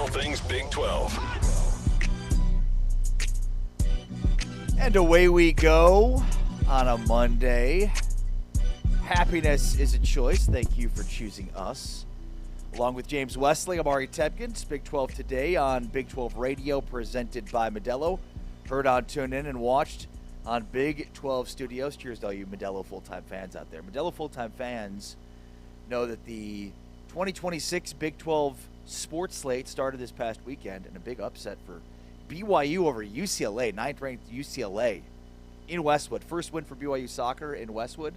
things Big 12. And away we go on a Monday. Happiness is a choice. Thank you for choosing us. Along with James Wesley, I'm Ari Tepkins. Big 12 today on Big 12 Radio, presented by Modelo. Heard on TuneIn and watched on Big 12 Studios. Cheers to all you Modelo full-time fans out there. Modelo full-time fans know that the 2026 Big 12 sports slate started this past weekend, and a big upset for BYU over UCLA, 9th-ranked UCLA in Westwood. First win for BYU soccer in Westwood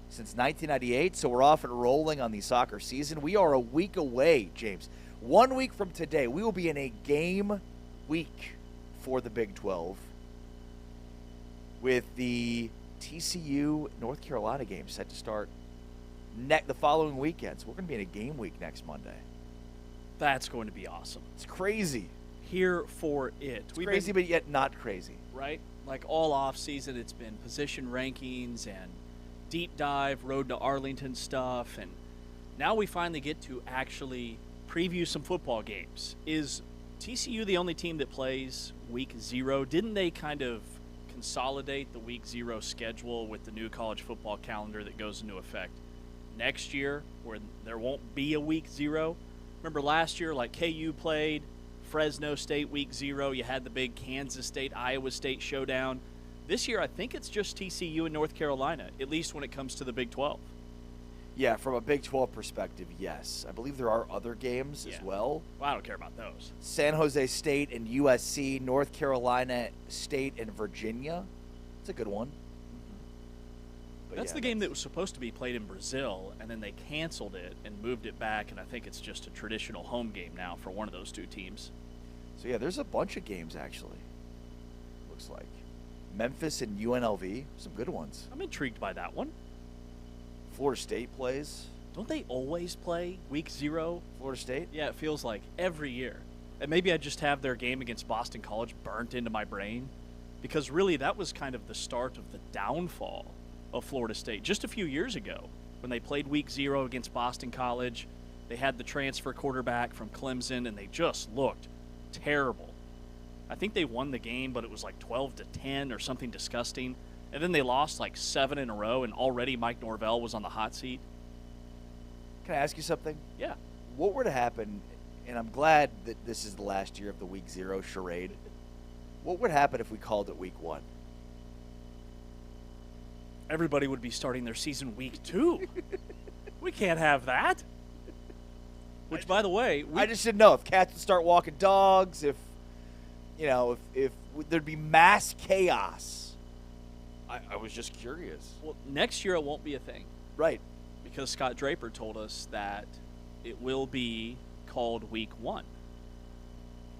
since 1998, so we're off and rolling on the soccer season. We are a week away, James. 1 week from today, we will be in a game week for the Big 12 with the TCU North Carolina game set to start the following weekend. So we're going to be in a game week next Monday. That's going to be awesome. It's crazy. Here for it. It's crazy, but yet not crazy. Right? Like all off season, it's been position rankings and deep dive, road to Arlington stuff, and now we finally get to actually preview some football games. Is TCU the only team that plays week 0? Didn't they kind of consolidate the week 0 schedule with the new college football calendar that goes into effect next year, where there won't be a week 0? Remember last year, like KU played Fresno State week 0. You had the big Kansas State, Iowa State showdown. This year, I think it's just TCU and North Carolina, at least when it comes to the Big 12. Yeah, from a Big 12 perspective, yes. I believe there are other games as well. Well, I don't care about those. San Jose State and USC, North Carolina State and Virginia. It's a good one. That's the game that was supposed to be played in Brazil, and then they canceled it and moved it back, and I think it's just a traditional home game now for one of those two teams. So, yeah, there's a bunch of games, actually, looks like. Memphis and UNLV, some good ones. I'm intrigued by that one. Florida State plays. Don't they always play week 0? Florida State? Yeah, it feels like every year. And maybe I just have their game against Boston College burnt into my brain, because really that was kind of the start of the downfall of Florida State just a few years ago when they played week 0 against Boston College. They had the transfer quarterback from Clemson, and they just looked terrible. I think they won the game, but it was like 12-10 or something disgusting. And then they lost like 7 in a row, and already Mike Norvell was on the hot seat. Can I ask you something? Yeah. What were to happen, and I'm glad that this is the last year of the week 0 charade, what would happen if we called it week 1? Everybody would be starting their season week 2. We can't have that. Which, by the way, I just didn't know if cats would start walking dogs, if there'd be mass chaos. I was just curious. Well, next year it won't be a thing. Right. Because Scott Draper told us that it will be called week 1.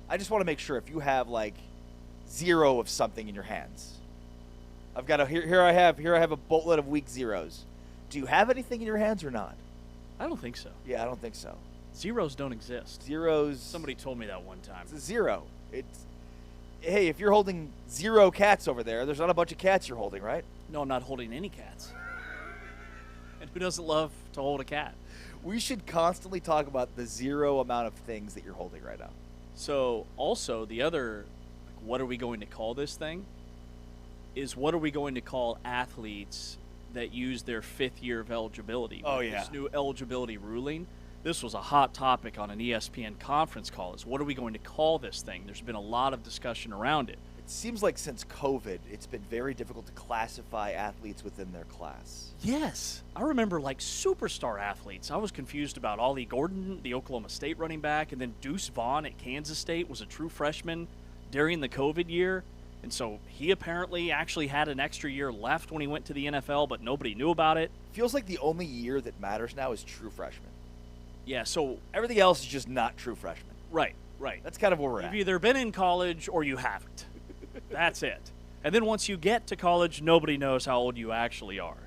I just want to make sure if you have like 0 of something in your hands. I've got here I have a boatload of week 0s. Do you have anything in your hands or not? I don't think so. Yeah, I don't think so. Zeros don't exist. Zeros. Somebody told me that one time. It's a 0. Hey, if you're holding 0 cats over there, there's not a bunch of cats you're holding, right? No, I'm not holding any cats. And who doesn't love to hold a cat? We should constantly talk about the 0 amount of things that you're holding right now. So, also, the other, what are we going to call this thing, is what are we going to call athletes that use their 5th year of eligibility? Oh, yeah. This new eligibility ruling. This was a hot topic on an ESPN conference call, is what are we going to call this thing? There's been a lot of discussion around it. It seems like since COVID, it's been very difficult to classify athletes within their class. Yes. I remember like superstar athletes. I was confused about Ollie Gordon, the Oklahoma State running back, and then Deuce Vaughn at Kansas State was a true freshman during the COVID year. And so he apparently actually had an extra year left when he went to the NFL, but nobody knew about it. Feels like the only year that matters now is true freshman. Yeah, so everything else is just not true freshmen. Right. That's kind of where we're at. You've either been in college or you haven't. That's it. And then once you get to college, nobody knows how old you actually are.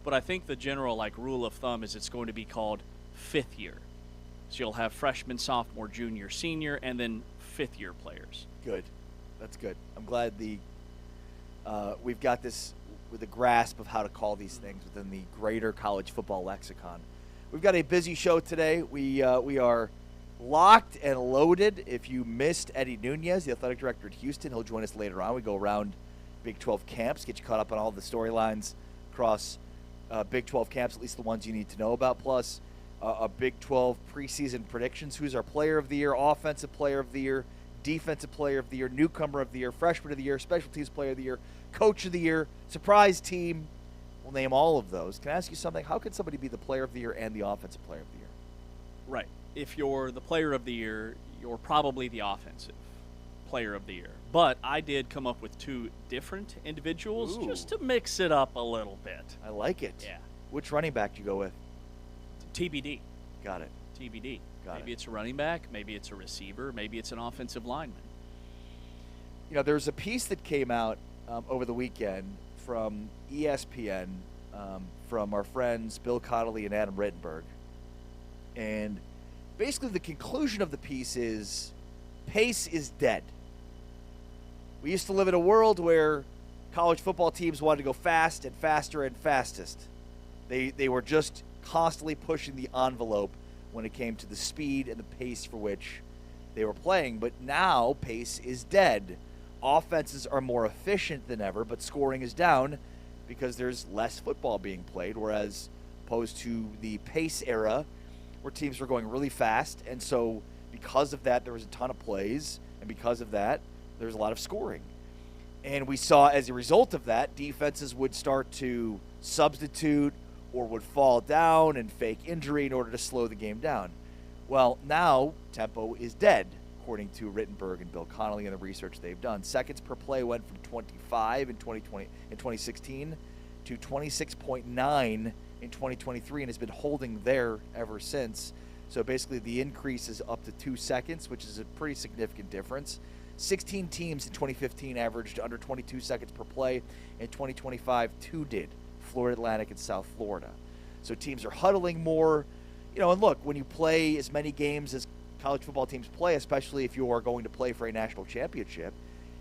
But I think the general rule of thumb is it's going to be called 5th year. So you'll have freshman, sophomore, junior, senior, and then 5th year players. Good. That's good. I'm glad we've got this with a grasp of how to call these things within the greater college football lexicon. We've got a busy show today. We're locked and loaded. If you missed Eddie Nunez, the athletic director at Houston, he'll join us later on. We go around Big 12 camps, get you caught up on all the storylines across Big 12 camps, at least the ones you need to know about, plus a Big 12 preseason predictions. Who's our player of the year, offensive player of the year, defensive player of the year, newcomer of the year, freshman of the year, special teams player of the year, coach of the year, surprise team. We'll name all of those. Can I ask you something? How could somebody be the player of the year and the offensive player of the year? Right. If you're the player of the year, you're probably the offensive player of the year. But I did come up with two different individuals just to mix it up a little bit. I like it. Yeah. Which running back do you go with? TBD. Got it. TBD. Got maybe it. It's a running back, maybe it's a receiver, maybe it's an offensive lineman. You know, there's a piece that came out over the weekend from ESPN from our friends Bill Connolly and Adam Rittenberg. And basically the conclusion of the piece is pace is dead. We used to live in a world where college football teams wanted to go fast and faster and fastest. They were just constantly pushing the envelope when it came to the speed and the pace for which they were playing. But now pace is dead. Offenses are more efficient than ever, but scoring is down because there's less football being played, whereas opposed to the pace era where teams were going really fast. And so because of that, there was a ton of plays, and because of that, there was a lot of scoring. And we saw as a result of that, defenses would start to substitute or would fall down and fake injury in order to slow the game down. Well, now tempo is dead, according to Rittenberg and Bill Connolly and the research they've done. Seconds per play went from 25 in 2016 to 26.9 in 2023 and has been holding there ever since. So basically the increase is up to 2 seconds, which is a pretty significant difference. 16 teams in 2015 averaged under 22 seconds per play. In 2025, 2 did. Florida Atlantic and South Florida. So teams are huddling more. You know, and look, when you play as many games as college football teams play, especially if you are going to play for a national championship,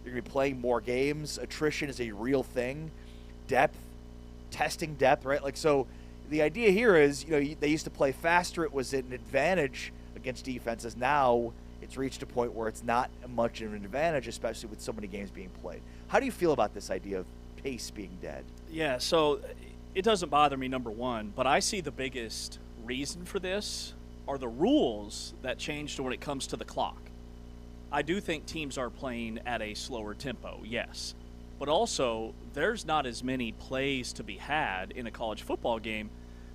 you're going to be playing more games. Attrition is a real thing. Depth, testing depth, right? Like, so the idea here is, you know, they used to play faster. It was an advantage against defenses. Now it's reached a point where it's not much of an advantage, especially with so many games being played. How do you feel about this idea of pace being dead? Yeah, so it doesn't bother me, number one, but I see the biggest reason for this are the rules that changed when it comes to the clock. I do think teams are playing at a slower tempo, yes. But also, there's not as many plays to be had in a college football game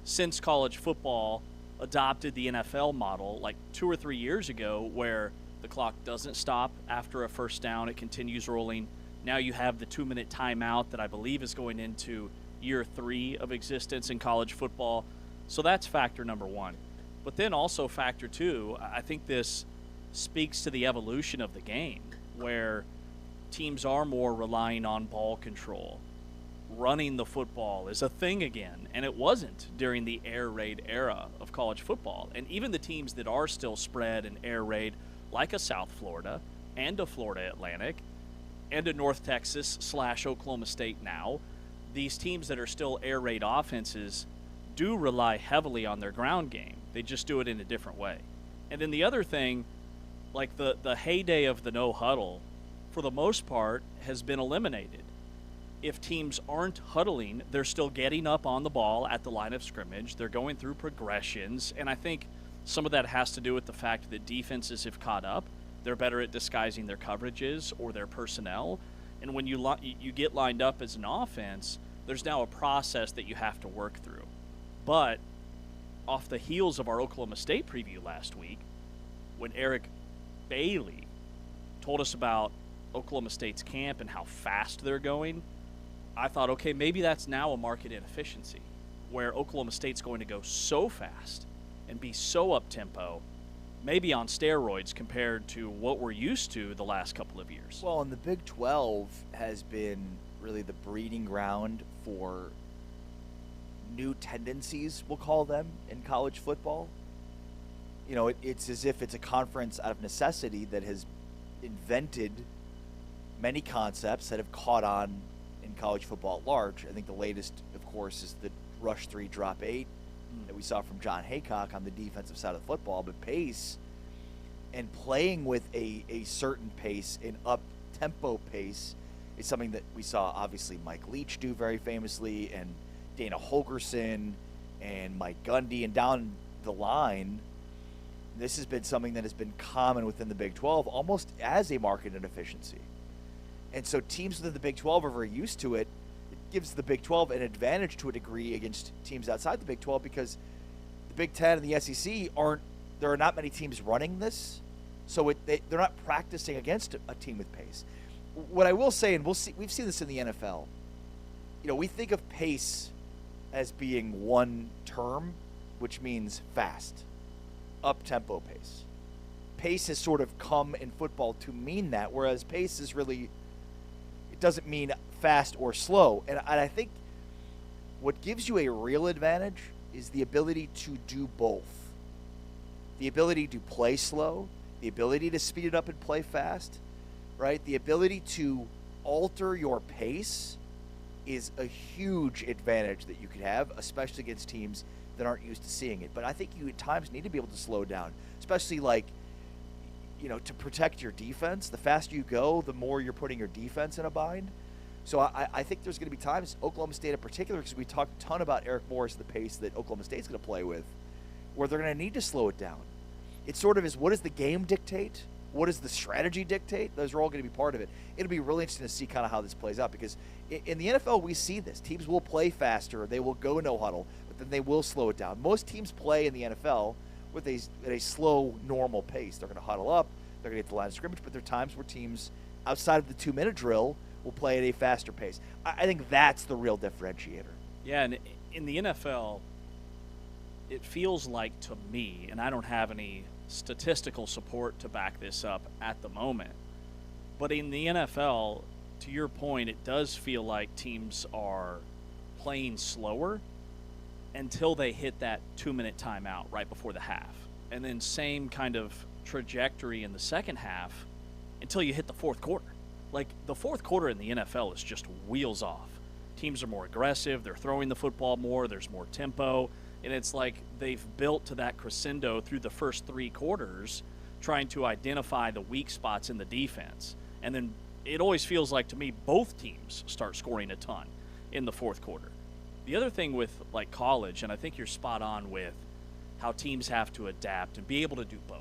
since college football adopted the NFL model like 2 or 3 years ago, where the clock doesn't stop after a first down, it continues rolling. Now you have the 2-minute timeout that I believe is going into year 3 of existence in college football. So that's factor number one. But then also factor two, I think this speaks to the evolution of the game, where teams are more relying on ball control. Running the football is a thing again, and it wasn't during the air raid era of college football. And even the teams that are still spread and air raid, like a South Florida and a Florida Atlantic and a North Texas / Oklahoma State now, these teams that are still air raid offenses do rely heavily on their ground game. They just do it in a different way. And then the other thing, like the heyday of the no huddle, for the most part, has been eliminated. If teams aren't huddling, they're still getting up on the ball at the line of scrimmage. They're going through progressions. And I think some of that has to do with the fact that defenses have caught up. They're better at disguising their coverages or their personnel. And when you get lined up as an offense, there's now a process that you have to work through. But off the heels of our Oklahoma State preview last week, when Eric Bailey told us about Oklahoma State's camp and how fast they're going, I thought, okay, maybe that's now a market inefficiency, where Oklahoma State's going to go so fast and be so up-tempo, maybe on steroids compared to what we're used to the last couple of years. Well, and the Big 12 has been really the breeding ground for new tendencies, we'll call them, in college football. You know, it's as if it's a conference out of necessity that has invented many concepts that have caught on in college football at large. I think the latest, of course, is the rush 3, drop 8 that we saw from John Haycock on the defensive side of the football. But pace, And playing with a certain pace, an up-tempo pace, is something that we saw, obviously, Mike Leach do very famously, and Dana Holgerson, and Mike Gundy, and down the line, this has been something that has been common within the Big 12, almost as a marketed efficiency. And so teams within the Big 12 are very used to it. It gives the Big 12 an advantage to a degree against teams outside the Big 12 because the Big 10 and the SEC there are not many teams running this, so they're not practicing against a team with pace. What I will say, and we've seen this in the NFL, we think of pace as being one term, which means fast, up-tempo pace. Pace has sort of come in football to mean that, whereas pace is really, it doesn't mean fast or slow. And I think what gives you a real advantage is the ability to do both. The ability to play slow, the ability to speed it up and play fast, right? The ability to alter your pace is a huge advantage that you could have, especially against teams that aren't used to seeing it. But I think you at times need to be able to slow down, especially to protect your defense. The faster you go, the more you're putting your defense in a bind. So I think there's going to be times, Oklahoma State in particular, because we talked a ton about Eric Morris, the pace that Oklahoma State's going to play with, where they're going to need to slow it down. It sort of is, what does the game dictate? What does the strategy dictate? Those are all going to be part of it. It'll be really interesting to see kind of how this plays out because in the NFL, we see this. Teams will play faster. They will go no huddle, but then they will slow it down. Most teams play in the NFL with a slow, normal pace. They're going to huddle up. They're going to get the line of scrimmage, but there are times where teams outside of the 2-minute drill will play at a faster pace. I think that's the real differentiator. Yeah, and in the NFL, it feels like to me, and I don't have any statistical support to back this up at the moment, but in the NFL, to your point, it does feel like teams are playing slower until they hit that 2-minute timeout right before the half. And then same kind of trajectory in the second half until you hit the fourth quarter. Like, the fourth quarter in the NFL is just wheels off. Teams are more aggressive. They're throwing the football more. There's more tempo. And it's like they've built to that crescendo through the first 3 quarters, trying to identify the weak spots in the defense. And then it always feels like, to me, both teams start scoring a ton in the fourth quarter. The other thing with, like, college, and I think you're spot on with how teams have to adapt and be able to do both.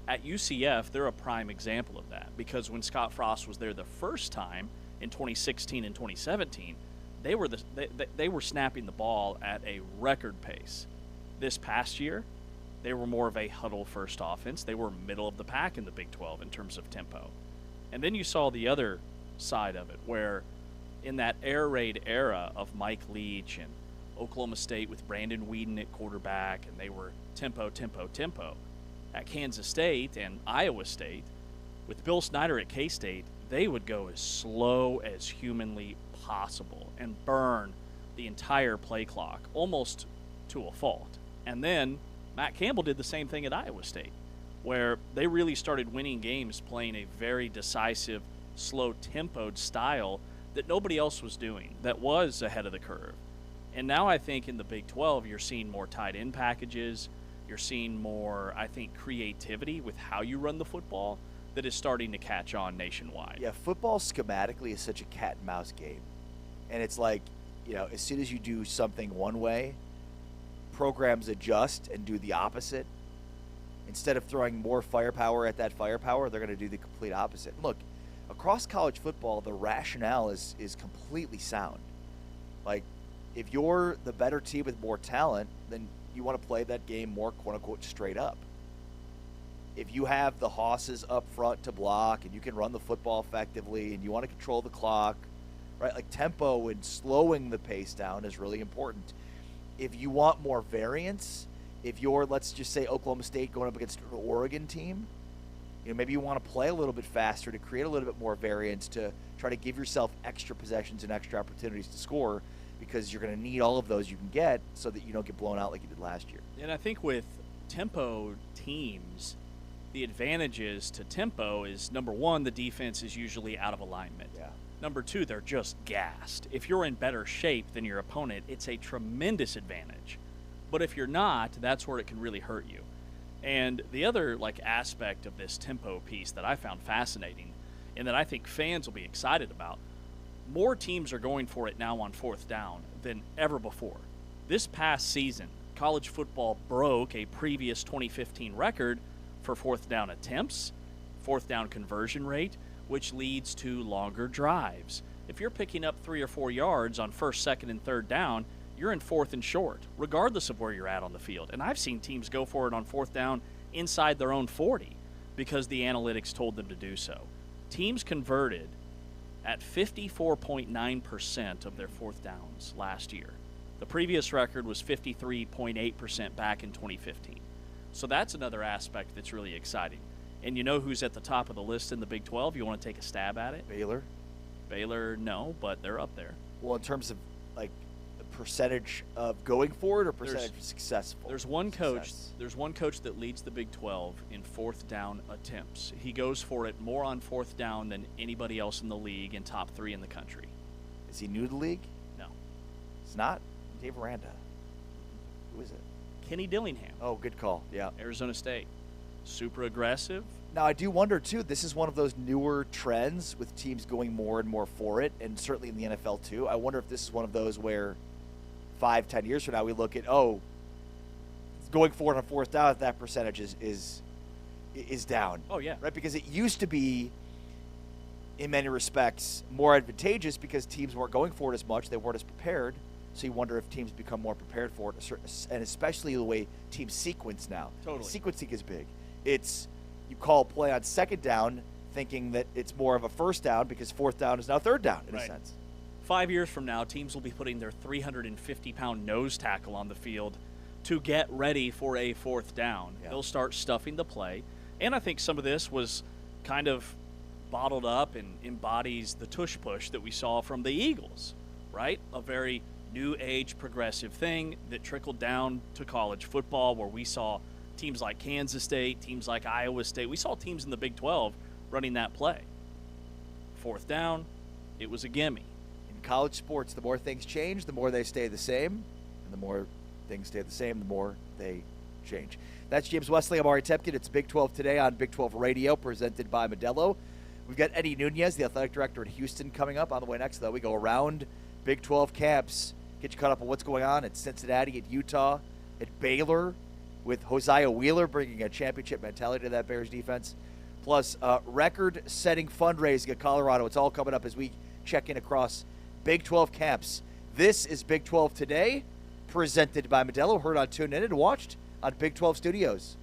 At UCF, they're a prime example of that because when Scott Frost was there the first time in 2016 and 2017, they were snapping the ball at a record pace. This past year, they were more of a huddle-first offense. They were middle of the pack in the Big 12 in terms of tempo. And then you saw the other side of it where in that air raid era of Mike Leach and Oklahoma State with Brandon Weeden at quarterback, and they were tempo. At Kansas State and Iowa State, with Bill Snyder at K-State, they would go as slow as humanly possible and burn the entire play clock, almost to a fault. And then Matt Campbell did the same thing at Iowa State, where they really started winning games playing a very decisive, slow-tempoed style that nobody else was doing, that was ahead of the curve. And now I think in the Big 12, you're seeing more tight end packages. You're seeing more, I think, creativity with how you run the football that is starting to catch on nationwide. Yeah, football schematically is such a cat and mouse game. And it's like, as soon as you do something one way, programs adjust and do the opposite. Instead of throwing more firepower at that firepower, they're going to do the complete opposite. Look, across college football, the rationale is completely sound. Like, if you're the better team with more talent, then you want to play that game more quote-unquote straight up. If you have the hosses up front to block and you can run the football effectively and you want to control the clock, right? Like, tempo and slowing the pace down is really important. If you want more variance, if you're, let's just say, Oklahoma State going up against an Oregon team, maybe you want to play a little bit faster to create a little bit more variance to try to give yourself extra possessions and extra opportunities to score, because you're going to need all of those you can get so that you don't get blown out like you did last year. And I think with tempo teams, the advantages to tempo is, number one, the defense is usually out of alignment. Yeah. Number two, they're just gassed. If you're in better shape than your opponent, it's a tremendous advantage. But if you're not, that's where it can really hurt you. And the other aspect of this tempo piece that I found fascinating and that I think fans will be excited about, more teams are going for it now on fourth down than ever before. This past season, college football broke a previous 2015 record for fourth down attempts, fourth down conversion rate, which leads to longer drives. If you're picking up 3 or 4 yards on first, second, and third down, you're in fourth and short, regardless of where you're at on the field. And I've seen teams go for it on fourth down inside their own 40 because the analytics told them to do so. Teams converted at 54.9% of their fourth downs last year. The previous record was 53.8% back in 2015. So that's another aspect that's really exciting. And you know who's at the top of the list in the Big 12? You want to take a stab at it? Baylor, no, but they're up there. Well, in terms of the percentage of going for it or percentage of successful? There's one coach that leads the Big 12 in fourth down attempts. He goes for it more on fourth down than anybody else in the league and top 3 in the country. Is he new to the league? No. It's not? Dave Aranda. Who is it? Kenny Dillingham. Oh, good call. Yeah. Arizona State. Super aggressive. Now, I do wonder, too, this is one of those newer trends with teams going more and more for it, and certainly in the NFL, too. I wonder if this is one of those where 5-10 years from now we look at, going for it on fourth down, that percentage is down. Oh, yeah. Right? Because it used to be, in many respects, more advantageous because teams weren't going for it as much. They weren't as prepared. So you wonder if teams become more prepared for it, and especially the way teams sequence now. Totally. Sequencing is big. It's you call a play on second down thinking that it's more of a first down because fourth down is now third down in a sense. 5 years from now, teams will be putting their 350-pound nose tackle on the field to get ready for a fourth down. Yeah. They'll start stuffing the play. And I think some of this was kind of bottled up and embodies the tush push that we saw from the Eagles, right? A very new age progressive thing that trickled down to college football where we saw teams like Kansas State, teams like Iowa State. We saw teams in the Big 12 running that play. Fourth down, it was a gimme. In college sports, the more things change, the more they stay the same. And the more things stay the same, the more they change. That's James Wesley. I'm Ari Tepkin. It's Big 12 Today on Big 12 Radio, presented by Modelo. We've got Eddie Nunez, the athletic director at Houston, coming up. On the way next, though, we go around Big 12 camps, get you caught up on what's going on at Cincinnati, at Utah, at Baylor, with Hosea Wheeler bringing a championship mentality to that Bears defense. Plus, record-setting fundraising at Colorado. It's all coming up as we check in across Big 12 camps. This is Big 12 Today, presented by Modelo. Heard on TuneIn and watched on Big 12 Studios.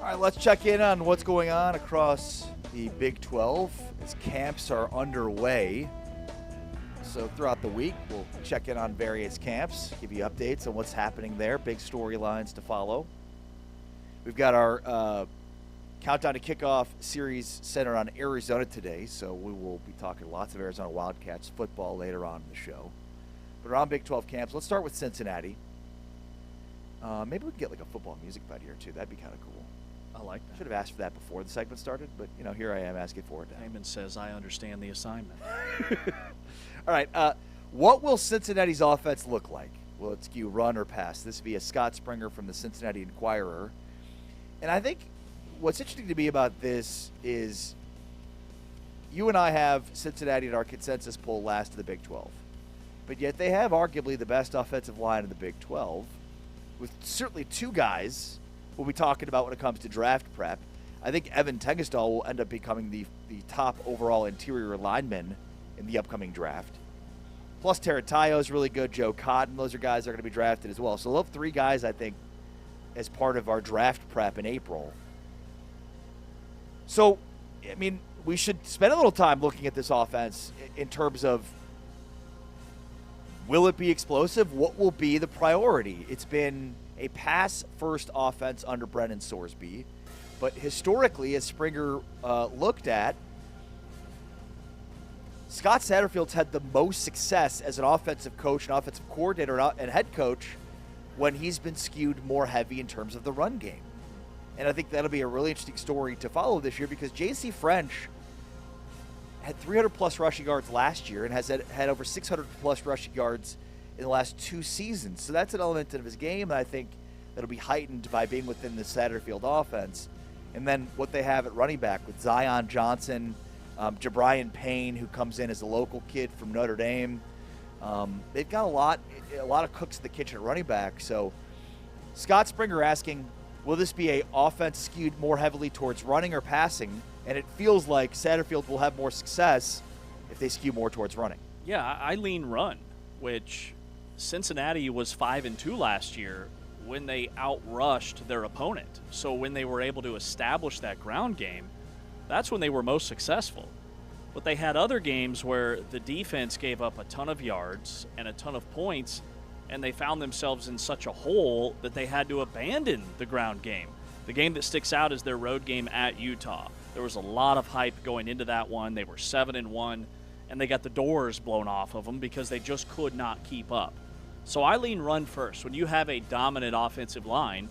All right, let's check in on what's going on across the Big 12 as camps are underway. So throughout the week, we'll check in on various camps, give you updates on what's happening there, big storylines to follow. We've got our Countdown to Kickoff series centered on Arizona today, so we will be talking lots of Arizona Wildcats football later on in the show. But around Big 12 camps, let's start with Cincinnati. Maybe we can get like a football music bed here too. That'd be kind of cool. I like that. Should have asked for that before the segment started, but here I am asking for it now. Damon says I understand the assignment. All right, what will Cincinnati's offense look like? Will it skew run or pass? This via Scott Springer from the Cincinnati Enquirer. And I think what's interesting to me about this is you and I have Cincinnati in our consensus poll last of the Big 12. But yet they have arguably the best offensive line in the Big 12, with certainly two guys we'll be talking about when it comes to draft prep. I think Evan Tegesdal will end up becoming the top overall interior lineman in the upcoming draft. Plus, Taratayo is really good. Joe Cotton, those are guys that are going to be drafted as well. So we'll have three guys, I think, as part of our draft prep in April. So, I mean, we should spend a little time looking at this offense in terms of, will it be explosive? What will be the priority? It's been a pass-first offense under Brennan Sorsby. But historically, as Springer looked at, Scott Satterfield's had the most success as an offensive coach, an offensive coordinator, and head coach when he's been skewed more heavy in terms of the run game. And I think that'll be a really interesting story to follow this year because J.C. French had 300-plus rushing yards last year and has had over 600-plus rushing yards in the last two seasons. So that's an element of his game that I think that'll be heightened by being within the Satterfield offense. And then what they have at running back with Zion Johnson, Jabrian Payne, who comes in as a local kid from Notre Dame. They've got a lot of cooks in the kitchen at running back. So Scott Springer asking, will this be a offense skewed more heavily towards running or passing? And it feels like Satterfield will have more success if they skew more towards running. Yeah, I lean run, which Cincinnati was 5-2 last year when they outrushed their opponent. So when they were able to establish that ground game, that's when they were most successful. But they had other games where the defense gave up a ton of yards and a ton of points, and they found themselves in such a hole that they had to abandon the ground game. The game that sticks out is their road game at Utah. There was a lot of hype going into that one. They were 7-1, and they got the doors blown off of them because they just could not keep up. So I lean run first. When you have a dominant offensive line,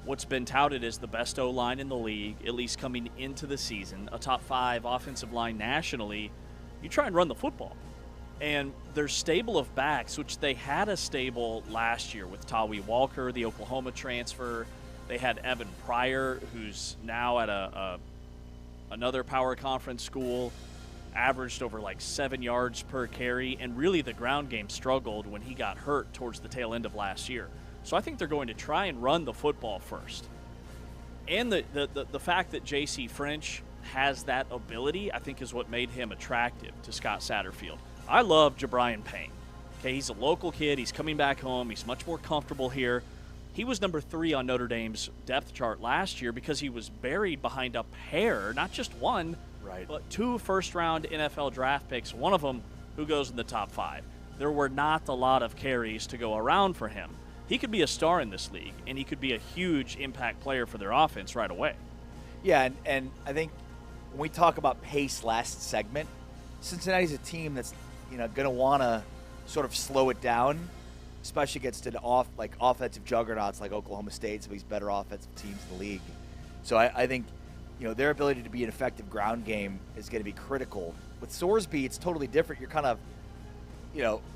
what's been touted as the best O-line in the league, at least coming into the season, a top 5 offensive line nationally, you try and run the football. And their stable of backs, which they had a stable last year with Tawi Walker, the Oklahoma transfer. They had Evan Pryor, who's now at another power conference school, averaged over like 7 yards per carry, and really the ground game struggled when he got hurt towards the tail end of last year. So I think they're going to try and run the football first. And the fact that J.C. French has that ability, I think, is what made him attractive to Scott Satterfield. I love Jabrian Payne. Okay, he's a local kid. He's coming back home. He's much more comfortable here. He was number 3 on Notre Dame's depth chart last year because he was buried behind a pair, not just one, right, but 2 first-round NFL draft picks, one of them who goes in the top 5. There were not a lot of carries to go around for him. He could be a star in this league, and he could be a huge impact player for their offense right away. Yeah, and I think when we talk about pace last segment, Cincinnati's a team that's going to want to sort of slow it down, especially against offensive juggernauts like Oklahoma State, some of these better offensive teams in the league. So I think their ability to be an effective ground game is going to be critical. With Sorsby, it's totally different. You're kind of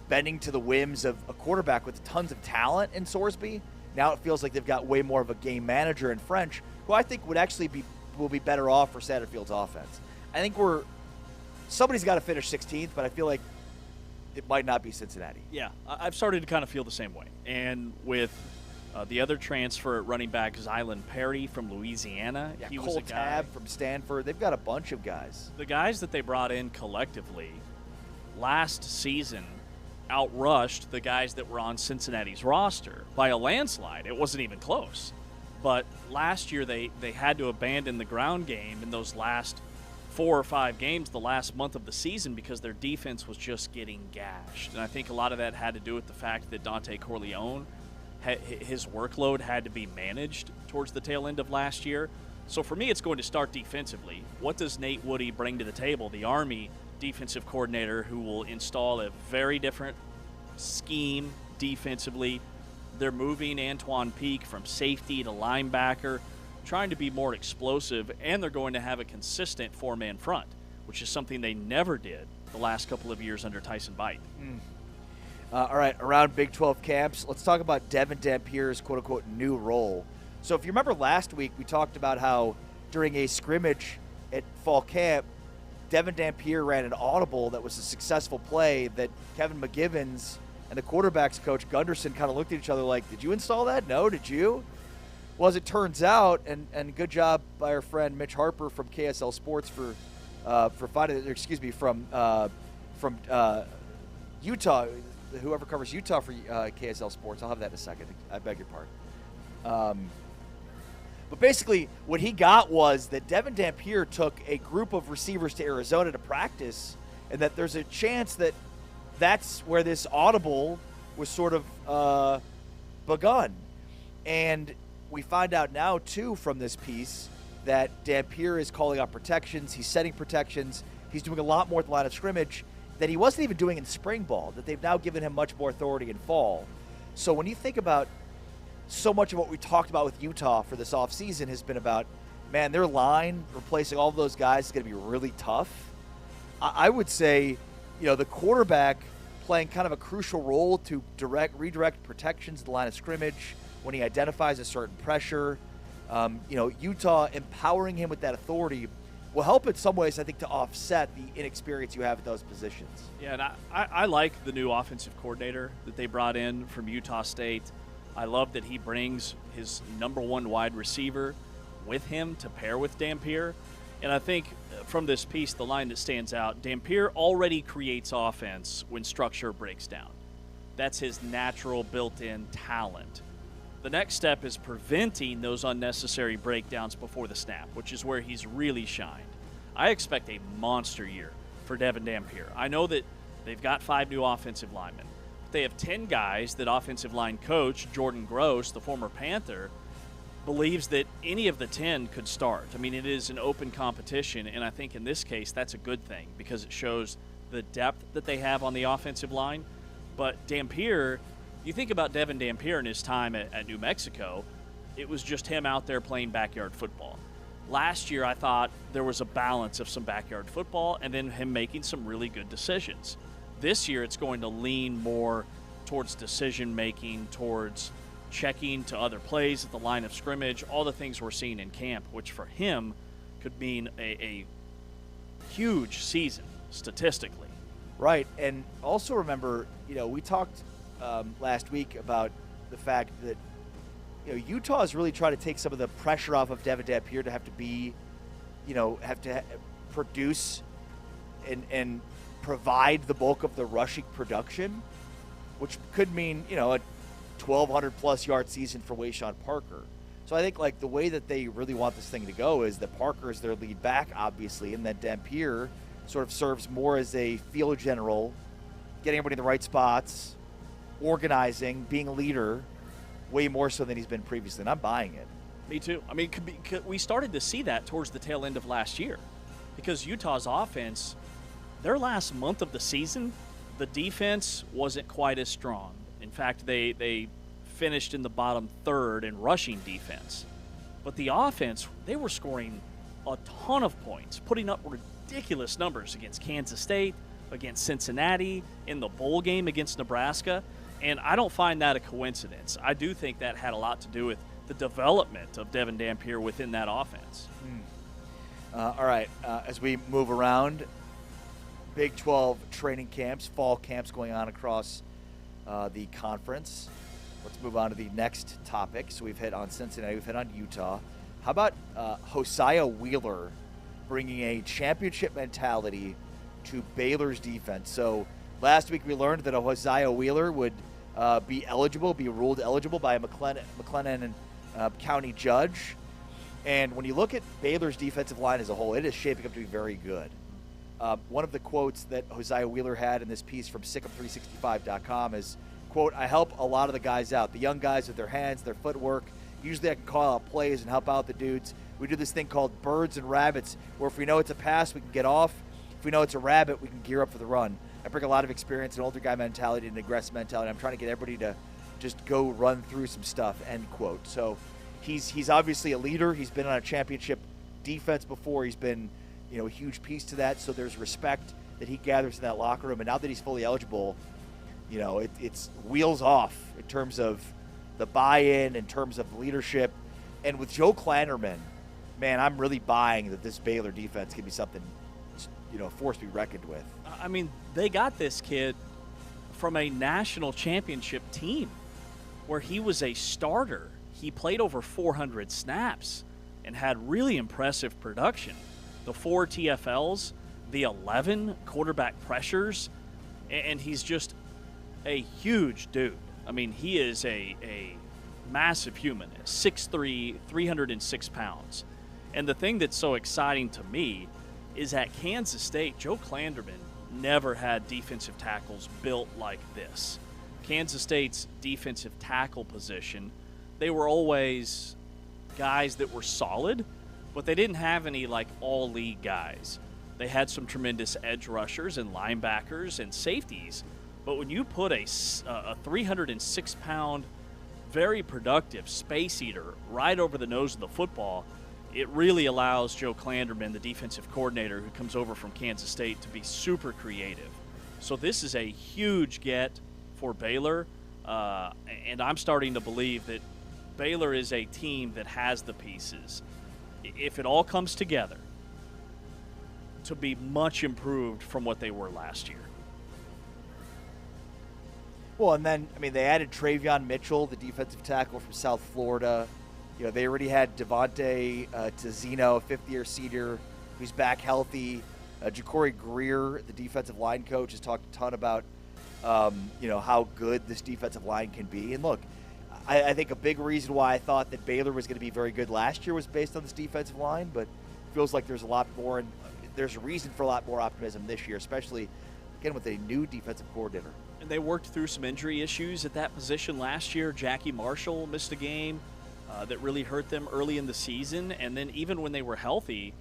bending to the whims of a quarterback with tons of talent in Sorsby. Now it feels like they've got way more of a game manager in French, who I think will be better off for Satterfield's offense. I think somebody's got to finish 16th, but I feel like it might not be Cincinnati. Yeah, I've started to kind of feel the same way. And with the other transfer at running back, Zylan Perry from Louisiana. Yeah, he Cole was a guy. Tab from Stanford. They've got a bunch of guys. The guys that they brought in collectively last season outrushed the guys that were on Cincinnati's roster by a landslide. It wasn't even close. But last year they had to abandon the ground game in those last 4 or 5 games, the last month of the season, because their defense was just getting gashed. And I think a lot of that had to do with the fact that Dante Corleone, his workload had to be managed towards the tail end of last year. So for me, it's going to start defensively. What does Nate Woody bring to the table? The Army defensive coordinator who will install a very different scheme defensively. They're moving Antoine Peak from safety to linebacker, trying to be more explosive, and they're going to have a consistent 4-man front, which is something they never did the last couple of years under Tyson Bite. All right, around Big 12 camps, let's talk about Devin Dampier's quote-unquote new role. So if you remember last week, we talked about how during a scrimmage at fall camp, Devin Dampier ran an audible that was a successful play that Kevin McGivens and the quarterback's coach Gunderson kind of looked at each other like, did you install that? No, did you? Well, as it turns out, and good job by our friend Mitch Harper from KSL Sports for finding, excuse me, from Utah, whoever covers Utah for KSL Sports. I'll have that in a second. I beg your pardon. But basically, what he got was that Devin Dampier took a group of receivers to Arizona to practice, and that there's a chance that that's where this audible was sort of begun. And we find out now, too, from this piece that Dampier is calling out protections. He's setting protections. He's doing a lot more at the line of scrimmage that he wasn't even doing in spring ball, that they've now given him much more authority in fall. So when you think about so much of what we talked about with Utah for this offseason has been about, man, their line, replacing all of those guys is going to be really tough. I would say, the quarterback playing kind of a crucial role to redirect protections at the line of scrimmage when he identifies a certain pressure. Utah empowering him with that authority will help in some ways, I think, to offset the inexperience you have at those positions. Yeah, and I like the new offensive coordinator that they brought in from Utah State. I love that he brings his number 1 wide receiver with him to pair with Dampier. And I think from this piece, the line that stands out, Dampier already creates offense when structure breaks down. That's his natural built-in talent. The next step is preventing those unnecessary breakdowns before the snap, which is where he's really shined. I expect a monster year for Devin Dampier. I know that they've got 5 new offensive linemen. They have 10 guys that offensive line coach Jordan Gross, the former Panther, believes that any of the 10 could start. I mean, it is an open competition, and I think in this case that's a good thing because it shows the depth that they have on the offensive line. But Dampier, you think about Devin Dampier in his time at New Mexico, it was just him out there playing backyard football. Last year I thought there was a balance of some backyard football and then him making some really good decisions. This year it's going to lean more towards decision-making, towards checking to other plays at the line of scrimmage, all the things we're seeing in camp, which for him could mean a huge season statistically. Right, and also remember, we talked last week about the fact that Utah is really trying to take some of the pressure off of Devin Dampier to have to be, produce and provide the bulk of the rushing production, which could mean, a 1,200-plus yard season for Wayshawn Parker. So I think, the way that they really want this thing to go is that Parker is their lead back, obviously, and that Dampier sort of serves more as a field general, getting everybody in the right spots, organizing, being a leader, way more so than he's been previously, and I'm buying it. Me too. I mean, we started to see that towards the tail end of last year because Utah's offense, their last month of the season, the defense wasn't quite as strong. In fact, they finished in the bottom third in rushing defense. But the offense, they were scoring a ton of points, putting up ridiculous numbers against Kansas State, against Cincinnati, in the bowl game against Nebraska. And I don't find that a coincidence. I do think that had a lot to do with the development of Devin Dampier within that offense. All right, as we move around, Big 12 training camps, fall camps going on across the conference. Let's move on to the next topic. So we've hit on Cincinnati, we've hit on Utah. How about Hosea Wheeler bringing a championship mentality to Baylor's defense? So last week we learned that a Hosea Wheeler would be ruled eligible by McLennan county judge. And when you look at Baylor's defensive line as a whole, it is shaping up to be very good. One of the quotes that Hosea Wheeler had in this piece from Sikkim365.com is, quote, "I help a lot of the guys out, the young guys with their hands, their footwork. Usually I can call out plays and help out the dudes. We do this thing called birds and rabbits, where if we know it's a pass, we can get off. If we know it's a rabbit, we can gear up for the run. I bring a lot of experience, an older guy mentality, and an aggressive mentality. I'm trying to get everybody to just go run through some stuff," end quote. So he's obviously a leader. He's been on a championship defense before. He's been, a huge piece to that. So there's respect that he gathers in that locker room. And now that he's fully eligible, it's wheels off in terms of the buy-in, in terms of leadership. And with Joe Klanderman, man, I'm really buying that this Baylor defense can be something, a force to be reckoned with. I mean, they got this kid from a national championship team where he was a starter. He played over 400 snaps and had really impressive production. The 4 TFLs, the 11 quarterback pressures, and he's just a huge dude. I mean, he is a massive human, 6'3", 306 pounds. And the thing that's so exciting to me is at Kansas State, Joe Klanderman never had defensive tackles built like this. Kansas State's defensive tackle position, they were always guys that were solid, but they didn't have any all-league guys. They had some tremendous edge rushers and linebackers and safeties, but when you put a 306-pound, very productive space eater right over the nose of the football, it really allows Joe Klanderman, the defensive coordinator who comes over from Kansas State, to be super creative. So this is a huge get for Baylor, and I'm starting to believe that Baylor is a team that has the pieces, if it all comes together, to be much improved from what they were last year. Well, and then, they added Travion Mitchell, the defensive tackle from South Florida. They already had Devontae Tizino, a fifth-year senior, who's back healthy. Ja'Cory Greer, the defensive line coach, has talked a ton about, how good this defensive line can be. And look, I think a big reason why I thought that Baylor was going to be very good last year was based on this defensive line, but it feels like there's a lot more, and there's a reason for a lot more optimism this year, especially, again, with a new defensive coordinator. And they worked through some injury issues at that position last year. Jackie Marshall missed a game that really hurt them early in the season, and then even when they were healthy,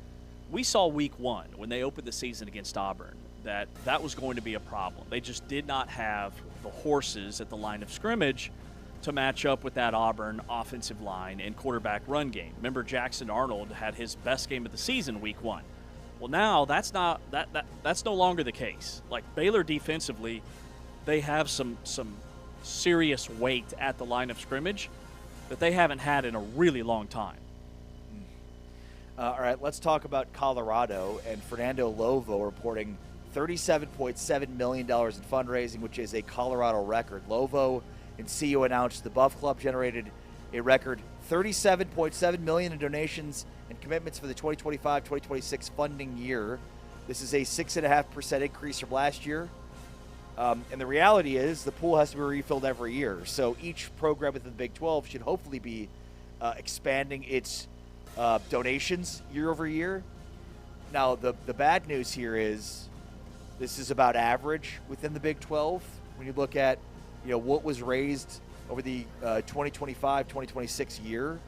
we saw week 1 when they opened the season against Auburn that was going to be a problem. They just did not have the horses at the line of scrimmage to match up with that Auburn offensive line and quarterback run game. Remember, Jackson Arnold had his best game of the season week 1. Well, now that's no longer the case. Baylor defensively, they have some serious weight at the line of scrimmage that they haven't had in a really long time. All right, let's talk about Colorado and Fernando Lovo reporting $37.7 million in fundraising, which is a Colorado record. Lovo and CEO announced the Buff Club generated a record $37.7 million in donations and commitments for the 2025-2026 funding year. This is a 6.5% increase from last year. And the reality is the pool has to be refilled every year. So each program within the Big 12 should hopefully be expanding its donations year over year. Now, the bad news here is this is about average within the Big 12. When you look at what was raised over the 2025-2026 year,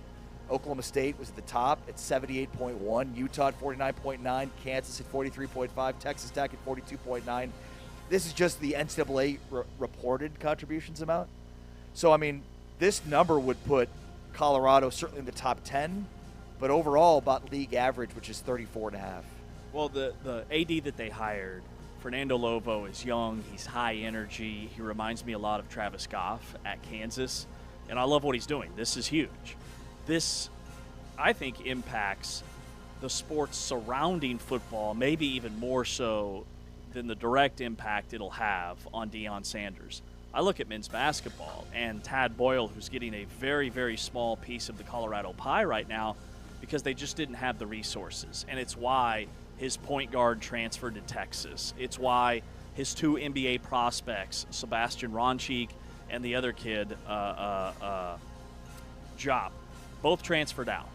Oklahoma State was at the top at 78.1, Utah at 49.9, Kansas at 43.5, Texas Tech at 42.9. This is just the NCAA reported contributions amount. So, this number would put Colorado certainly in the top 10, but overall about league average, which is 34.5. Well, the AD that they hired, Fernando Lovo, is young. He's high energy. He reminds me a lot of Travis Goff at Kansas, and I love what he's doing. This is huge. This, I think, impacts the sports surrounding football, maybe even more so than the direct impact it'll have on Deion Sanders. I look at men's basketball and Tad Boyle, who's getting a very, very small piece of the Colorado pie right now because they just didn't have the resources. And it's why his point guard transferred to Texas. It's why his 2 NBA prospects, Sebastian Ronchik and the other kid, Job, both transferred out.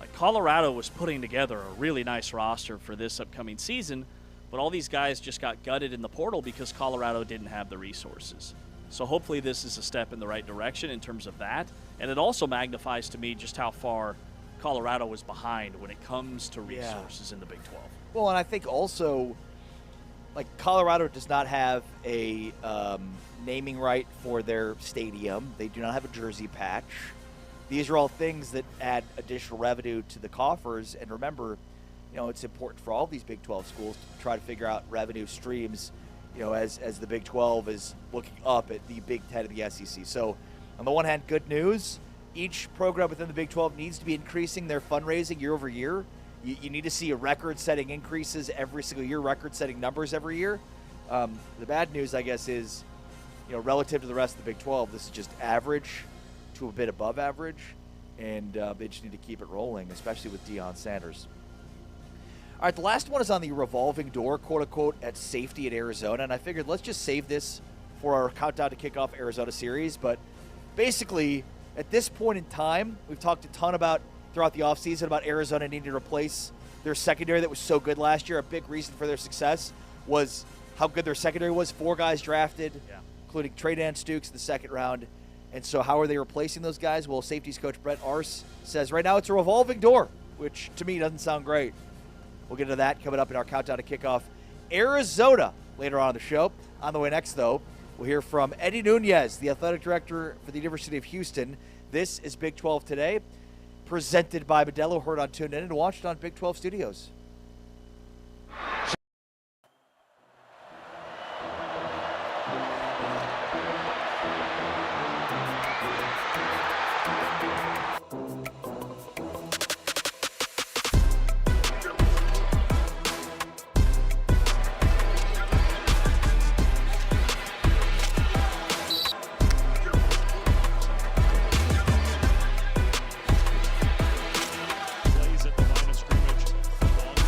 Like Colorado was putting together a really nice roster for this upcoming season, but all these guys just got gutted in the portal because Colorado didn't have the resources. So hopefully this is a step in the right direction in terms of that. And it also magnifies to me just how far Colorado was behind when it comes to resources in the Big 12. Well, and I think also, like, Colorado does not have a naming right for their stadium. They do not have a jersey patch. These are all things that add additional revenue to the coffers. And remember, it's important for all these Big 12 schools to try to figure out revenue streams, as the Big 12 is looking up at the Big 10 of the SEC. So, on the one hand, good news. Each program within the Big 12 needs to be increasing their fundraising year over year. You need to see a record-setting increases every single year, record-setting numbers every year. The bad news, I guess, is, relative to the rest of the Big 12, this is just average to a bit above average, and they just need to keep it rolling, especially with Deion Sanders. All right, the last one is on the revolving door, quote-unquote, at safety at Arizona, and I figured let's just save this for our Countdown to Kickoff Arizona series, but basically, at this point in time, we've talked a ton about throughout the offseason about Arizona needing to replace their secondary that was so good last year. A big reason for their success was how good their secondary was. 4 guys drafted, including Trey Dan Stukes in the second round. And so how are they replacing those guys? Well, safeties coach Brett Arce says right now it's a revolving door, which to me doesn't sound great. We'll get into that coming up in our Countdown to Kickoff Arizona later on in the show. On the way next, though, we'll hear from Eddie Nunez, the athletic director for the University of Houston. This is Big 12 Today, presented by Modelo, heard on TuneIn and watched on Big 12 Studios. Plays at the line of scrimmage. Ball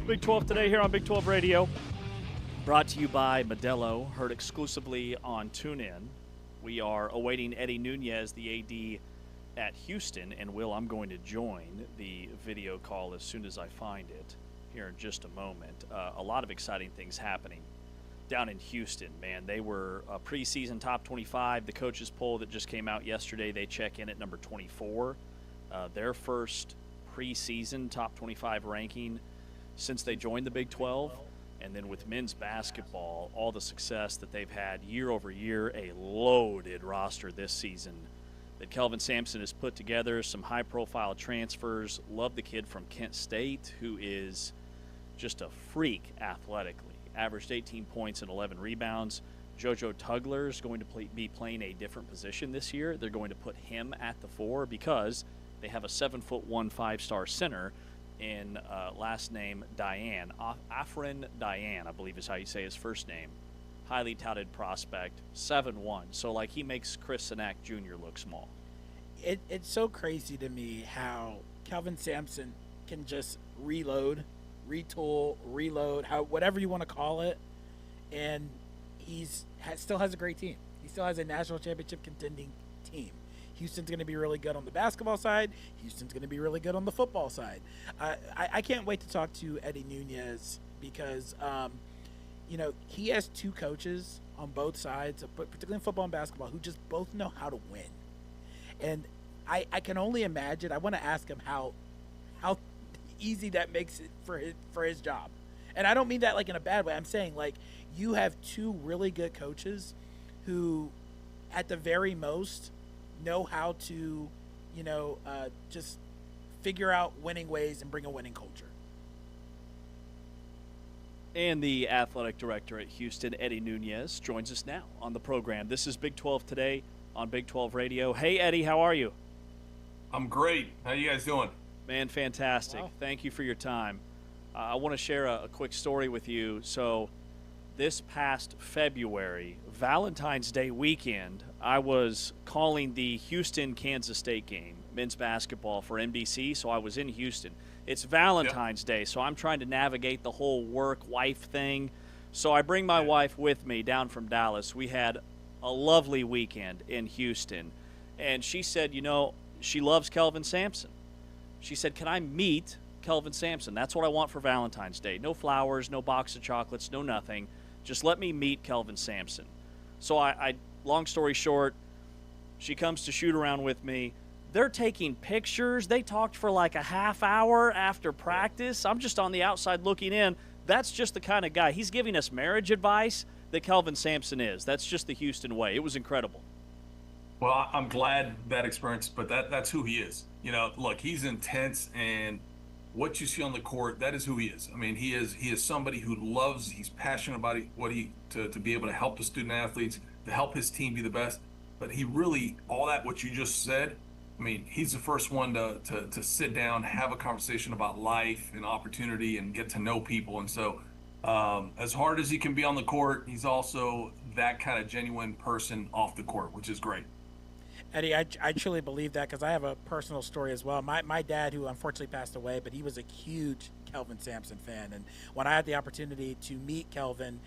Big 12 today here on Big 12 Radio. Brought to you by Modelo, heard exclusively on TuneIn. We are awaiting Eddie Nunez, the AD at Houston, and I'm going to join the video call as soon as I find it here in just a moment. A lot of exciting things happening down in Houston, man. They were a preseason top 25. The coaches poll that just came out yesterday, they check in at number 24. Their first preseason top 25 ranking since they joined the Big 12. And then with men's basketball, all the success that they've had year over year, a loaded roster this season that Kelvin Sampson has put together, some high-profile transfers. Love the kid from Kent State, who is just a freak athletically. Averaged 18 points and 11 rebounds. JoJo Tugler is going to be playing a different position this year. They're going to put him at the 4 because they have a 7'1" 5-star center in last name Diane. Afrin Diane, I believe is how you say his first name. Highly touted prospect, 7'1". So, like, he makes Chris Sinak Jr. look small. It's so crazy to me how Kelvin Sampson can just reload, retool, reload, whatever you want to call it, and still has a great team. He still has a national championship contending team. Houston's going to be really good on the basketball side. Houston's going to be really good on the football side. I can't wait to talk to Eddie Nunez because, he has two coaches on both sides, particularly in football and basketball, who just both know how to win. And I can only imagine. I want to ask him how easy that makes it for his job. And I don't mean that like in a bad way. I'm saying like you have two really good coaches who, at the very most, know how to, just figure out winning ways and bring a winning culture. And the athletic director at Houston, Eddie Nunez, joins us now on the program. This is Big 12 Today on Big 12 Radio. Hey, Eddie, how are you? I'm great. How you guys doing? Man, fantastic. Wow. Thank you for your time. I want to share a quick story with you. So this past February, Valentine's Day weekend, I was calling the Houston-Kansas State game, men's basketball for NBC, so I was in Houston. It's Valentine's Day, so I'm trying to navigate the whole work-wife thing. So I bring my wife with me down from Dallas. We had a lovely weekend in Houston, and she said, she loves Kelvin Sampson. She said, can I meet Kelvin Sampson? That's what I want for Valentine's Day. No flowers, no box of chocolates, no nothing. Just let me meet Kelvin Sampson. So I long story short, she comes to shoot around with me. They're taking pictures. They talked for like a half hour after practice. I'm just on the outside looking in. That's just the kind of guy. He's giving us marriage advice that Kelvin Sampson is. That's just the Houston way. It was incredible. Well, I'm glad that experience, but that's who he is. Look, he's intense, and what you see on the court, that is who he is. I mean, he is somebody who loves, he's passionate about to be able to help the student athletes, to help his team be the best. But he really, all that what you just said, I mean, he's the first one to sit down, have a conversation about life and opportunity and get to know people. And so as hard as he can be on the court, he's also that kind of genuine person off the court, which is great. Eddie, I truly believe that because I have a personal story as well. My dad, who unfortunately passed away, but he was a huge Kelvin Sampson fan. And when I had the opportunity to meet Kelvin,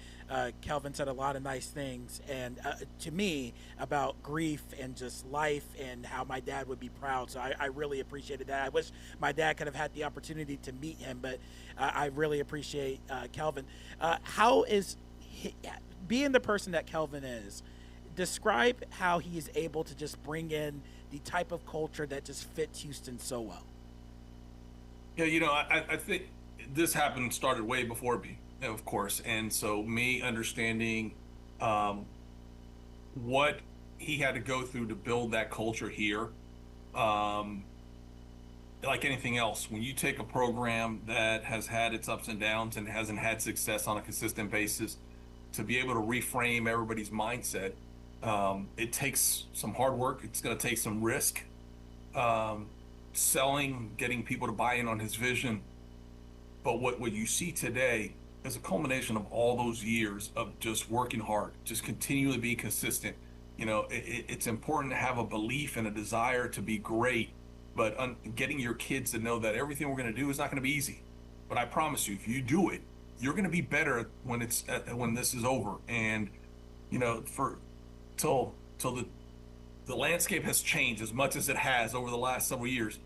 Kelvin said a lot of nice things and to me about grief and just life and how my dad would be proud. So I really appreciated that. I wish my dad could have had the opportunity to meet him, but I really appreciate Kelvin. How is being the person that Kelvin is, describe how he is able to just bring in the type of culture that just fits Houston so well. Yeah, I think this started way before me, of course. And so me understanding what he had to go through to build that culture here, like anything else, when you take a program that has had its ups and downs and hasn't had success on a consistent basis, to be able to reframe everybody's mindset, it takes some hard work. It's going to take some risk, selling, getting people to buy in on his vision. But what you see today is a culmination of all those years of just working hard, just continually be consistent. It's important to have a belief and a desire to be great, but getting your kids to know that everything we're going to do is not going to be easy. But I promise you, if you do it, you're going to be better when when this is over. And for till the landscape has changed as much as it has over the last several years.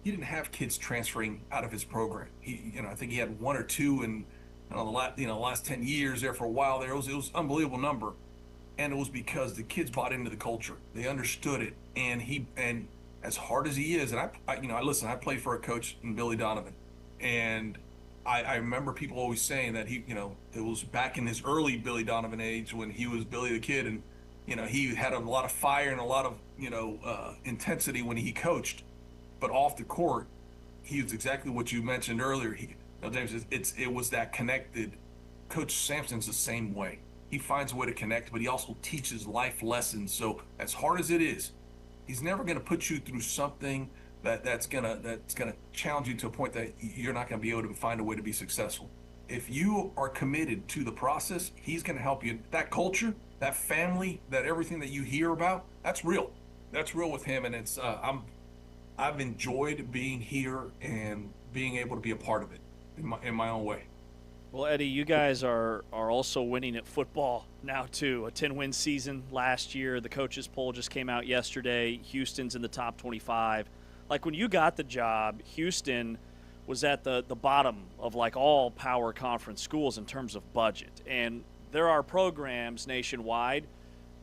He didn't have kids transferring out of his program. I think he had one or two in the last 10 years there for a while there. It was an unbelievable number. And it was because the kids bought into the culture. They understood it. And as hard as he is, and I played for a coach in Billy Donovan. And I remember people always saying that it was back in his early Billy Donovan age when he was Billy the Kid, and he had a lot of fire and a lot of intensity when he coached, but off the court, he was exactly what you mentioned earlier. James, it was that connected. Coach Sampson's the same way. He finds a way to connect, but he also teaches life lessons. So as hard as it is, he's never going to put you through something that's gonna challenge you to a point that you're not going to be able to find a way to be successful. If you are committed to the process, he's going to help you. That culture, that family, that everything that you hear about, that's real. That's real with him, and it's I've enjoyed being here and being able to be a part of it in my own way. Well, Eddie, you guys are also winning at football now too. A 10-win season last year. The coaches poll just came out yesterday. Houston's in the top 25. Like when you got the job, Houston was at the bottom of like all power conference schools in terms of budget. And there are programs nationwide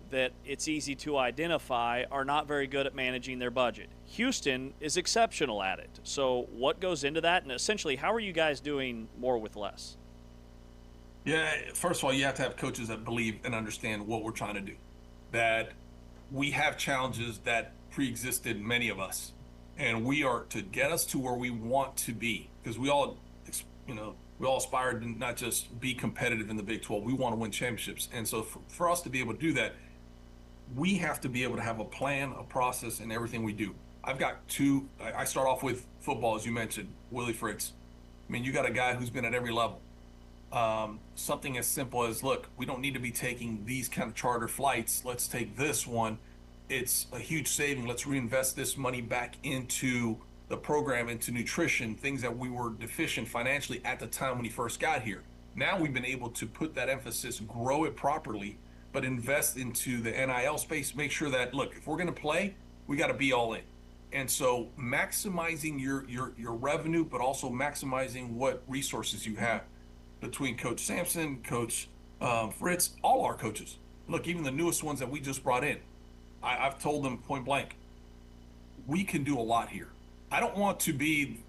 that it's easy to identify are not very good at managing their budget. Houston is exceptional at it. So what goes into that? And essentially, how are you guys doing more with less? Yeah, first of all, you have to have coaches that believe and understand what we're trying to do. That we have challenges that pre-existed many of us. And we are to get us to where we want to be, because we all aspire to not just be competitive in the Big 12. We want to win championships. And so for us to be able to do that, we have to be able to have a plan, a process, in everything we do. I've got two. I start off with football, as you mentioned, Willie Fritz. I mean, you got a guy who's been at every level. Something as simple as, look, we don't need to be taking these kind of charter flights. Let's take this one. It's a huge saving. Let's reinvest this money back into the program, into nutrition, things that we were deficient financially at the time when he first got here. Now we've been able to put that emphasis, grow it properly, but invest into the NIL space, make sure that, look, if we're going to play, we got to be all in. And so maximizing your revenue, but also maximizing what resources you have between Coach Sampson, Coach Fritz, all our coaches. Look, even the newest ones that we just brought in, I've told them point blank, we can do a lot here. I don't want to be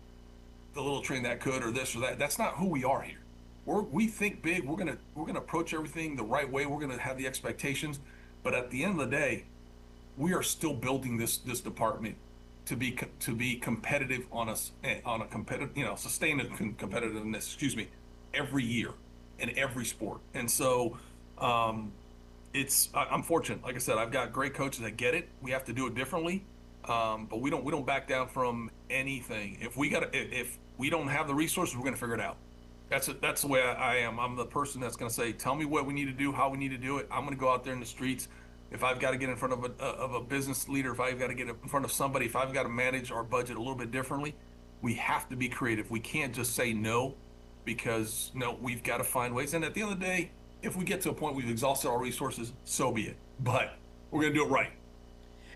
the little train that could or this or that. That's not who we are here. We think big. We're gonna approach everything the right way. We're gonna have the expectations, but at the end of the day, we are still building this department to be competitive on a competitive, sustained competitiveness. Every year in every sport. And so I'm fortunate. Like I said, I've got great coaches that get it. We have to do it differently, but we don't back down from anything. If we don't have the resources, we're going to figure it out. That's the way I am. I'm the person that's going to say, tell me what we need to do, how we need to do it. I'm going to go out there in the streets. If I've got to get in front of a business leader, if I've got to get in front of somebody, if I've got to manage our budget a little bit differently, we have to be creative. We can't just say no, because we've got to find ways. And at the end of the day, if we get to a point we've exhausted our resources, so be it. But we're going to do it right.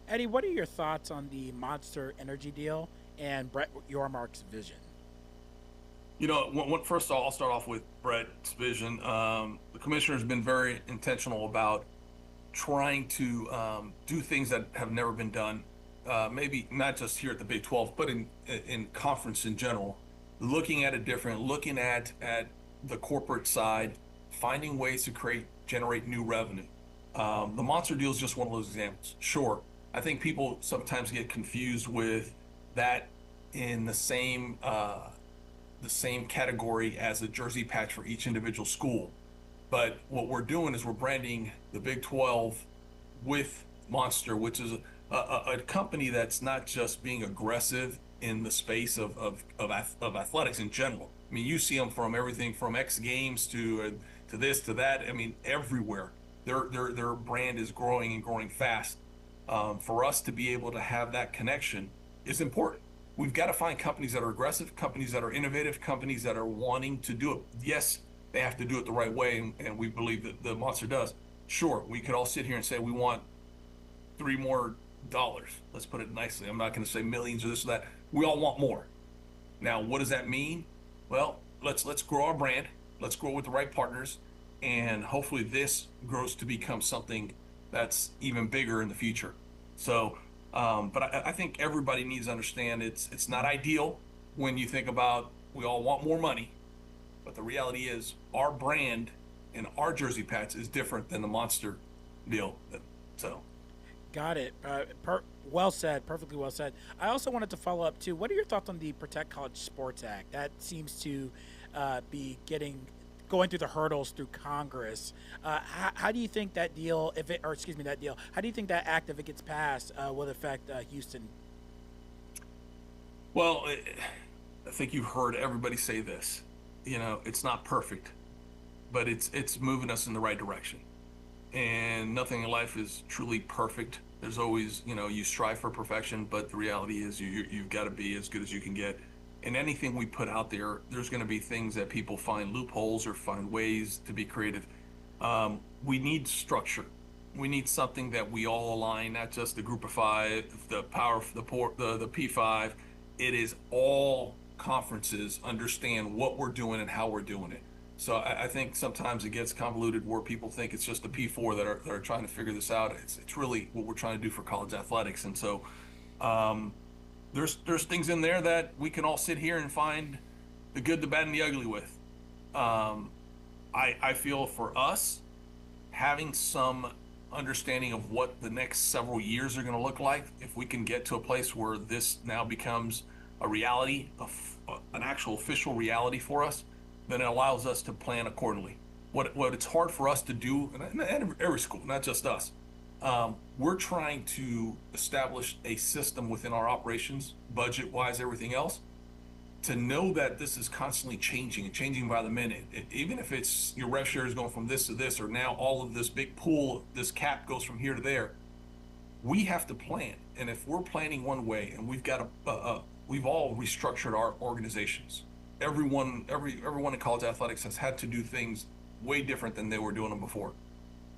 Eddie, what are your thoughts on the Monster Energy deal and Brett Yormark's vision? First of all, I'll start off with Brett's vision. The commissioner has been very intentional about trying to do things that have never been done, maybe not just here at the Big 12, but in conference in general. Looking at it different, looking at the corporate side, finding ways to generate new revenue. The Monster deal is just one of those examples. Sure, I think people sometimes get confused with that in the same category as a jersey patch for each individual school. But what we're doing is we're branding the Big 12 with Monster, which is a company that's not just being aggressive in the space of athletics in general. I mean, you see them from everything from X Games to this to that. I mean, everywhere. Their brand is growing and growing fast. For us to be able to have that connection is important. we've got to find companies that are aggressive, companies that are innovative, companies that are wanting to do it. Yes, they have to do it the right way, and we believe that the Monster does. Sure, we could all sit here and say we want $3 more. Let's put it nicely. I'm not going to say millions or this or that. We all want more. Now, what does that mean? Well, let's grow our brand. Let's grow with the right partners, and hopefully this grows to become something that's even bigger in the future. So, but I think everybody needs to understand it's not ideal when you think about we all want more money, but the reality is our brand and our jersey patch is different than the Monster deal. So. Got it. Well said. Perfectly well said. I also wanted to follow up too. What are your thoughts on the Protect College Sports Act? That seems to be going through the hurdles through Congress. How do you think that deal, how do you think that act, if it gets passed, will affect Houston? Well, I think you've heard everybody say this. It's not perfect, but it's moving us in the right direction. And nothing in life is truly perfect. There's always, you strive for perfection, but the reality is you've got to be as good as you can get. And anything we put out there, there's going to be things that people find loopholes or find ways to be creative. We need structure. We need something that we all align, not just the group of five, the power, the P5. It is all conferences understand what we're doing and how we're doing it. So I think sometimes it gets convoluted where people think it's just the P4 that are trying to figure this out. It's really what we're trying to do for college athletics. And so there's things in there that we can all sit here and find the good, the bad, and the ugly with. I feel for us, having some understanding of what the next several years are going to look like, if we can get to a place where this now becomes a reality, an actual official reality for us, then it allows us to plan accordingly. What it's hard for us to do, and every school, not just us, we're trying to establish a system within our operations, budget-wise, everything else, to know that this is constantly changing and changing by the minute. Even if it's your rev share is going from this to this, or now all of this big pool, this cap goes from here to there, we have to plan. And if we're planning one way, and we've all restructured our organizations. Everyone in college athletics has had to do things way different than they were doing them before.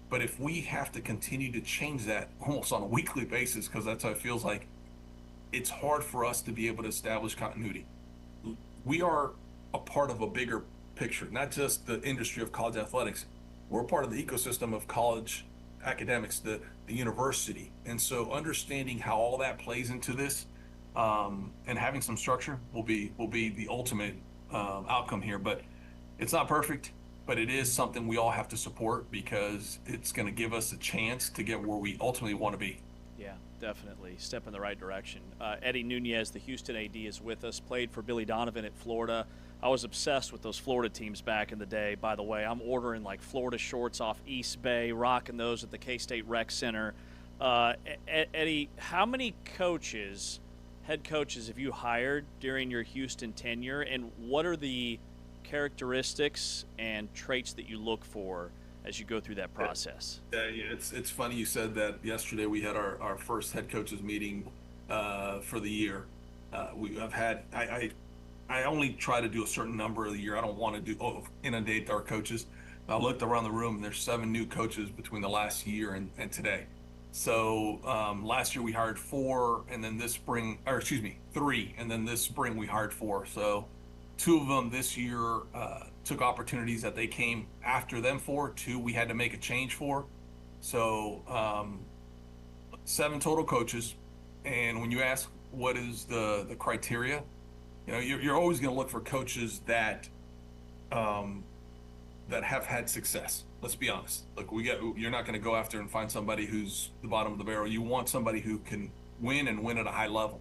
But if we have to continue to change that almost on a weekly basis, because that's how it feels like, it's hard for us to be able to establish continuity. We are a part of a bigger picture, not just the industry of college athletics. We're part of the ecosystem of college academics, the university. And so understanding how all that plays into this, and having some structure will be the ultimate outcome here. But it's not perfect, but it is something we all have to support because it's going to give us a chance to get where we ultimately want to be. Yeah, definitely. Step in the right direction. Eddie Nunez, the Houston AD, is with us, played for Billy Donovan at Florida. I was obsessed with those Florida teams back in the day. By the way, I'm ordering like Florida shorts off East Bay, rocking those at the K-State Rec Center. Eddie, how many head coaches have you hired during your Houston tenure, and what are the characteristics and traits that you look for as you go through that process? Yeah, it's funny you said that. Yesterday we had our first head coaches meeting for the year. I only try to do a certain number of the year. I don't want to inundate our coaches. I looked around the room and there's 7 new coaches between the last year and today. So last year we hired 4, and then this spring, 3, and then this spring we hired 4. So 2 of them this year took opportunities that they came after them for. 2 we had to make a change for. So 7 total coaches. And when you ask what is the criteria, you're always going to look for coaches that have had success. Let's be honest. Look, you're not going to go after and find somebody who's the bottom of the barrel. You want somebody who can win and win at a high level.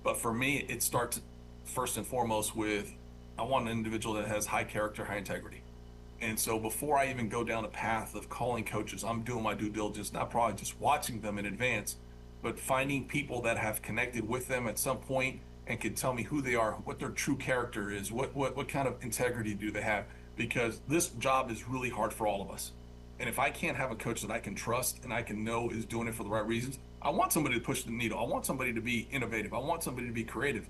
But for me, it starts first and foremost with, I want an individual that has high character, high integrity. And so before I even go down the path of calling coaches, I'm doing my due diligence, not probably just watching them in advance, but finding people that have connected with them at some point and can tell me who they are, what their true character is, what kind of integrity do they have. Because this job is really hard for all of us. And if I can't have a coach that I can trust and I can know is doing it for the right reasons, I want somebody to push the needle. I want somebody to be innovative. I want somebody to be creative.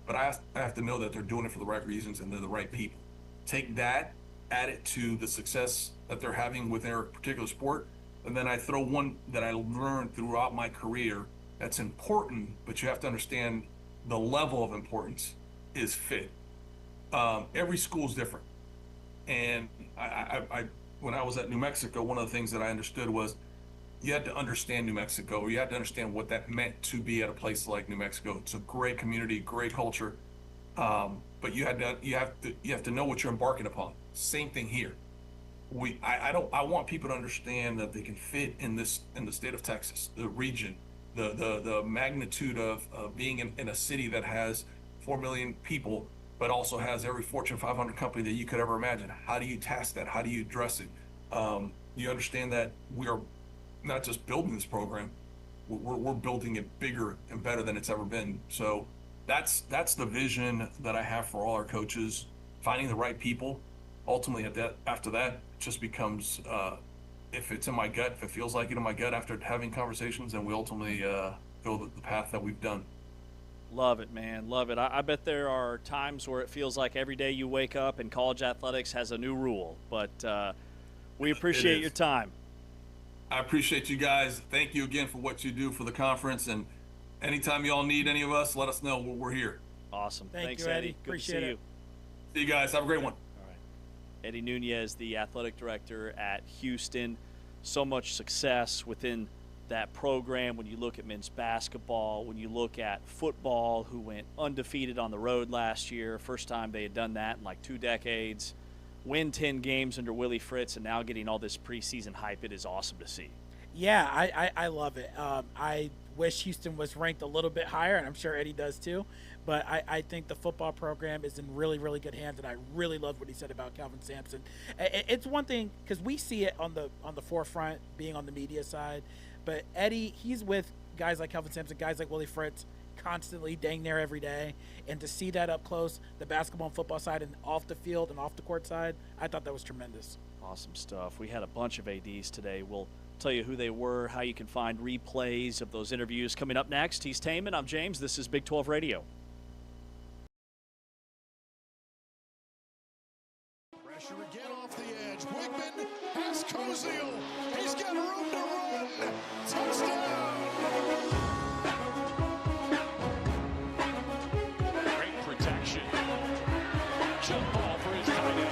but I have to know that they're doing it for the right reasons and they're the right people. Take that, add it to the success that they're having with their particular sport, and then I throw one that I learned throughout my career that's important, but you have to understand the level of importance is fit. Every school is different. And I, when I was at New Mexico, one of the things that I understood was you had to understand New Mexico. You had to understand what that meant to be at a place like New Mexico. It's a great community, great culture, but you have to know what you're embarking upon. Same thing here. I want people to understand that they can fit in the state of Texas, the region, the magnitude of being in a city that has 4 million people, but also has every Fortune 500 company that you could ever imagine. How do you task that? How do you address it? You understand that we are not just building this program, we're building it bigger and better than it's ever been. So that's the vision that I have for all our coaches, finding the right people. Ultimately, after that, it just becomes, if it's in my gut, if it feels like it in my gut after having conversations, then we ultimately go the path that we've done. Love it, man. Love it. I bet there are times where it feels like every day you wake up and college athletics has a new rule, but we appreciate your time. I appreciate you guys. Thank you again for what you do for the conference. And anytime you all need any of us, let us know. We're here. Awesome. Thanks, you, Eddie. Good Appreciate to see it. you. See you guys. Have a great one. All right. Eddie Nunez, the athletic director at Houston. So much success within that program when you look at men's basketball, when you look at football, who went undefeated on the road last year, first time they had done that in like 2 decades, win 10 games under Willie Fritz, and now getting all this preseason hype. It is awesome to see. Yeah, I love it. I wish Houston was ranked a little bit higher, and I'm sure Eddie does too. But I think the football program is in really, really good hands, and I really loved what he said about Calvin Sampson. It's one thing because we see it on the forefront, being on the media side, but Eddie, he's with guys like Calvin Sampson, guys like Willie Fritz, constantly, dang near every day, and to see that up close, the basketball and football side, and off the field and off the court side, I thought that was tremendous. Awesome stuff. We had a bunch of ADs today. We'll tell you who they were, how you can find replays of those interviews coming up next. He's Taman. I'm James. This is Big 12 Radio. Pressure again off the edge. Wigman has Koziel. He's got room to run. Touchdown. Great protection. Jump ball for his tight end.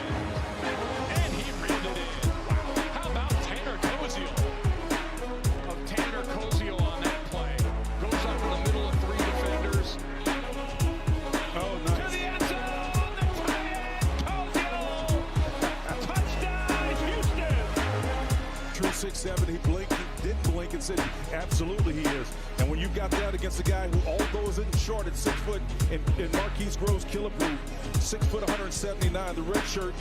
And he reeled it in. Wow. How about Tanner Koziel? Tanner Koziel on that play. Goes up in the middle of 3 defenders. Oh, nice. To the end zone. The tight end, Koziel. Touchdown, Houston. True 6'7", he blinked, he didn't blink and said, absolutely he is. And when you've got that against a guy who although isn't short at 6 foot, and Marquise Groves Killebrew, 6 foot 179, the red shirt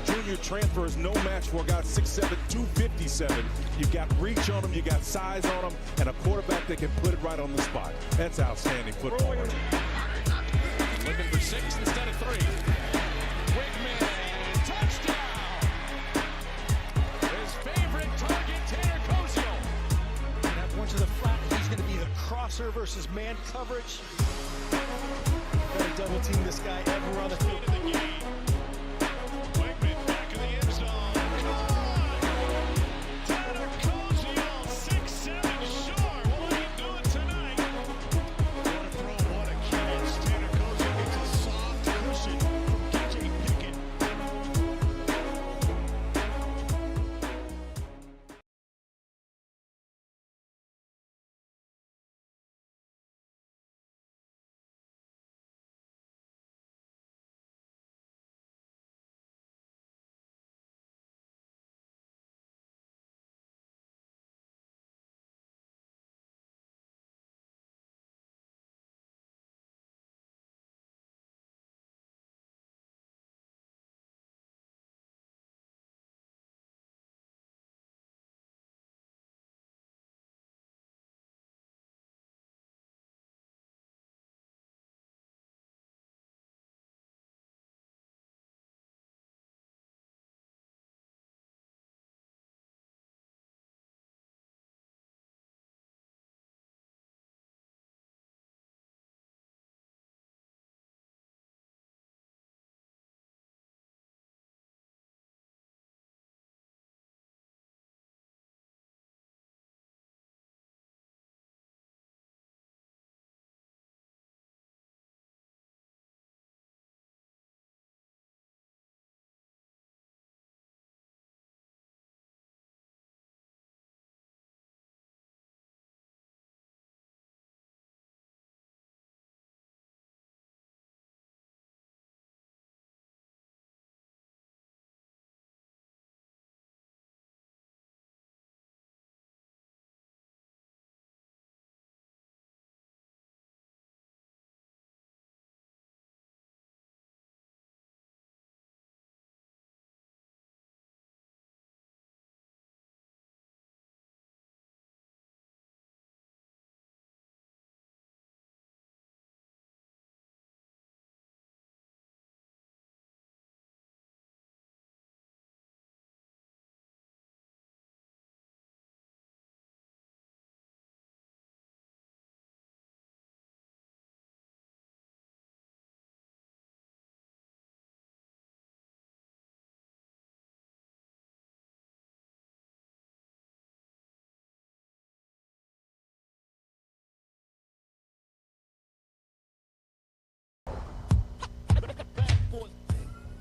junior transfer is no match for a guy 6'7", 257. You've got reach on him, you got size on him, and a quarterback that can put it right on the spot. That's outstanding football. Looking for 6 instead of 3. Wigman, touchdown! His favorite target, Tanner Koziel. That point to the flat, he's going to be the crosser versus man coverage. Got to double team this guy everywhere on the field.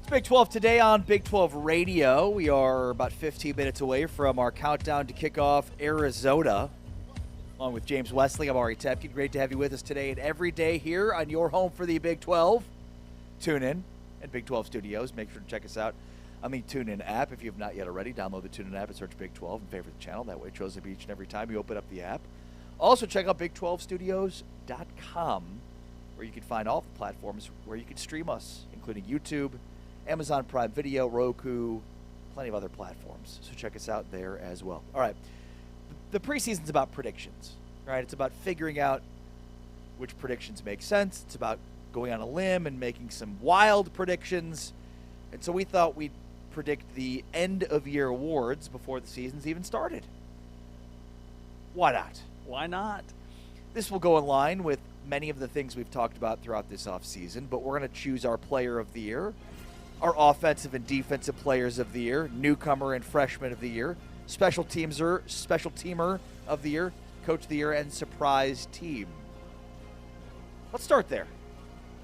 It's Big 12 today on Big 12 Radio. We are about 15 minutes away from our countdown to kickoff Arizona. Along with James Wesley, I'm Ari Tepke. Great to have you with us today and every day here on your home for the Big 12. Tune in and Big 12 Studios. Make sure to check us out on the TuneIn app. If you have not yet already, download the TuneIn app and search Big 12 and favorite the channel. That way it shows up each and every time you open up the app. Also, check out Big12Studios.com, where you can find all the platforms where you can stream us, including YouTube, Amazon Prime Video, Roku, plenty of other platforms. So check us out there as well. All right. The preseason's about predictions, right? It's about figuring out which predictions make sense. It's about going on a limb and making some wild predictions. And so we thought we'd predict the end-of-year awards before the season's even started. Why not? Why not? This will go in line with many of the things we've talked about throughout this offseason, but we're going to choose our player of the year, our offensive and defensive players of the year, newcomer and freshman of the year, special teamer of the year, coach of the year, and surprise team. Let's start there.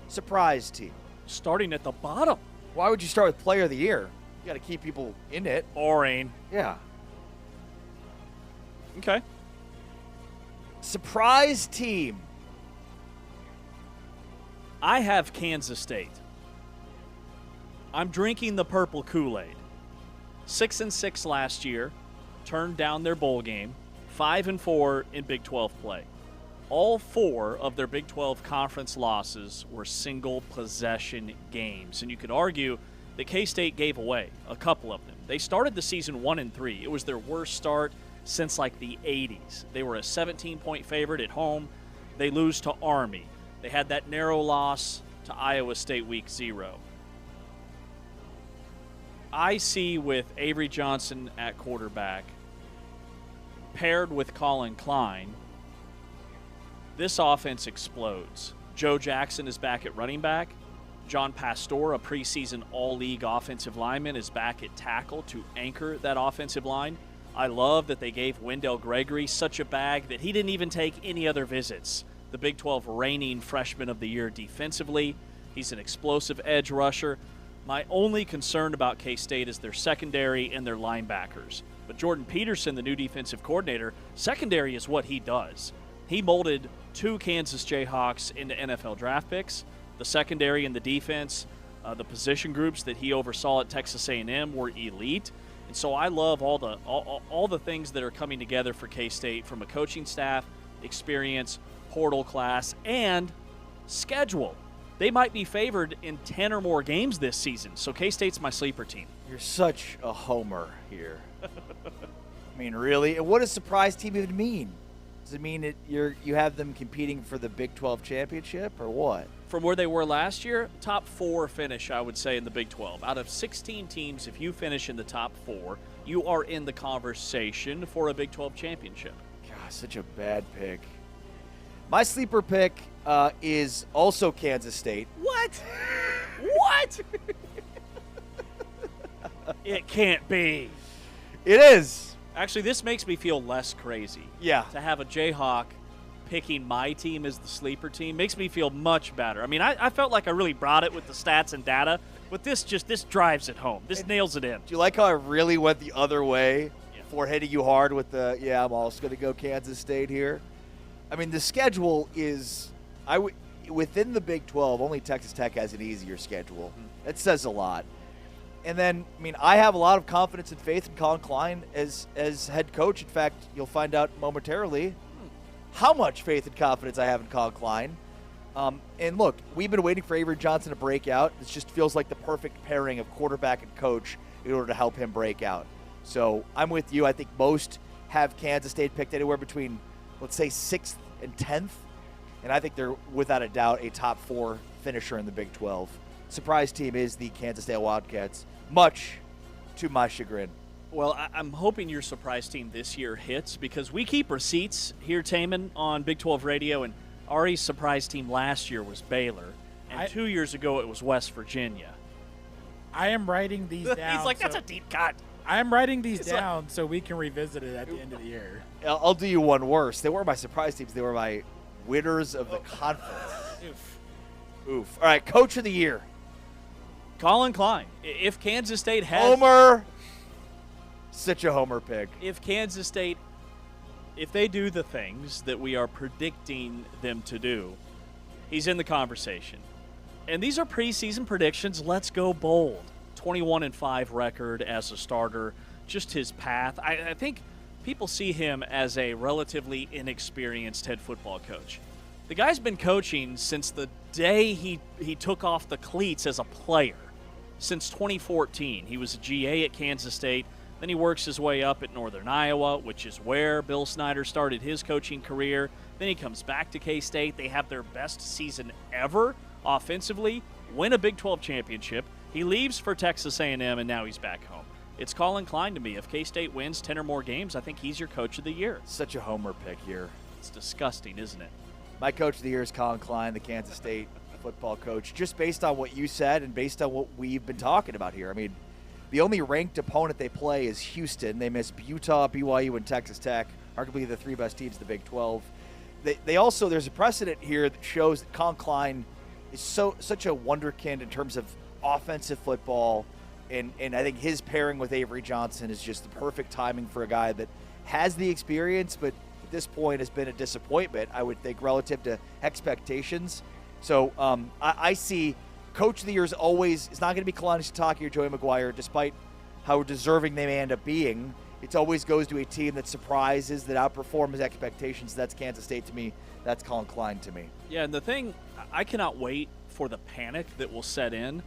Surprise team. Starting at the bottom. Why would you start with player of the year? You got to keep people in it. Boring. Yeah. Okay. Surprise team. I have Kansas State. I'm drinking the purple Kool-Aid. 6-6 last year, turned down their bowl game. 5-4 in Big 12 play. All 4 of their Big 12 conference losses were single possession games, and you could argue that K-State gave away a couple of them. They started the season 1-3. It was their worst start since like the 80s. They were a 17-point favorite at home. They lose to Army. They had that narrow loss to Iowa State week 0. I see with Avery Johnson at quarterback, paired with Colin Klein, this offense explodes. Joe Jackson is back at running back. John Pastor, a preseason all-league offensive lineman, is back at tackle to anchor that offensive line. I love that they gave Wendell Gregory such a bag that he didn't even take any other visits. The Big 12 reigning freshman of the year defensively. He's an explosive edge rusher. My only concern about K-State is their secondary and their linebackers. But Jordan Peterson, the new defensive coordinator, secondary is what he does. He molded 2 Kansas Jayhawks into NFL draft picks. The secondary and the defense, the position groups that he oversaw at Texas A&M were elite. And so I love all the things that are coming together for K-State from a coaching staff, experience, portal class, and schedule. They might be favored in 10 or more games this season. So K-State's my sleeper team. You're such a homer here. I mean, really? And what does surprise team even mean? Does it mean that you have them competing for the Big 12 championship or what? From where they were last year, top 4 finish, I would say, in the Big 12. Out of 16 teams, if you finish in the top 4, you are in the conversation for a Big 12 championship. Gosh, such a bad pick. My sleeper pick is also Kansas State. What? What? It can't be. It is. Actually, this makes me feel less crazy. Yeah. To have a Jayhawk picking my team as the sleeper team makes me feel much better. I mean, I felt like I really brought it with the stats and data, but this drives it home. This nails it in. Do you like how I really went the other way for hitting you hard with the, I'm also going to go Kansas State here? I mean, the schedule is, within the Big 12, only Texas Tech has an easier schedule. That says a lot. And then, I mean, I have a lot of confidence and faith in Colin Klein as head coach. In fact, you'll find out momentarily how much faith and confidence I have in Colin Klein. And look, we've been waiting for Avery Johnson to break out. This just feels like the perfect pairing of quarterback and coach in order to help him break out. So I'm with you. I think most have Kansas State picked anywhere between, let's say, 6th and 10th. And I think they're, without a doubt, a top 4 finisher in the Big 12. Surprise team is the Kansas State Wildcats, much to my chagrin. Well, I'm hoping your surprise team this year hits because we keep receipts here, Taman, on Big 12 Radio, and Ari's surprise team last year was Baylor, and 2 years ago it was West Virginia. I am writing these down. He's like, that's a deep cut. I'm writing these down so we can revisit it at the end of the year. I'll do you one worse. They weren't my surprise teams. They were my winners of the conference. Oof. Oof. All right, coach of the year. Colin Klein. If Kansas State has Homer. Such a homer pick. if Kansas State, if they do the things that we are predicting them to do, he's in the conversation. And these are preseason predictions. Let's go bold. 21-5 record as a starter, just his path. I think people see him as a relatively inexperienced head football coach. The guy's been coaching since the day he took off the cleats as a player, since 2014. He was a GA at Kansas State. Then he works his way up at Northern Iowa, which is where Bill Snyder started his coaching career. Then he comes back to K-State. They have their best season ever offensively, win a Big 12 championship. He leaves for Texas A&M, and now he's back home. It's Colin Klein to me. If K-State wins 10 or more games, I think he's your coach of the year. Such a homer pick here. It's disgusting, isn't it? My coach of the year is Colin Klein, the Kansas State football coach, just based on what you said and based on what we've been talking about here. I mean, the only ranked opponent they play is Houston. They miss Utah, BYU, and Texas Tech, arguably the three best teams in the Big 12. They also, there's a precedent here that shows that Colin Klein is such a wonderkind in terms of offensive football, and I think his pairing with Avery Johnson is just the perfect timing for a guy that has the experience, but at this point has been a disappointment, I would think, relative to expectations. So I see Coach of the Year is always, it's not going to be Kalani Sitake or Joey McGuire, despite how deserving they may end up being. It always goes to a team that surprises, that outperforms expectations. That's Kansas State to me. That's Colin Klein to me. Yeah, and the thing, I cannot wait for the panic that will set in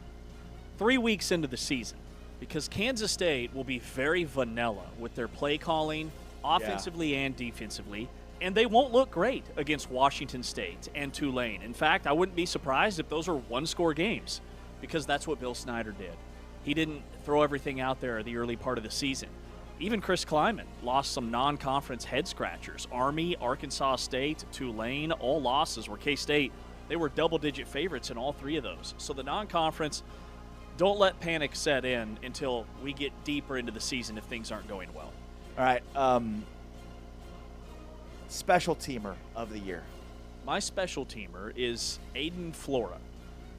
3 weeks into the season, because Kansas State will be very vanilla with their play calling, offensively and defensively, and they won't look great against Washington State and Tulane. In fact, I wouldn't be surprised if those are one-score games, because that's what Bill Snyder did. He didn't throw everything out there the early part of the season. Even Chris Kleiman lost some non-conference head-scratchers. Army, Arkansas State, Tulane, all losses were K-State. They were double-digit favorites in all three of those. So the non-conference, don't let panic set in until we get deeper into the season if things aren't going well. All right. Special teamer of the year. My special teamer is Aiden Flora,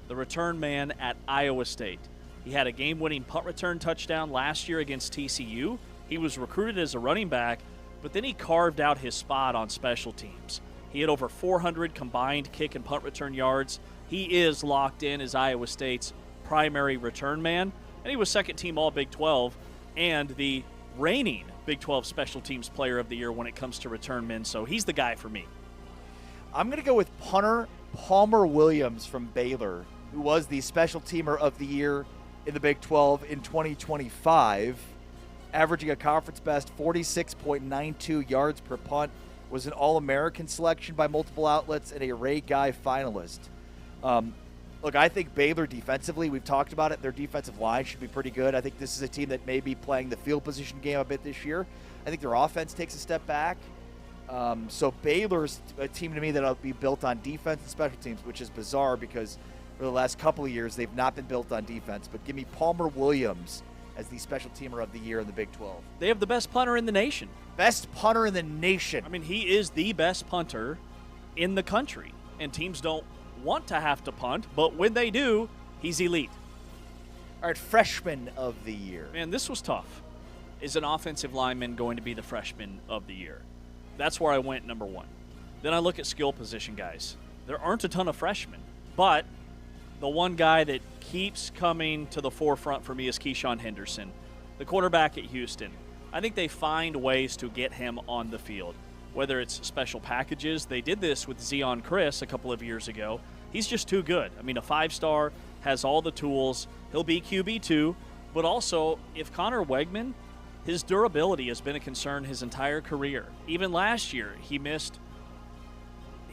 the return man at Iowa State. He had a game-winning punt return touchdown last year against TCU. He was recruited as a running back, but then he carved out his spot on special teams. He had over 400 combined kick and punt return yards. He is locked in as Iowa State's primary return man, and he was second-team All-Big 12 and the reigning Big 12 Special Teams Player of the Year when it comes to return men, so he's the guy for me. I'm going to go with punter Palmer Williams from Baylor, who was the Special Teamer of the Year in the Big 12 in 2025, averaging a conference best 46.92 yards per punt, was an All-American selection by multiple outlets, and a Ray Guy finalist. Look, I think Baylor defensively, we've talked about it, their defensive line should be pretty good. I think this is a team that may be playing the field position game a bit this year. I think their offense takes a step back. So Baylor's a team to me that'll be built on defense and special teams, which is bizarre because for the last couple of years they've not been built on defense. But give me Palmer Williams as the special teamer of the year in the Big 12. They have the best punter in the nation. Best punter in the nation. I mean, he is the best punter in the country, and teams don't want to have to punt, but when they do, he's elite. All right, freshman of the year. Man, this was tough. Is an offensive lineman going to be the freshman of the year? That's where I went number one. Then I look at skill position guys. There aren't a ton of freshmen, but the one guy that keeps coming to the forefront for me is Keyshawn Henderson, the quarterback at Houston. I think they find ways to get him on the field, whether it's special packages. They did this with Zion Chris a couple of years ago. He's just too good. I mean, a 5-star, has all the tools. He'll be QB2, but also if Connor Wegman, his durability has been a concern his entire career. Even last year, he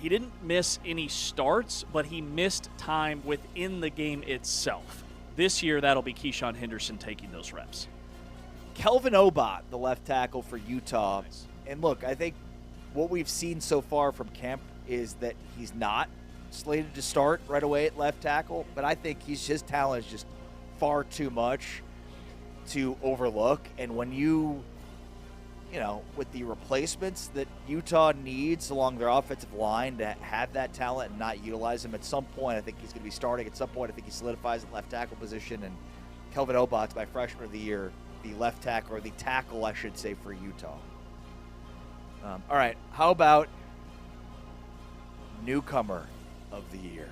didn't miss any starts, but he missed time within the game itself. This year, that'll be Keyshawn Henderson taking those reps. Kelvin Obot, the left tackle for Utah. Nice. And look, I think what we've seen so far from Kemp is that he's not slated to start right away at left tackle, but I think his talent is just far too much to overlook. And when you with the replacements that Utah needs along their offensive line to have that talent and not utilize him, at some point I think he's going to be starting. At some point I think he solidifies at left tackle position, and Kelvin Obot's my freshman of the year, the left tackle, or the tackle, I should say, for Utah. All right, how about newcomer of the year?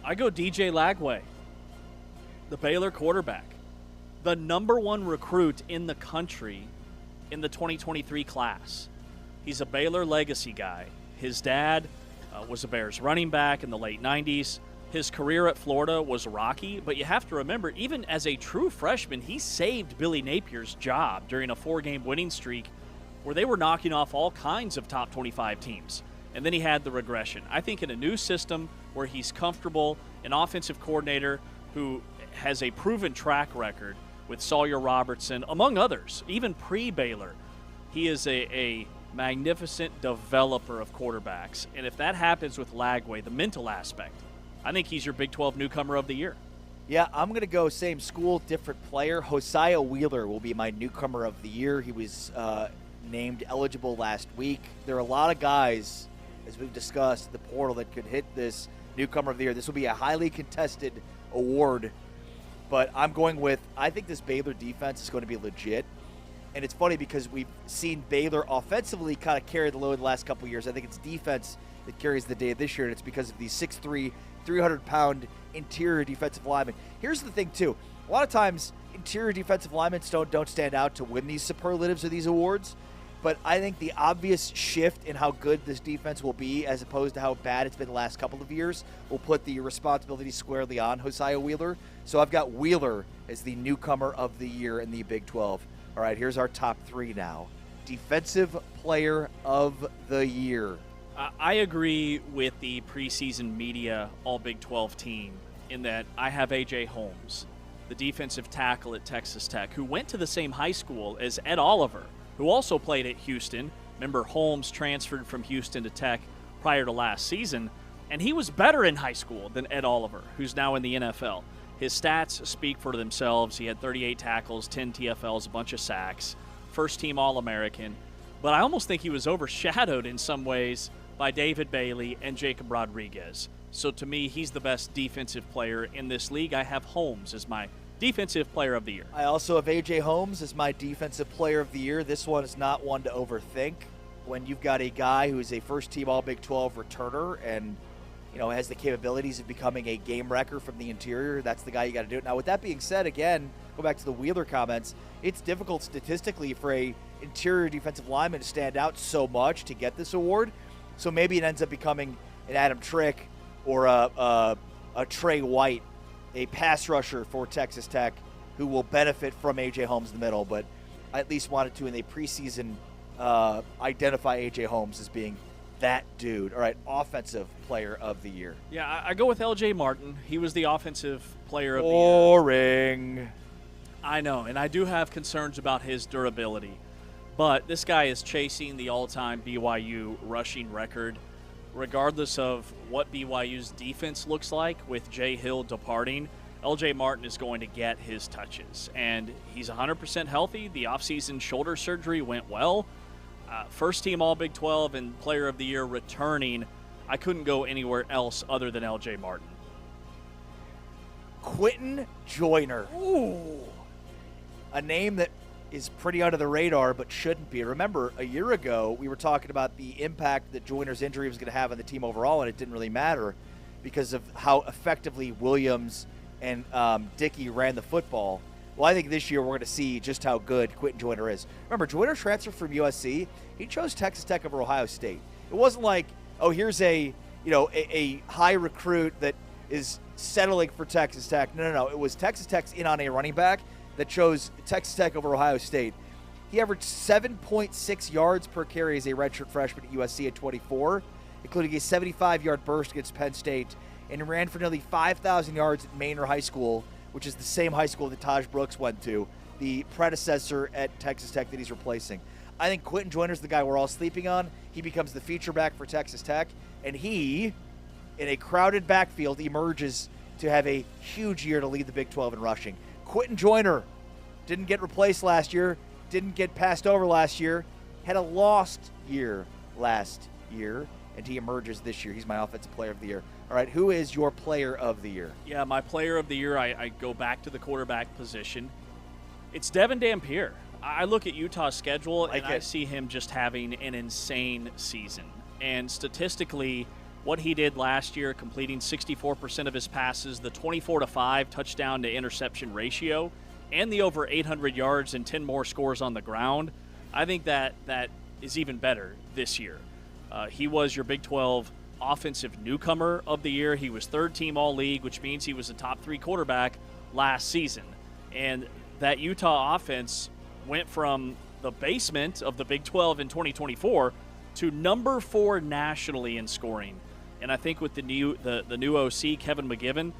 I go DJ Lagway, the Baylor quarterback, the #1 recruit in the country in the 2023 class. He's a Baylor legacy guy. His dad was a Bears running back in the late 90s. His career at Florida was rocky, but you have to remember, even as a true freshman, he saved Billy Napier's job during a 4-game winning streak where they were knocking off all kinds of top 25 teams. And then he had the regression. I think in a new system where he's comfortable, an offensive coordinator who has a proven track record with Sawyer Robertson, among others, even pre-Baylor, he is a magnificent developer of quarterbacks. And if that happens with Lagway, the mental aspect, I think he's your Big 12 newcomer of the year. Yeah, I'm going to go same school, different player. Hosea Wheeler will be my newcomer of the year. He was named eligible last week. There are a lot of guys, as we've discussed, the portal that could hit this newcomer of the year. This will be a highly contested award, but I'm going with, I think this Baylor defense is going to be legit. And it's funny because we've seen Baylor offensively kind of carry the load the last couple of years. I think it's defense that carries the day this year, and it's because of these 6'3", 300-pound interior defensive linemen. Here's the thing, too. A lot of times, interior defensive linemen don't stand out to win these superlatives or these awards, but I think the obvious shift in how good this defense will be as opposed to how bad it's been the last couple of years will put the responsibility squarely on Hosea Wheeler. So I've got Wheeler as the newcomer of the year in the Big 12. All right, here's our top 3 now. Defensive player of the year. I agree with the preseason media all Big 12 team in that I have A.J. Holmes, the defensive tackle at Texas Tech, who went to the same high school as Ed Oliver, who also played at Houston. Remember, Holmes transferred from Houston to Tech prior to last season, and he was better in high school than Ed Oliver, who's now in the NFL. His stats speak for themselves. He had 38 tackles, 10 TFLs, a bunch of sacks, first-team All-American. But I almost think he was overshadowed in some ways by David Bailey and Jacob Rodriguez. So to me, he's the best defensive player in this league. I have Holmes as my defensive player of the year. I also have A.J. Holmes as my defensive player of the year. This one is not one to overthink. When you've got a guy who is a first-team All-Big 12 returner and has the capabilities of becoming a game wrecker from the interior, that's the guy you got to do it. Now, with that being said, again, go back to the Wheeler comments, it's difficult statistically for a interior defensive lineman to stand out so much to get this award. So maybe it ends up becoming an Adam Trick or a Trey White, a pass rusher for Texas Tech, who will benefit from A.J. Holmes in the middle. But I at least wanted to, in the preseason, identify A.J. Holmes as being that dude. All right, offensive player of the year. Yeah, I go with L.J. Martin. He was the offensive player of the year. Boring. I know, and I do have concerns about his durability. But this guy is chasing the all-time BYU rushing record. Regardless of what BYU's defense looks like with Jay Hill departing, L.J. Martin is going to get his touches. And he's 100% healthy. The offseason shoulder surgery went well. First-team All-Big 12 and Player of the Year returning. I couldn't go anywhere else other than L.J. Martin. Quentin Joyner. Ooh. A name that is pretty under the radar but shouldn't be. Remember, a year ago, we were talking about the impact that Joyner's injury was going to have on the team overall, and it didn't really matter because of how effectively Williams and Dickey ran the football. Well, I think this year we're going to see just how good Quentin Joyner is. Remember, Joyner transferred from USC. He chose Texas Tech over Ohio State. It wasn't like, oh, here's a high recruit that is settling for Texas Tech. No. It was Texas Tech's in on a running back that chose Texas Tech over Ohio State. He averaged 7.6 yards per carry as a redshirt freshman at USC at 24, including a 75-yard burst against Penn State, and ran for nearly 5,000 yards at Manor High School, which is the same high school that Taj Brooks went to, the predecessor at Texas Tech that he's replacing. I think Quentin Joyner's the guy we're all sleeping on. He becomes the feature back for Texas Tech, and he, in a crowded backfield, emerges to have a huge year to lead the Big 12 in rushing. Quentin Joyner didn't get replaced last year. didn't get passed over last year, had a lost year last year, and he emerges this year. He's my offensive player of the year. All right, who is your player of the year? Yeah, my player of the year, I go back to the quarterback position. It's Devin Dampier. I look at Utah's schedule, and I see him just having an insane season. And statistically, what he did last year, completing 64% of his passes, the 24-5 touchdown to interception ratio, and the over 800 yards and 10 more scores on the ground, I think that is even better this year. He was your Big 12 offensive newcomer of the year. He was third team all-league, which means he was a top 3 quarterback last season. And that Utah offense went from the basement of the Big 12 in 2024 to number 4 nationally in scoring. And I think with the new OC, Kevin McGivern,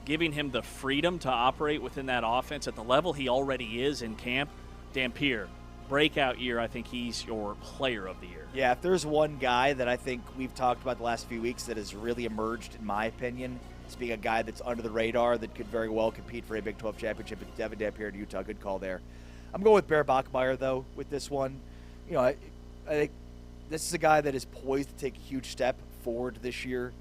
giving him the freedom to operate within that offense at the level he already is in camp, Dampier, breakout year. I think he's your player of the year. Yeah, if there's one guy that I think we've talked about the last few weeks that has really emerged, in my opinion, as being a guy that's under the radar that could very well compete for a Big 12 championship, it's Devin Dampier in Utah. Good call there. I'm going with Bear Bachmeier, though, with this one. You know, I think this is a guy that is poised to take a huge step forward this year.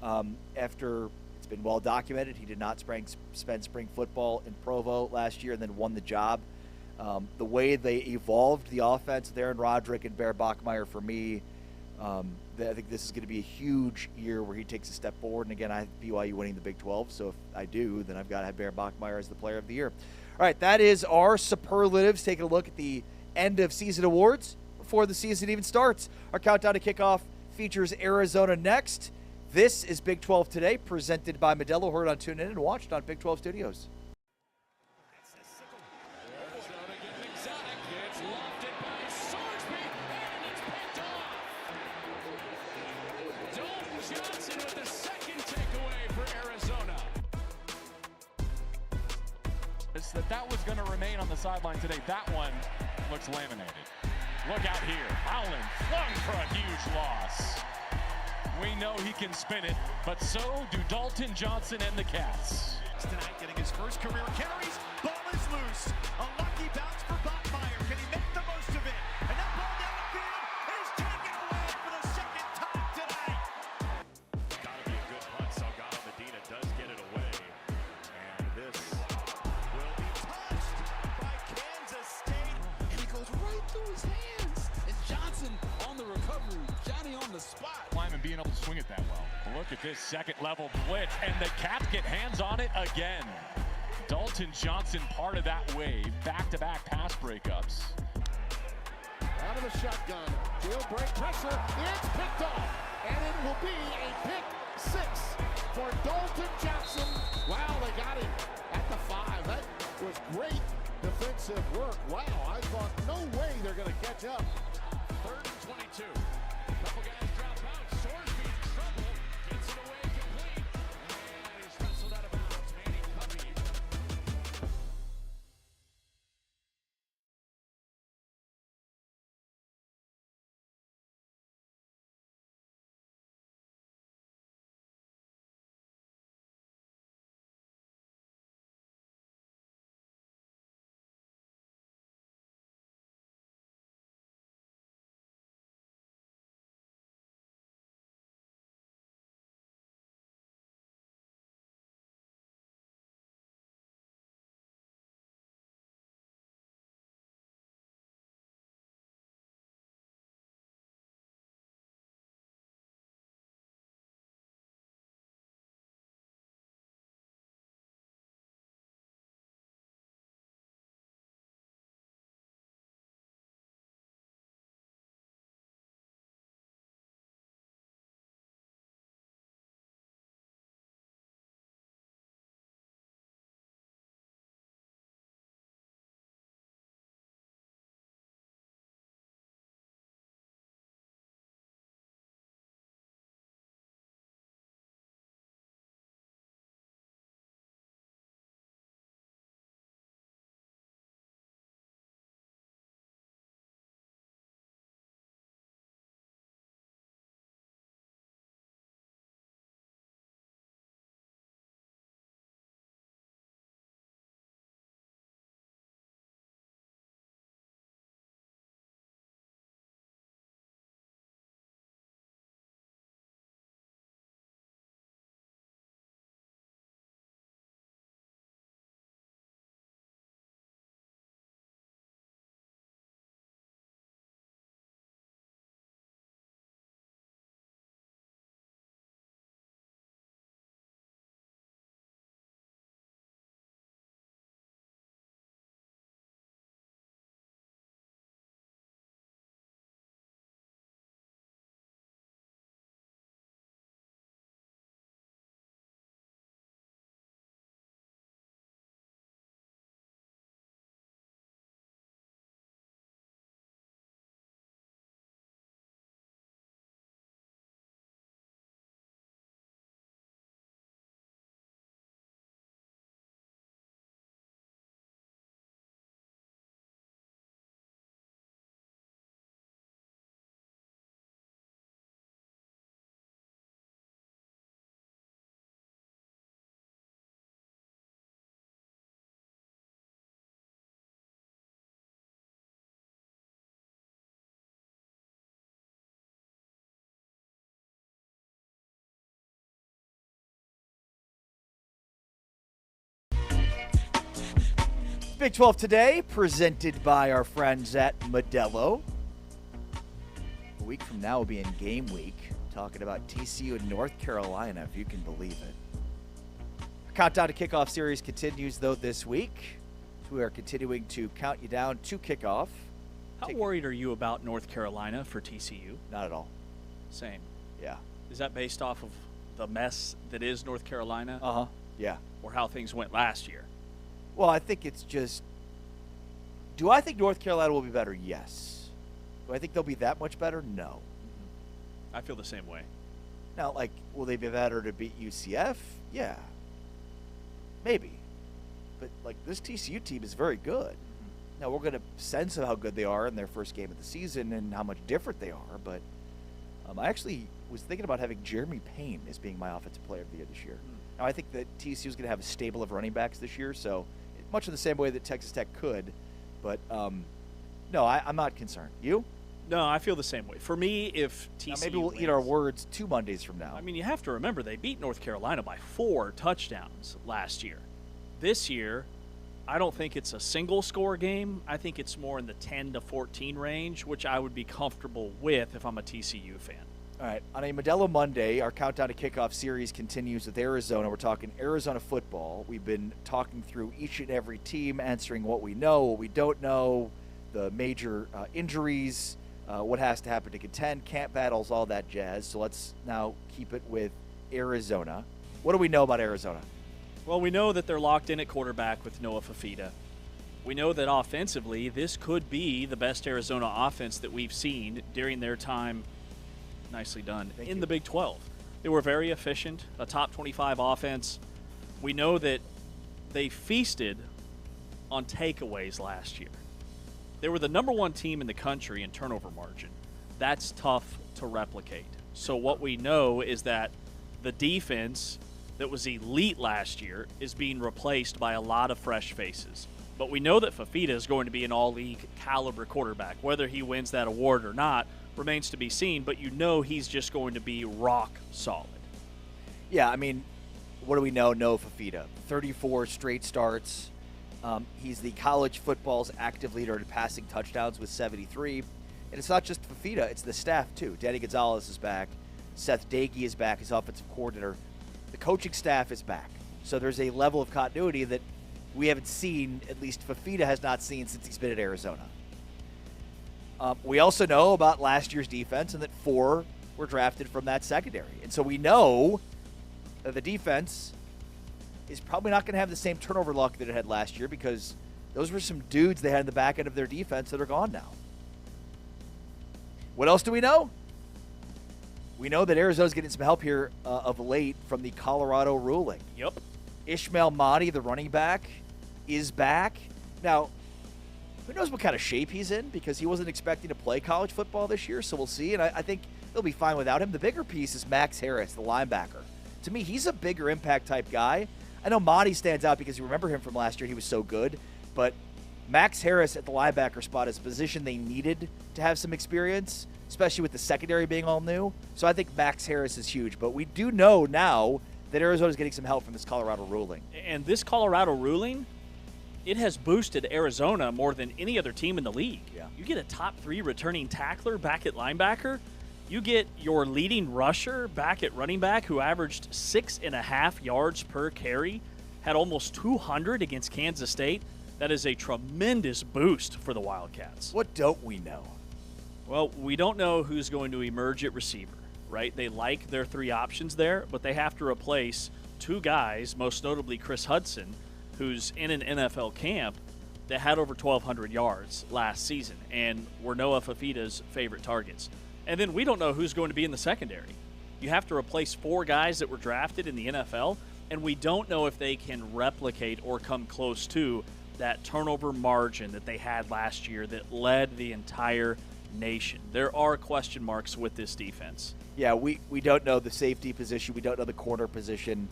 After it's been well documented, he did not spend spring football in Provo last year and then won the job. The way they evolved the offense, Aaron Roderick and Bear Bachmeier, for me, I think this is going to be a huge year where he takes a step forward. And again, I have BYU winning the Big 12, so if I do, then I've got to have Bear Bachmeier as the player of the year. All right, that is our superlatives. Take a look at the end of season awards before the season even starts. Our countdown to kickoff features Arizona next. This is Big 12 Today, presented by Modelo. Heard on TuneIn and watched on Big 12 Studios. Johnson with the second takeaway for Arizona. That was going to remain on the sideline today. That one looks laminated. Look out here. Howland flung for a huge loss. We know he can spin it, but so do Dalton Johnson and the Cats. Tonight getting his first career carries. Ball is loose. A lucky bounce for Bachmeier. Can he make the most of it? And that ball down the field is taken away for the second time tonight. Gotta be a good punt. Salgado Medina does get it away. And this will be touched by Kansas State. And it goes right through his hands. And Johnson on the recovery. Johnny on the spot. Lyman being able to swing it that well. Look at this second level blitz, and the Cats get hands on it again. Dalton Johnson part of that wave. Back-to-back pass breakups. Out of the shotgun. Jailbreak pressure. It's picked off. And it will be a pick 6 for Dalton Johnson. Wow, they got him at the 5. That was great defensive work. Wow, I thought no way they're going to catch up. 3rd and 22. Couple guys drop out. Sorsby in trouble. Gets it away complete. And he's wrestled out of bounds. Manny Covey. Big 12 today, presented by our friends at Modelo. A week from now will be in game week, talking about TCU and North Carolina, if you can believe it. Countdown to Kickoff series continues, though, this week. We are continuing to count you down to kickoff. How worried are you about North Carolina for TCU? Not at all. Same. Yeah. Is that based off of the mess that is North Carolina? Uh-huh. Yeah. Or how things went last year? Well, I think it's just, do I think North Carolina will be better? Yes. Do I think they'll be that much better? No. I feel the same way. Now, like, will they be better to beat UCF? Yeah. Maybe. But, like, this TCU team is very good. Now, we're going to sense how good they are in their first game of the season and how much different they are. But I actually was thinking about having Jeremy Payne as being my offensive player of the year this year. Now, I think that TCU is going to have a stable of running backs this year, so much in the same way that Texas Tech could. But, no, I'm not concerned. You? No, I feel the same way. For me, if TCU now maybe we'll wins, eat our words 2 Mondays from now. I mean, you have to remember they beat North Carolina by 4 touchdowns last year. This year, I don't think it's a single-score game. I think it's more in the 10 to 14 range, which I would be comfortable with if I'm a TCU fan. All right, on a Modelo Monday, our Countdown to Kickoff series continues with Arizona. We're talking Arizona football. We've been talking through each and every team, answering what we know, what we don't know, the major injuries, what has to happen to contend, camp battles, all that jazz. So let's now keep it with Arizona. What do we know about Arizona? Well, we know that they're locked in at quarterback with Noah Fafita. We know that offensively, this could be the best Arizona offense that we've seen during their time, nicely done, in the Big 12. They were very efficient, a top 25 offense. We know that they feasted on takeaways last year. They were the number 1 team in the country in turnover margin. That's tough to replicate. So what we know is that the defense that was elite last year is being replaced by a lot of fresh faces. But we know that Fafita is going to be an all-league caliber quarterback. Whether he wins that award or not remains to be seen, but you know he's just going to be rock solid. Yeah, I mean, what do we know? Noah Fafita, 34 straight starts. He's the college football's active leader in passing touchdowns with 73. And it's not just Fafita, it's the staff too. Danny Gonzalez is back. Seth Dagey is back, his offensive coordinator. The coaching staff is back. So there's a level of continuity that we haven't seen, at least Fafita has not seen since he's been at Arizona. We also know about last year's defense and that 4 were drafted from that secondary. And so we know that the defense is probably not going to have the same turnover luck that it had last year because those were some dudes they had in the back end of their defense that are gone now. What else do we know? We know that Arizona's getting some help here of late from the Colorado ruling. Yep. Ishmael Mahdi, the running back, is back. Now, who knows what kind of shape he's in because he wasn't expecting to play college football this year, so we'll see. And I think they'll be fine without him. The bigger piece is Max Harris, the linebacker. To me, he's a bigger impact type guy. I know Mahdi stands out because you remember him from last year. He was so good. But Max Harris at the linebacker spot is a position they needed to have some experience, especially with the secondary being all new. So I think Max Harris is huge. But we do know now that Arizona's getting some help from this Colorado ruling. And this Colorado ruling, it has boosted Arizona more than any other team in the league. Yeah. You get a top 3 returning tackler back at linebacker. You get your leading rusher back at running back who averaged 6.5 yards per carry, had almost 200 against Kansas State. That is a tremendous boost for the Wildcats. What don't we know? Well, we don't know who's going to emerge at receiver, right? They like their 3 options there, but they have to replace 2 guys, most notably Chris Hudson, who's in an NFL camp that had over 1,200 yards last season and were Noah Fafita's favorite targets. And then we don't know who's going to be in the secondary. You have to replace 4 guys that were drafted in the NFL, and we don't know if they can replicate or come close to that turnover margin that they had last year that led the entire nation. There are question marks with this defense. Yeah, we don't know the safety position. We don't know the corner position.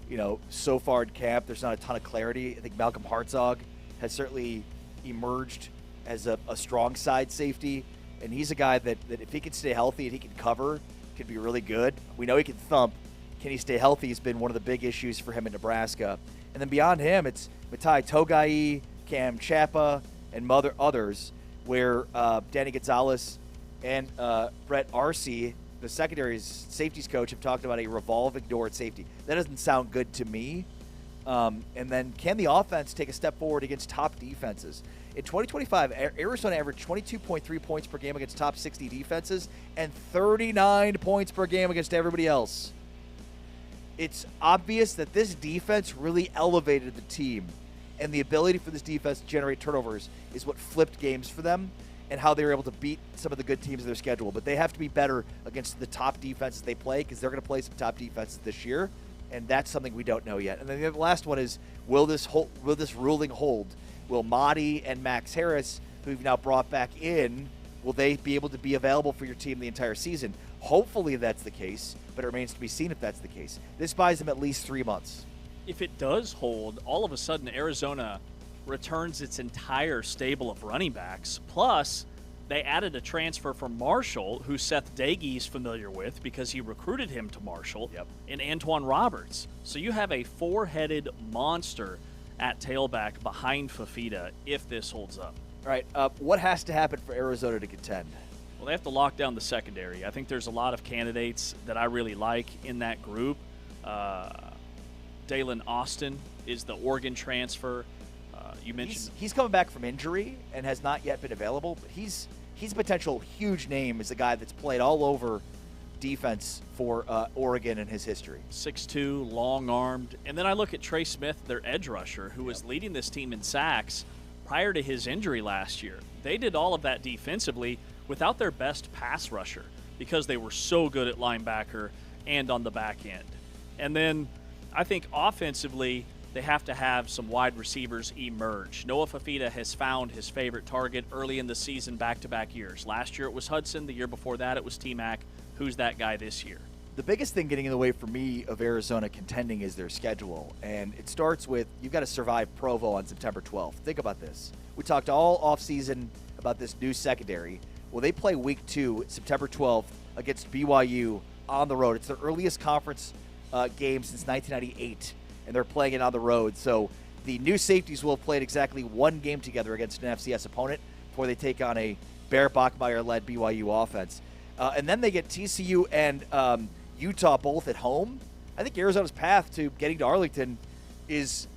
You know, so far in camp, there's not a ton of clarity. I think Malcolm Hartzog has certainly emerged as a strong side safety, and he's a guy that if he can stay healthy and he can cover, could be really good. We know he can thump. Can he stay healthy has been one of the big issues for him in Nebraska. And then beyond him, it's Matai Togai, Cam Chappa, and others, where Danny Gonzalez and Brett Arce, the secondary's safeties coach, have talked about a revolving door at safety. That doesn't sound good to me. And then can the offense take a step forward against top defenses? In 2025, Arizona averaged 22.3 points per game against top 60 defenses and 39 points per game against everybody else. It's obvious that this defense really elevated the team, and the ability for this defense to generate turnovers is what flipped games for them and how they were able to beat some of the good teams in their schedule. But they have to be better against the top defenses they play, because they're going to play some top defenses this year, and that's something we don't know yet. And then the last one is, will this ruling hold? Will Mahdi and Max Harris, who we've now brought back in, will they be able to be available for your team the entire season? Hopefully that's the case, but it remains to be seen if that's the case. This buys them at least 3 months. If it does hold, all of a sudden Arizona returns its entire stable of running backs. Plus, they added a transfer from Marshall, who Seth Daigie's familiar with because he recruited him to Marshall, in Antoine Roberts. So you have a four-headed monster at tailback behind Fafita if this holds up. All right, what has to happen for Arizona to contend? Well, they have to lock down the secondary. I think there's a lot of candidates that I really like in that group. Dalen Austin is the Oregon transfer. You mentioned he's coming back from injury and has not yet been available, but he's a potential huge name as a guy that's played all over defense for Oregon in his history. 6'2", long-armed. And then I look at Trey Smith, their edge rusher, who was leading this team in sacks prior to his injury last year. They did all of that defensively without their best pass rusher because they were so good at linebacker and on the back end. And then I think offensively, they have to have some wide receivers emerge. Noah Fafita has found his favorite target early in the season back-to-back years. Last year it was Hudson. The year before that it was T-Mac. Who's that guy this year? The biggest thing getting in the way for me of Arizona contending is their schedule. And it starts with, you've got to survive Provo on September 12th. Think about this. We talked all offseason about this new secondary. Well, they play week 2, September 12th, against BYU on the road. It's their earliest conference game since 1998, and they're playing it on the road. So the new safeties will have played exactly one game together against an FCS opponent before they take on a Bear Bachmeier-led BYU offense. And then they get TCU and Utah both at home. I think Arizona's path to getting to Arlington is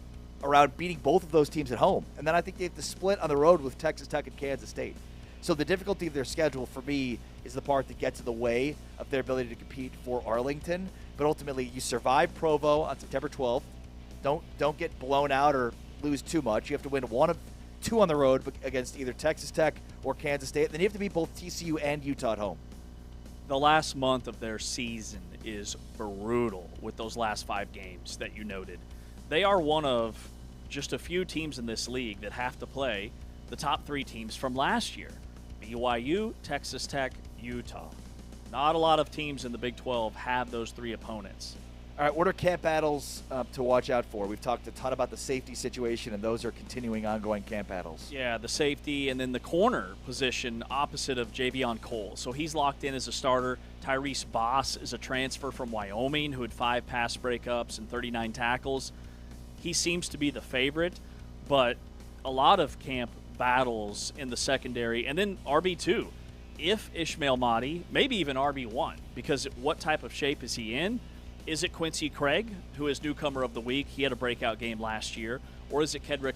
around beating both of those teams at home. And then I think they have to split on the road with Texas Tech and Kansas State. So the difficulty of their schedule for me is the part that gets in the way of their ability to compete for Arlington. But ultimately, you survive Provo on September 12th. Don't get blown out or lose too much. You have to win one of two on the road against either Texas Tech or Kansas State. Then you have to beat both TCU and Utah at home. The last month of their season is brutal with those last 5 games that you noted. They are one of just a few teams in this league that have to play the top 3 teams from last year. BYU, Texas Tech, Utah. Not a lot of teams in the Big 12 have those 3 opponents. All right, what are camp battles to watch out for? We've talked a ton about the safety situation, and those are continuing ongoing camp battles. Yeah, the safety and then the corner position opposite of Javion Cole. So he's locked in as a starter. Tyrese Boss is a transfer from Wyoming who had 5 pass breakups and 39 tackles. He seems to be the favorite, but a lot of camp battles in the secondary. And then RB2, if Ishmael Mahdi, maybe even RB1, because what type of shape is he in? Is it Quincy Craig, who is newcomer of the week? He had a breakout game last year. Or is it Kedrick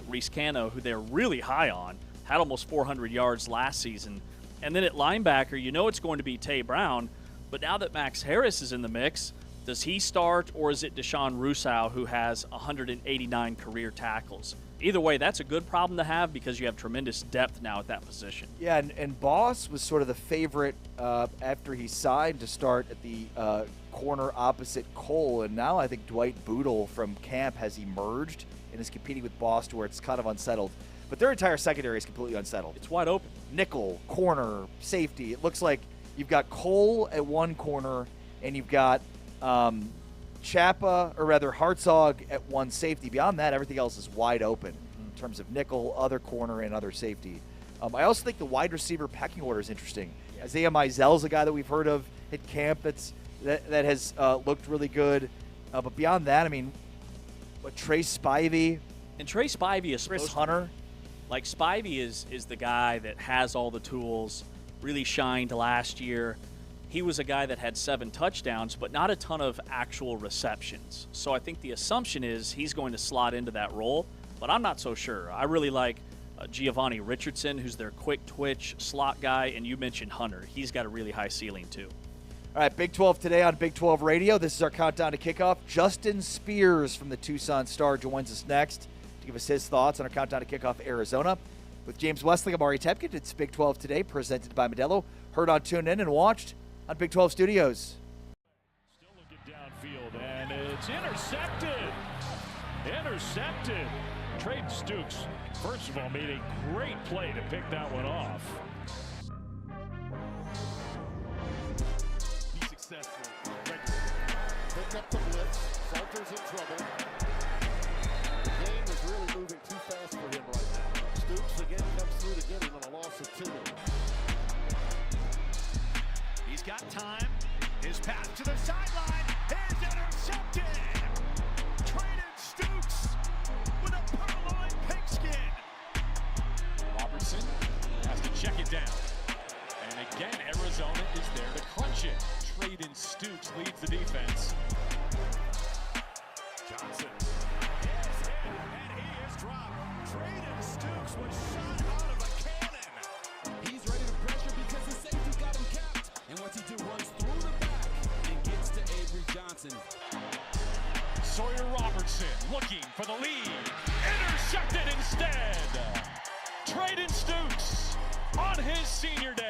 Reese-Cano, who they're really high on, had almost 400 yards last season? And then at linebacker, you know it's going to be Tay Brown. But now that Max Harris is in the mix, does he start, or is it Deshaun Rousseau, who has 189 career tackles? Either way, that's a good problem to have because you have tremendous depth now at that position. Yeah, and Boss was sort of the favorite after he signed to start at the corner opposite Cole, and now I think Dwight Boodle from camp has emerged and is competing with Boss to where it's kind of unsettled. But their entire secondary is completely unsettled. It's wide open. Nickel, corner, safety. It looks like you've got Cole at one corner, and you've got Hartzog at one safety. Beyond that, everything else is wide open in terms of nickel, other corner, and other safety. I also think the wide receiver pecking order is interesting. Yeah. Isaiah Mizell's a guy that we've heard of at camp that has looked really good. But beyond that, I mean, Trey Spivey, And Trey Spivey is Chris supposed Hunter. Like Spivey is the guy that has all the tools, really shined last year. He was a guy that had 7 touchdowns, but not a ton of actual receptions. So I think the assumption is he's going to slot into that role, but I'm not so sure. I really like Giovanni Richardson, who's their quick twitch slot guy, and you mentioned Hunter. He's got a really high ceiling too. All right, Big 12 today on Big 12 Radio. This is our countdown to kickoff. Justin Spears from the Tucson Star joins us next to give us his thoughts on our countdown to kickoff Arizona. With James Wesley, I'm Ari Tepkin. It's Big 12 today, presented by Modelo. Heard on TuneIn and watched on Big 12 Studios. Still looking downfield, and it's intercepted. Intercepted. Trayden Stukes, first of all, made a great play to pick that one off. Be successful. Picked up the blitz. Salter's in trouble. The game is really moving too fast for him right now. Stoops again comes through to get him on a loss of 2. He's got time. His pass to the sideline is intercepted. Trayden Stukes with a purloined pigskin. Robertson has to check it down. And again, Arizona is there to crunch it. Trayden Stukes leads the defense. Johnson is hit, and he is dropped. Trayden Stukes was shot out of a cannon. He's ready to pressure because the safety got him capped. And what's he do? Runs through the back and gets to Avery Johnson. Sawyer Robertson looking for the lead. Intercepted instead. Trayden Stukes on his senior day.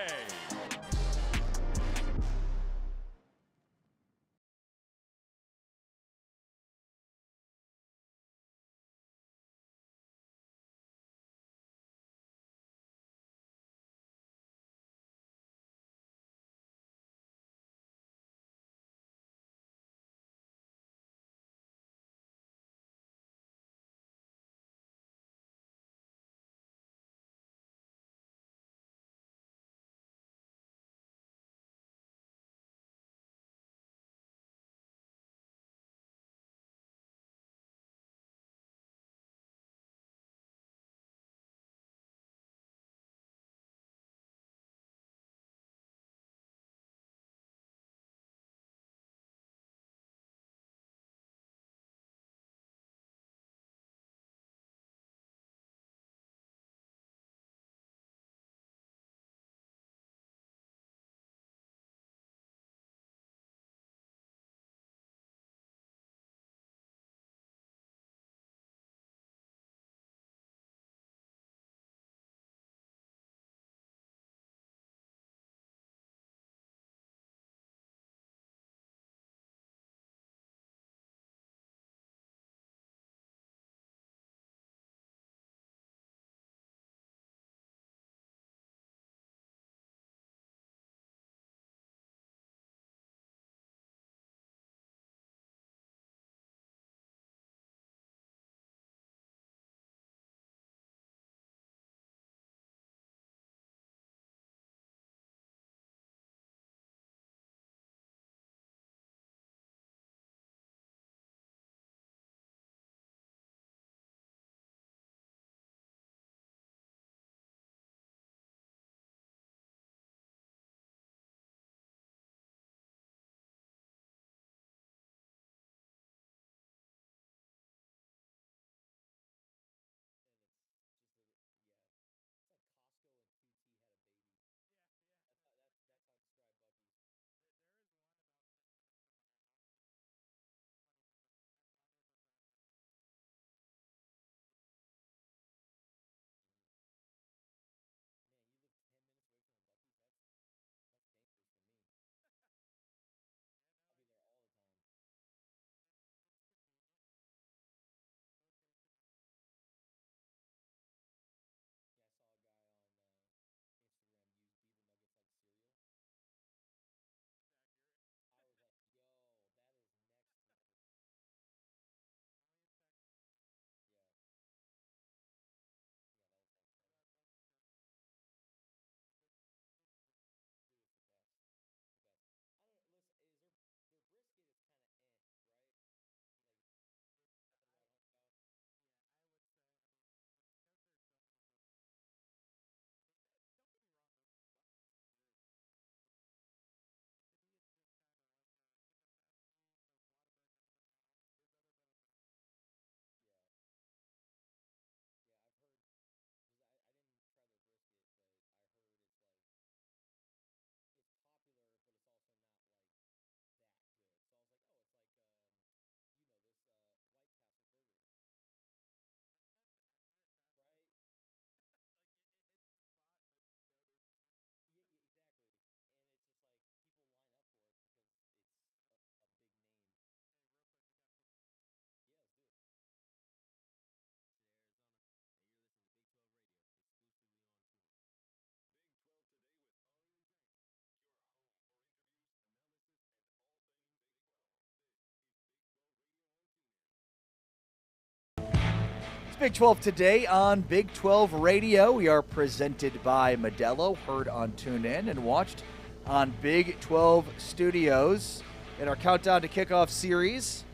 Big 12 today on Big 12 Radio. We are presented by Modelo, heard on TuneIn and watched on Big 12 Studios. In our Countdown to Kickoff series,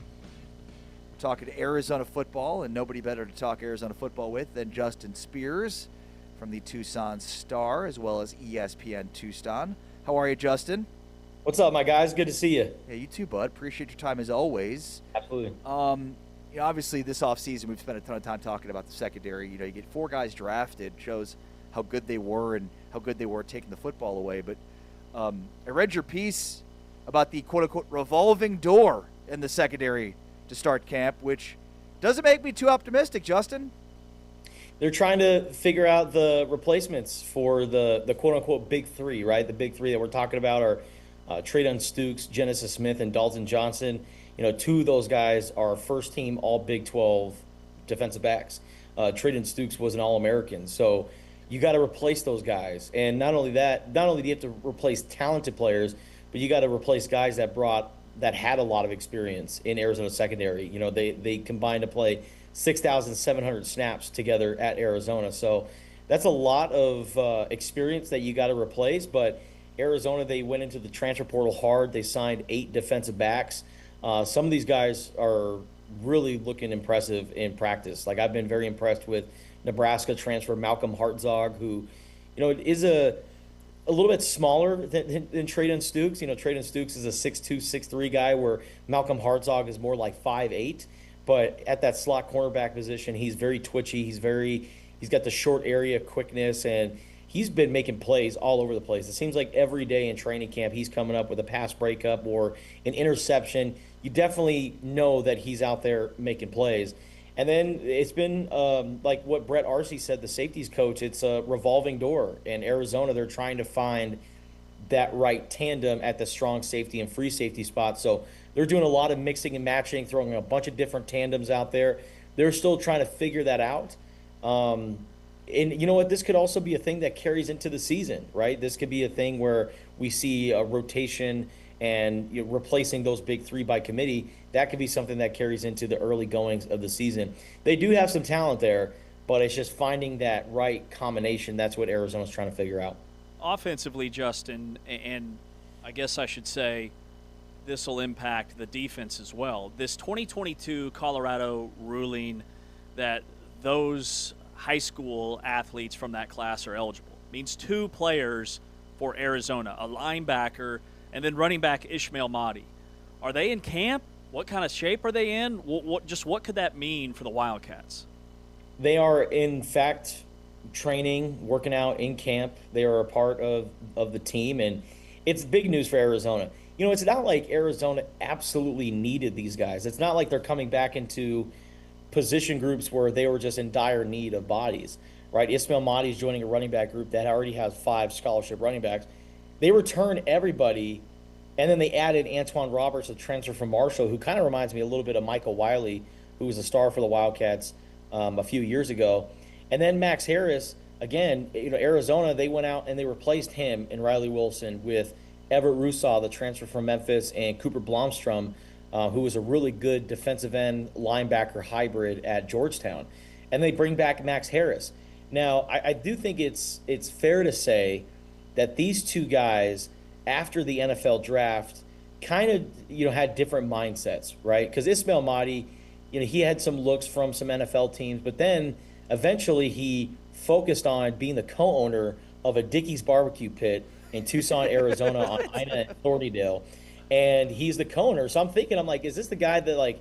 we're talking Arizona football, and nobody better to talk Arizona football with than Justin Spears from the Tucson Star, as well as ESPN Tucson. How are you, Justin? What's up, my guys? Good to see you. Yeah, you too, bud. Appreciate your time as always. Absolutely. Obviously, this offseason, we've spent a ton of time talking about the secondary. You get 4 guys drafted, shows how good they were and how good they were at taking the football away. But I read your piece about the quote-unquote revolving door in the secondary to start camp, which doesn't make me too optimistic, Justin. They're trying to figure out the replacements for the quote-unquote big 3, right? The big 3 that we're talking about are Traydon Stukes, Genesis Smith, and Dalton Johnson. 2 of those guys are first-team all Big 12 defensive backs. Traydon Stukes was an All-American. So you got to replace those guys. And not only that, not only do you have to replace talented players, but you got to replace guys that had a lot of experience in Arizona secondary. They combined to play 6,700 snaps together at Arizona. So that's a lot of experience that you got to replace. But Arizona, they went into the transfer portal hard. They signed 8 defensive backs. Some of these guys are really looking impressive in practice. Like, I've been very impressed with Nebraska transfer Malcolm Hartzog, who, is a little bit smaller than Traydon Stukes. Traydon Stukes is a 6'2", 6'3" guy, where Malcolm Hartzog is more like 5'8". But at that slot cornerback position, he's very twitchy. He's got the short area quickness, and he's been making plays all over the place. It seems like every day in training camp, he's coming up with a pass breakup or an interception. You definitely know that he's out there making plays. And then it's been like what Brett Arcee said, the safeties coach, it's a revolving door. In Arizona, they're trying to find that right tandem at the strong safety and free safety spot. So they're doing a lot of mixing and matching, throwing a bunch of different tandems out there. They're still trying to figure that out. And you know what? This could also be a thing that carries into the season, right? This could be a thing where we see a rotation and replacing those big 3 by committee. That could be something that carries into the early goings of the season. They do have some talent there, but it's just finding that right combination. That's what Arizona's trying to figure out. Offensively, Justin, and I guess I should say this will impact the defense as well. This 2022 Colorado ruling that those high school athletes from that class are eligible means 2 players for Arizona, a linebacker and then running back Ishmael Mahdi. Are they in camp? What kind of shape are they in? What could that mean for the Wildcats? They are, in fact, training, working out in camp. They are a part of the team, and it's big news for Arizona. It's not like Arizona absolutely needed these guys. It's not like they're coming back into position groups where they were just in dire need of bodies, right? Ishmael Mahdi is joining a running back group that already has 5 scholarship running backs. They returned everybody, and then they added Antoine Roberts, a transfer from Marshall, who kind of reminds me a little bit of Michael Wiley, who was a star for the Wildcats a few years ago. And then Max Harris, again, Arizona, they went out and they replaced him and Riley Wilson with Everett Rusaw, the transfer from Memphis, and Cooper Blomstrom, who was a really good defensive end linebacker hybrid at Georgetown. And they bring back Max Harris. Now, I do think it's fair to say that these 2 guys, after the NFL draft, kind of had different mindsets, right? Because Ishmael Mahdi, he had some looks from some NFL teams, but then eventually he focused on being the co-owner of a Dickey's barbecue pit in Tucson, Arizona on Ina and Thornydale. And he's the co-owner. So I'm like, is this the guy that, like,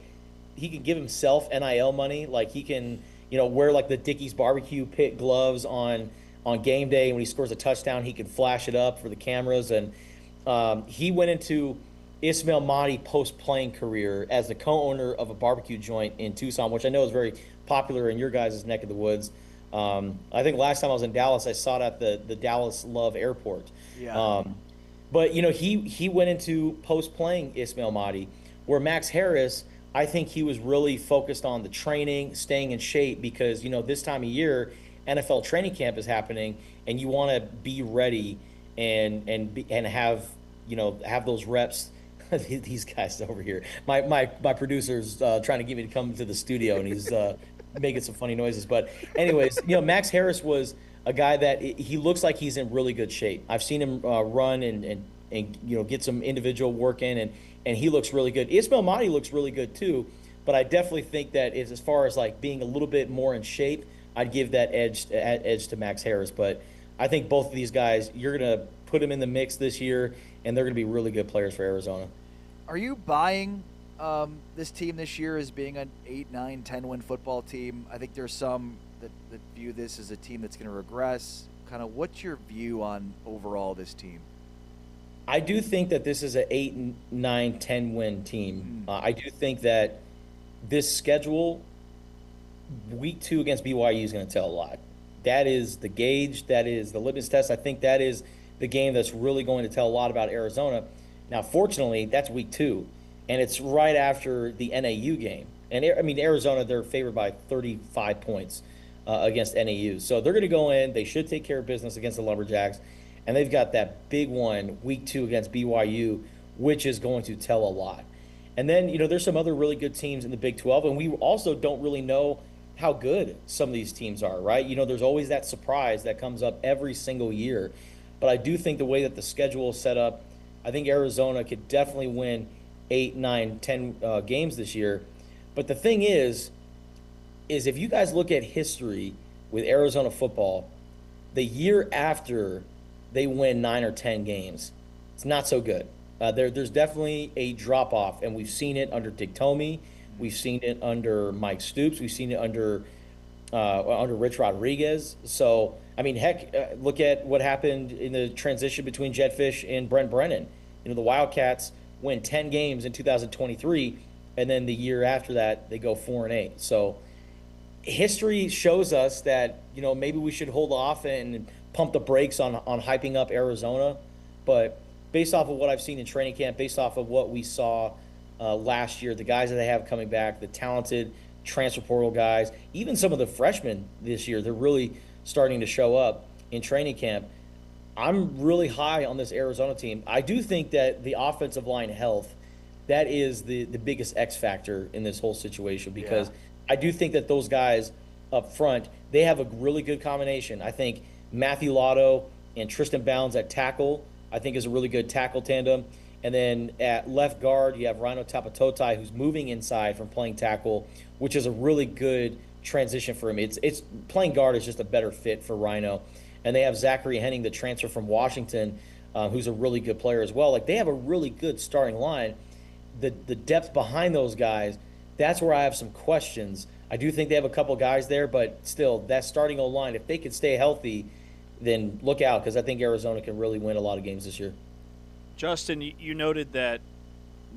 he can give himself NIL money? Like, he can, wear, like, the Dickey's barbecue pit gloves on game day. And when he scores a touchdown, he can flash it up for the cameras. And he went into Ishmael Mahdi post-playing career as the co-owner of a barbecue joint in Tucson, which I know is very popular in your guys' neck of the woods. I think last time I was in Dallas, I saw it at the Dallas Love Airport. Yeah. But, he went into post-playing Ishmael Mahdi, where Max Harris, I think he was really focused on the training, staying in shape, because, this time of year, NFL training camp is happening, and you want to be ready and have, have those reps. These guys over here. My producer's trying to get me to come to the studio, and he's making some funny noises. But anyways, Max Harris was a guy that he looks like he's in really good shape. I've seen him run and get some individual work in, and he looks really good. Ismail Mahdi looks really good too, but I definitely think that as far as like being a little bit more in shape, I'd give that edge to Max Harris. But I think both of these guys, you're going to put them in the mix this year, and they're going to be really good players for Arizona. Are you buying this team this year as being an 8, 9, 10-win football team? I think there's some that view this as a team that's going to regress. Kind of what's your view on overall this team? I do think that this is an 8, 9, 10-win team. I do think that this schedule, week 2 against BYU, is going to tell a lot. That is the gauge. That is the litmus test. I think that is the game that's really going to tell a lot about Arizona. Now, fortunately, that's week 2, and it's right after the NAU game. And, Arizona, they're favored by 35 points against NAU. So they're going to go in. They should take care of business against the Lumberjacks. And they've got that big one, week 2 against BYU, which is going to tell a lot. And then, there's some other really good teams in the Big 12, and we also don't really know how good some of these teams are, right? There's always that surprise that comes up every single year. But I do think the way that the schedule is set up, I think Arizona could definitely win 8, 9, 10 games this year. But the thing is if you guys look at history with Arizona football, the year after they win 9 or 10 games, it's not so good. There's definitely a drop-off, and we've seen it under Dick Tomey. We've seen it under Mike Stoops. We've seen it under Rich Rodriguez. So, look at what happened in the transition between Jedd Fisch and Brent Brennan. The Wildcats win 10 games in 2023, and then the year after that, they go 4-8. So history shows us that, maybe we should hold off and pump the brakes on hyping up Arizona. But based off of what I've seen in training camp, based off of what we saw last year, the guys that they have coming back, the talented transfer portal guys, even some of the freshmen this year, they're really starting to show up in training camp. I'm really high on this Arizona team. I do think that the offensive line health, that is the biggest X factor in this whole situation, because I do think that those guys up front, they have a really good combination. I think Matthew Lotto and Tristan Bounds at tackle, I think is a really good tackle tandem. And then at left guard, you have Rhino Tapatotai, who's moving inside from playing tackle, which is a really good transition for him. It's playing guard is just a better fit for Rhino. And they have Zachary Henning, the transfer from Washington, who's a really good player as well. Like, they have a really good starting line. The depth behind those guys, that's where I have some questions. I do think they have a couple guys there, but still, that starting O-line, if they can stay healthy, then look out, because I think Arizona can really win a lot of games this year. Justin, you noted that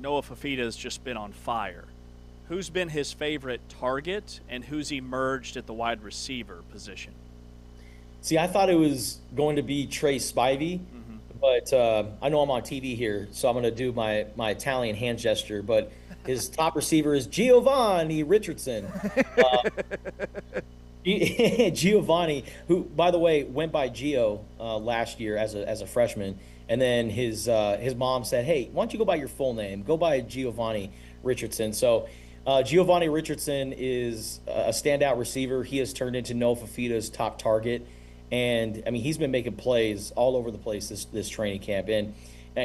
Noah Fafita has just been on fire. Who's been his favorite target, and who's emerged at the wide receiver position? See, I thought it was going to be Trey Spivey, but I know I'm on TV here, so I'm going to do my Italian hand gesture, but his top receiver is Giovanni Richardson. Giovanni, who, by the way, went by Gio last year as a freshman, and then his mom said, "Hey, why don't you go by your full name? Go by Giovanni Richardson." So Giovanni Richardson is a standout receiver. He has turned into Noah Fafita's top target, and he's been making plays all over the place this training camp. And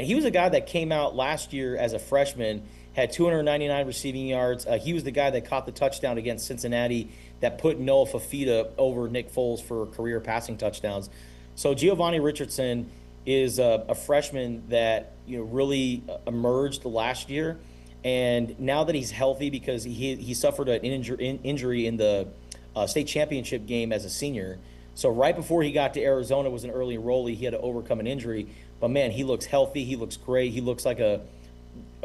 he was a guy that came out last year as a freshman, had 299 receiving yards. He was the guy that caught the touchdown against Cincinnati that put Noah Fafita over Nick Foles for career passing touchdowns. So Giovanni Richardson is a freshman that really emerged last year, and now that he's healthy, because he suffered an injury in the state championship game as a senior. So right before he got to Arizona, was an early enrollee. He had to overcome an injury, but man, he looks healthy. He looks great. He looks like a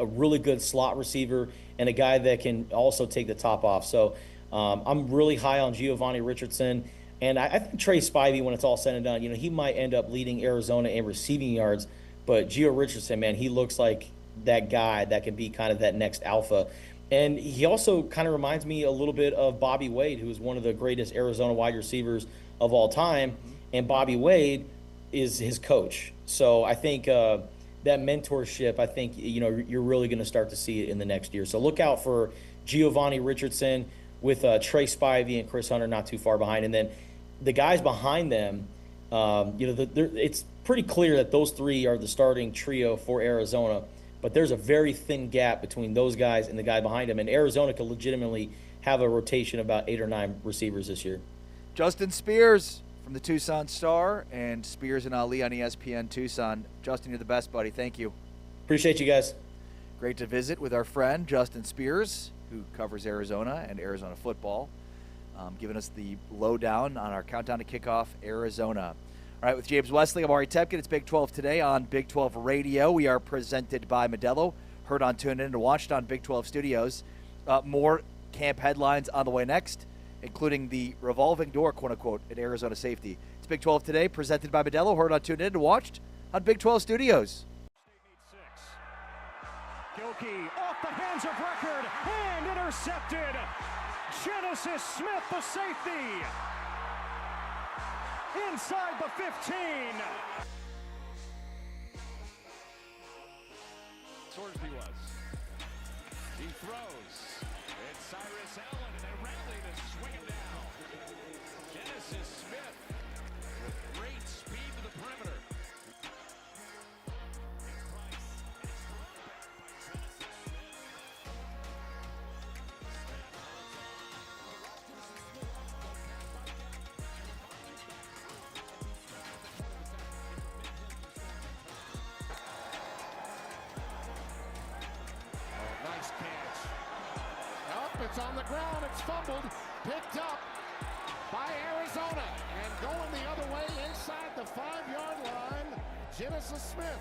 really good slot receiver and a guy that can also take the top off. So I'm really high on Giovanni Richardson. And I think Trey Spivey, when it's all said and done, he might end up leading Arizona in receiving yards. But Gio Richardson, man, he looks like that guy that can be kind of that next alpha. And he also kind of reminds me a little bit of Bobby Wade, who is one of the greatest Arizona wide receivers of all time. And Bobby Wade is his coach. So I think that mentorship, I think, you're really going to start to see it in the next year. So look out for Giovanni Richardson, with Trey Spivey and Chris Hunter not too far behind. And then the guys behind them, it's pretty clear that those three are the starting trio for Arizona. But there's a very thin gap between those guys and the guy behind them. And Arizona could legitimately have a rotation of about 8 or 9 receivers this year. Justin Spears from the Tucson Star and Spears and Ali on ESPN Tucson. Justin, you're the best, buddy. Thank you. Appreciate you guys. Great to visit with our friend Justin Spears, who covers Arizona and Arizona football, giving us the lowdown on our countdown to kickoff Arizona. All right, with James Wesley, I'm Ari Tepkin. It's Big 12 today on Big 12 Radio. We are presented by Modelo, heard on TuneIn and watched on Big 12 Studios. More camp headlines on the way next, including the revolving door, quote-unquote, at Arizona safety. It's Big 12 today, presented by Modelo, heard on TuneIn and watched on Big 12 Studios. Gilkey off the hands of Record and intercepted. Genesis Smith, the safety, inside the 15. Sorsby was. He throws. It's Cyrus Allen, and they rally to swing him down. Genesis Smith with great speed to the perimeter. Nice catch. Up, it's on the ground, it's fumbled, picked up by Arizona, and going the other way inside the 5-yard line, Genesis Smith.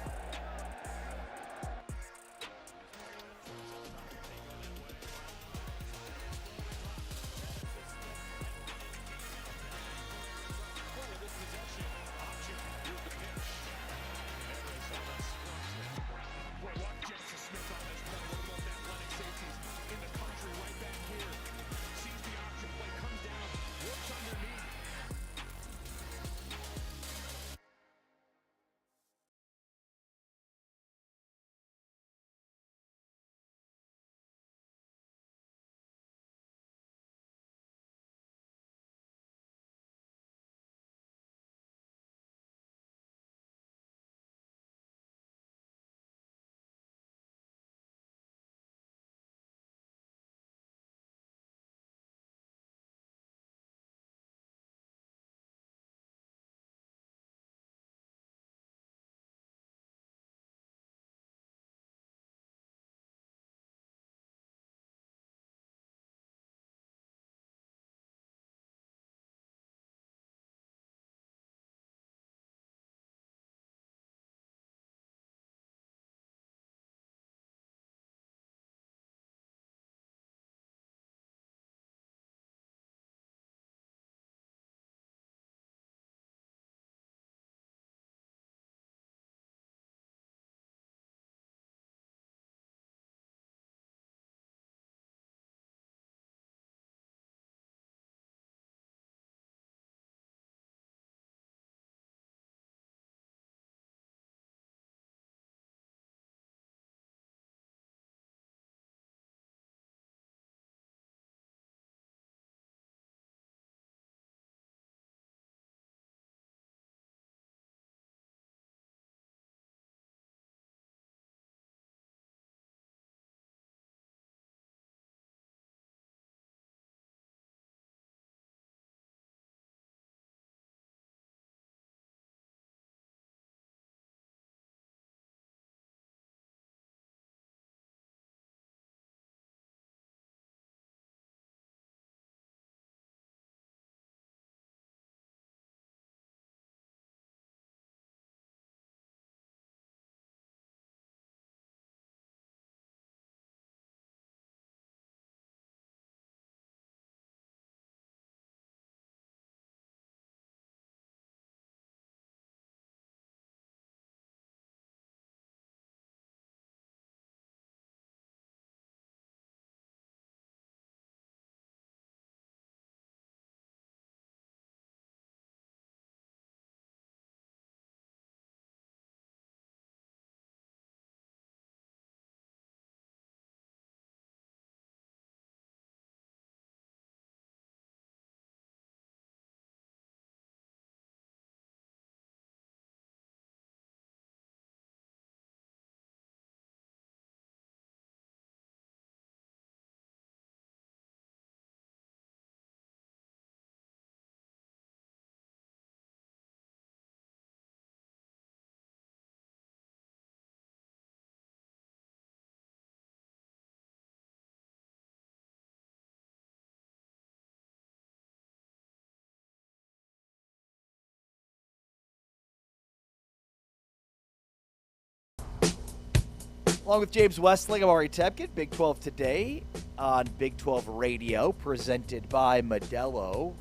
Along with James Westling, I'm Ari Tepkin. Big 12 today on Big 12 Radio, presented by Modelo.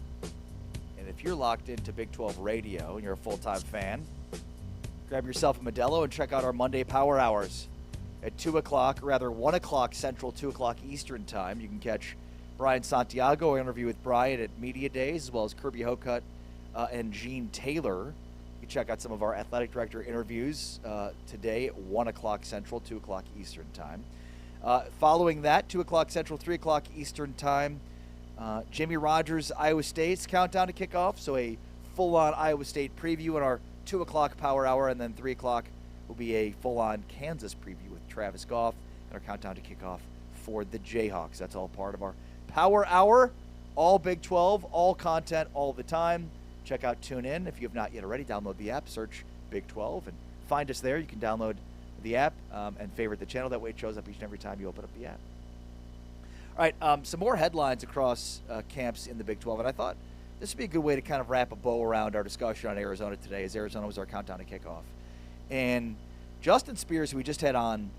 And if you're locked into Big 12 Radio and you're a full-time fan, grab yourself a Modelo and check out our Monday Power Hours at 2 o'clock, or rather 1 o'clock Central, 2 o'clock Eastern Time. You can catch Brian Santiago, interview with Brian at Media Days, as well as Kirby Hokut and Gene Taylor. You can check out some of our athletic director interviews today at 1 o'clock Central, 2 o'clock Eastern Time. Following that, 2 o'clock Central, 3 o'clock Eastern Time, Jimmy Rogers' Iowa State's countdown to kickoff. So a full-on Iowa State preview in our 2 o'clock Power Hour, and then 3 o'clock will be a full-on Kansas preview with Travis Goff and our countdown to kickoff for the Jayhawks. That's all part of our Power Hour, all Big 12, all content, all the time. Check out TuneIn. If you have not yet already, download the app, search Big 12, and find us there. You can download the app and favorite the channel. That way it shows up each and every time you open up the app. All right, some more headlines across camps in the Big 12, and I thought this would be a good way to kind of wrap a bow around our discussion on Arizona today, as Arizona was our countdown to kickoff. And Justin Spears, who we just had on,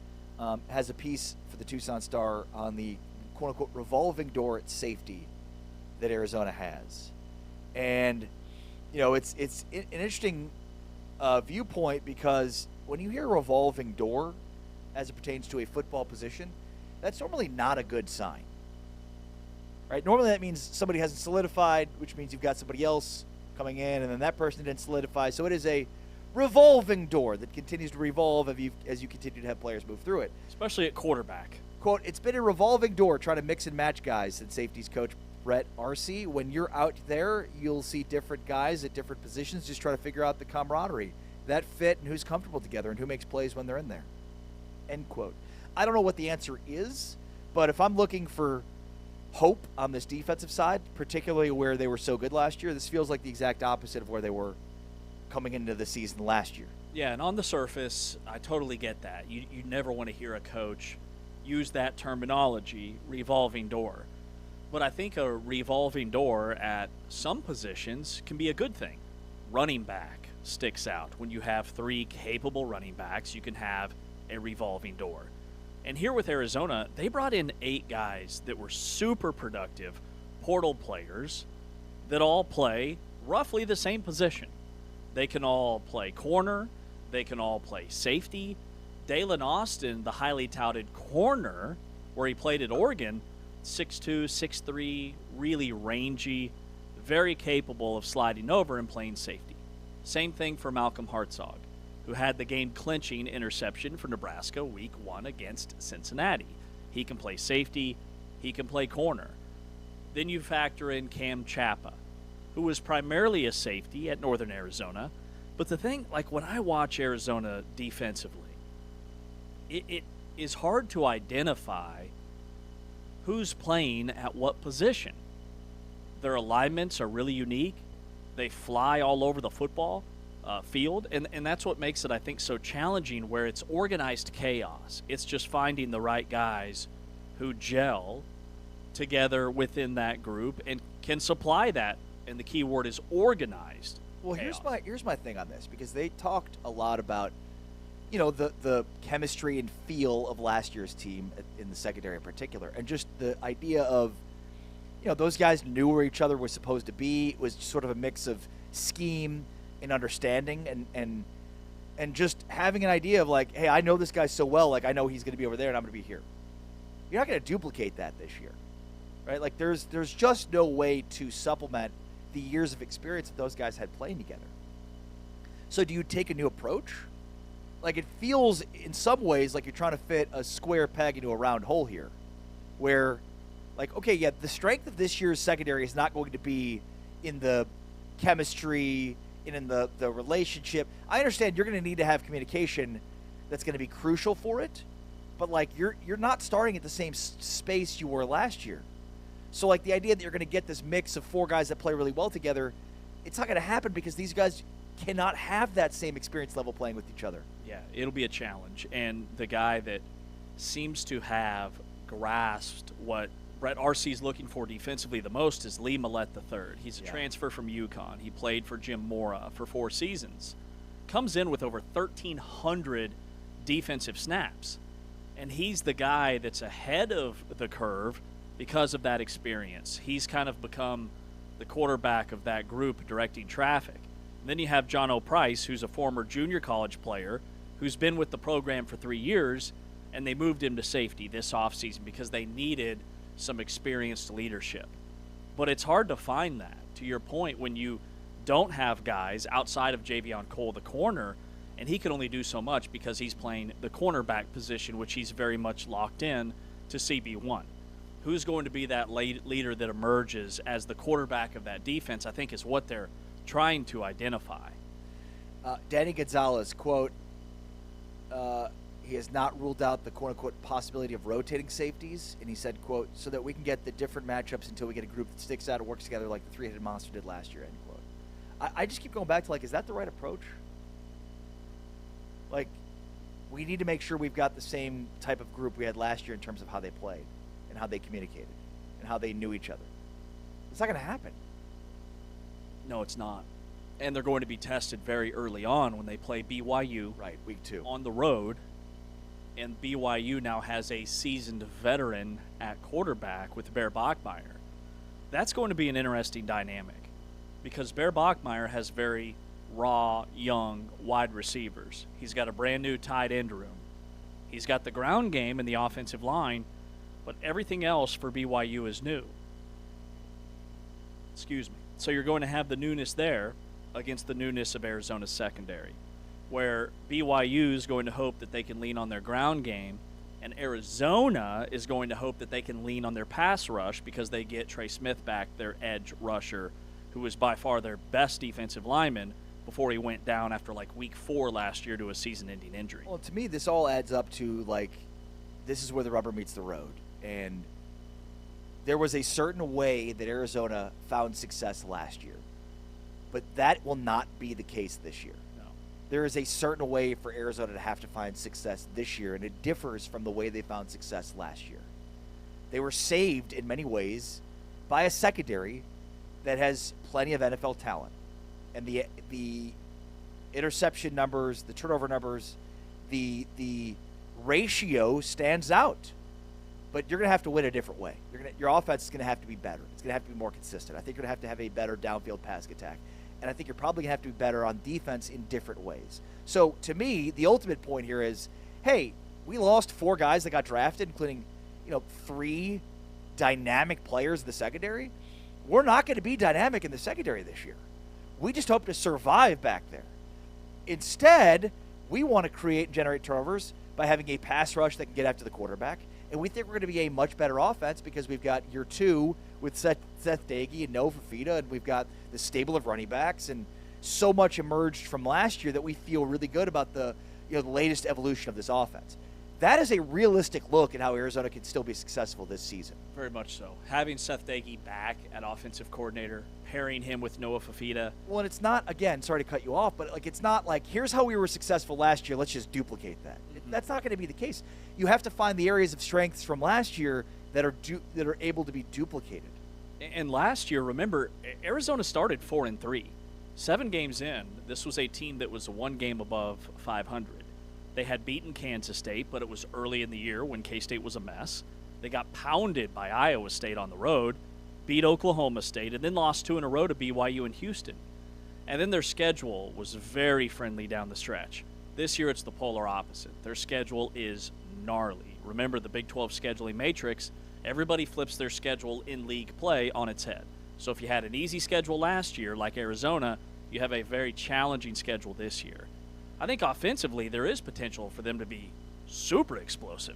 has a piece for the Tucson Star on the quote-unquote revolving door at safety that Arizona has. And you know, it's an interesting viewpoint, because when you hear revolving door as it pertains to a football position, that's normally not a good sign, right? Normally that means somebody hasn't solidified, which means you've got somebody else coming in, and then that person didn't solidify. So it is a revolving door that continues to revolve as you continue to have players move through it. Especially at quarterback. Quote, it's been a revolving door trying to mix and match guys, said safeties coach Brett Arce. When you're out there, you'll see different guys at different positions just try to figure out the camaraderie, that fit, and who's comfortable together and who makes plays when they're in there. End quote. I don't know what the answer is, but if I'm looking for hope on this defensive side, particularly where they were so good last year, this feels like the exact opposite of where they were coming into the season last year. Yeah, and on the surface, I totally get that. You never want to hear a coach use that terminology, revolving door. But I think a revolving door at some positions can be a good thing. Running back sticks out. When you have three capable running backs, you can have a revolving door. And here with Arizona, they brought in 8 guys that were super productive portal players that all play roughly the same position. They can all play corner. They can all play safety. Dalen Austin, the highly touted corner, where he played at Oregon, 6'2", 6'3", really rangy, very capable of sliding over and playing safety. Same thing for Malcolm Hartzog, who had the game-clinching interception for Nebraska Week 1 against Cincinnati. He can play safety. He can play corner. Then you factor in Cam Chapa, who was primarily a safety at Northern Arizona. But the thing, like when I watch Arizona defensively, it is hard to identify who's playing at what position. Their alignments are really unique. They fly all over the football field, and that's what makes it, I think, so challenging, where it's organized chaos. It's just finding the right guys who gel together within that group and can supply that, and the key word is organized. Well, chaos. here's my thing on this, because they talked a lot about, you know, the chemistry and feel of last year's team in the secondary in particular, and just the idea of, you know, those guys knew where each other was supposed to be. It was sort of a mix of scheme and understanding and just having an idea of, like, hey, I know this guy so well, like I know he's going to be over there and I'm going to be here. You're not going to duplicate that this year, right? Like there's just no way to supplement the years of experience that those guys had playing together. So do you take a new approach? Like, it feels in some ways like you're trying to fit a square peg into a round hole here, where, like, okay, yeah, the strength of this year's secondary is not going to be in the chemistry and in the relationship. I understand you're going to need to have communication that's going to be crucial for it, but, like, you're not starting at the same space you were last year. So, like, the idea that you're going to get this mix of 4 guys that play really well together, it's not going to happen because these guys cannot have that same experience level playing with each other. Yeah, it'll be a challenge. And the guy that seems to have grasped what Brett Arcee's looking for defensively the most is Lee Millett III. He's a transfer from UConn. He played for Jim Mora for 4 seasons. Comes in with over 1,300 defensive snaps. And he's the guy that's ahead of the curve because of that experience. He's kind of become the quarterback of that group directing traffic. And then you have John O'Price, who's a former junior college player who's been with the program for 3 years, and they moved him to safety this offseason because they needed some experienced leadership. But it's hard to find that, to your point, when you don't have guys outside of Javion Cole, the corner, and he can only do so much because he's playing the cornerback position, which he's very much locked in to CB1. Who's going to be that leader that emerges as the quarterback of that defense, I think, is what they're trying to identify. Danny Gonzalez, quote, he has not ruled out the quote-unquote possibility of rotating safeties, and he said, quote, so that we can get the different matchups until we get a group that sticks out and works together like the three-headed monster did last year, end quote. I just keep going back to, like, is that the right approach? Like, we need to make sure we've got the same type of group we had last year in terms of how they played and how they communicated and how they knew each other. It's not going to happen. No, it's not. And they're going to be tested very early on when they play BYU. Right, week 2. On the road. And BYU now has a seasoned veteran at quarterback with Bear Bachmeier. That's going to be an interesting dynamic because Bear Bachmeier has very raw, young wide receivers. He's got a brand new tight end room. He's got the ground game and the offensive line, but everything else for BYU is new. Excuse me. So you're going to have the newness there against the newness of Arizona's secondary, where BYU is going to hope that they can lean on their ground game, and Arizona is going to hope that they can lean on their pass rush because they get Trey Smith back, their edge rusher, who was by far their best defensive lineman before he went down after like week 4 last year to a season-ending injury. Well, to me, this all adds up to, like, this is where the rubber meets the road. And there was a certain way that Arizona found success last year, but that will not be the case this year. There is a certain way for Arizona to have to find success this year, and it differs from the way they found success last year. They were saved in many ways by a secondary that has plenty of NFL talent. And the interception numbers, the turnover numbers, the ratio stands out. But you're going to have to win a different way. Your offense is going to have to be better. It's going to have to be more consistent. I think you're going to have a better downfield passing attack. And I think you're probably going to have to be better on defense in different ways. So, to me, the ultimate point here is, hey, we lost 4 guys that got drafted, including, 3 dynamic players in the secondary. We're not going to be dynamic in the secondary this year. We just hope to survive back there. Instead, we want to create and generate turnovers by having a pass rush that can get after the quarterback. And we think we're going to be a much better offense because we've got year 2 with Seth Dagey and Noah Fafita, and we've got the stable of running backs, and so much emerged from last year that we feel really good about the latest evolution of this offense. That is a realistic look at how Arizona can still be successful this season. Very much so. Having Seth Dagey back at offensive coordinator, pairing him with Noah Fafita. Well, and it's not, again, sorry to cut you off, but it's not like, here's how we were successful last year, let's just duplicate that. Mm-hmm. That's not going to be the case. You have to find the areas of strengths from last year that are able to be duplicated. And last year, remember, Arizona started 4-3. 7 games in, this was a team that was 1 game above 500. They had beaten Kansas State, but it was early in the year when K-State was a mess. They got pounded by Iowa State on the road, beat Oklahoma State, and then lost 2 in a row to BYU and Houston. And then their schedule was very friendly down the stretch. This year, it's the polar opposite. Their schedule is gnarly. Remember the Big 12 scheduling matrix. Everybody flips their schedule in league play on its head. So if you had an easy schedule last year, like Arizona, you have a very challenging schedule this year. I think offensively there is potential for them to be super explosive.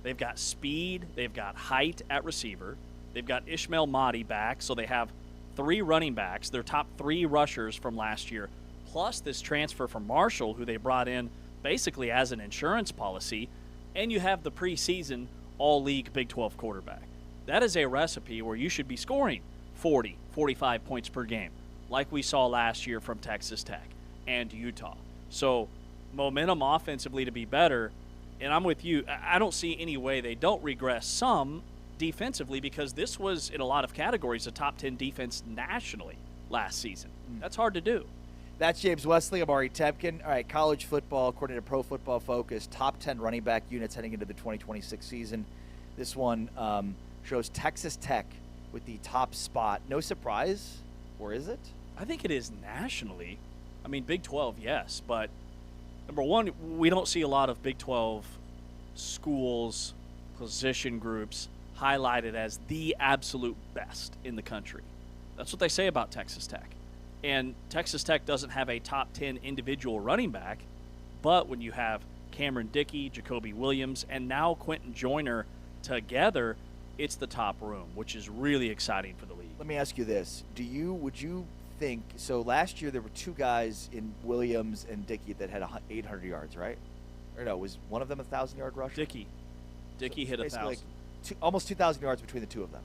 They've got speed, they've got height at receiver, they've got Ishmael Mahdi back, so they have 3 running backs, their top 3 rushers from last year, plus this transfer from Marshall, who they brought in basically as an insurance policy, and you have the preseason all-league Big 12 quarterback. That is a recipe where you should be scoring 40, 45 points per game, like we saw last year from Texas Tech and Utah. So momentum offensively to be better, and I'm with you. I don't see any way they don't regress some defensively because this was, in a lot of categories, a top 10 defense nationally last season. That's hard to do. That's James Wesley. I'm Ari Tebkin. All right, college football, according to Pro Football Focus, top 10 running back units heading into the 2026 season. This one shows Texas Tech with the top spot. No surprise, or is it? I think it is nationally. I mean, Big 12, yes, but number one, we don't see a lot of Big 12 schools, position groups highlighted as the absolute best in the country. That's what they say about Texas Tech. And Texas Tech doesn't have a top 10 individual running back, but when you have Cameron Dickey, Jacoby Williams, and now Quentin Joyner together, it's the top room, which is really exciting for the league. Let me ask you this. Would you think, so last year there were two guys in Williams and Dickey that had 800 yards, right? Or no, was one of them a 1,000-yard rusher? Dickey hit 1,000. Like almost 2,000 yards between the two of them.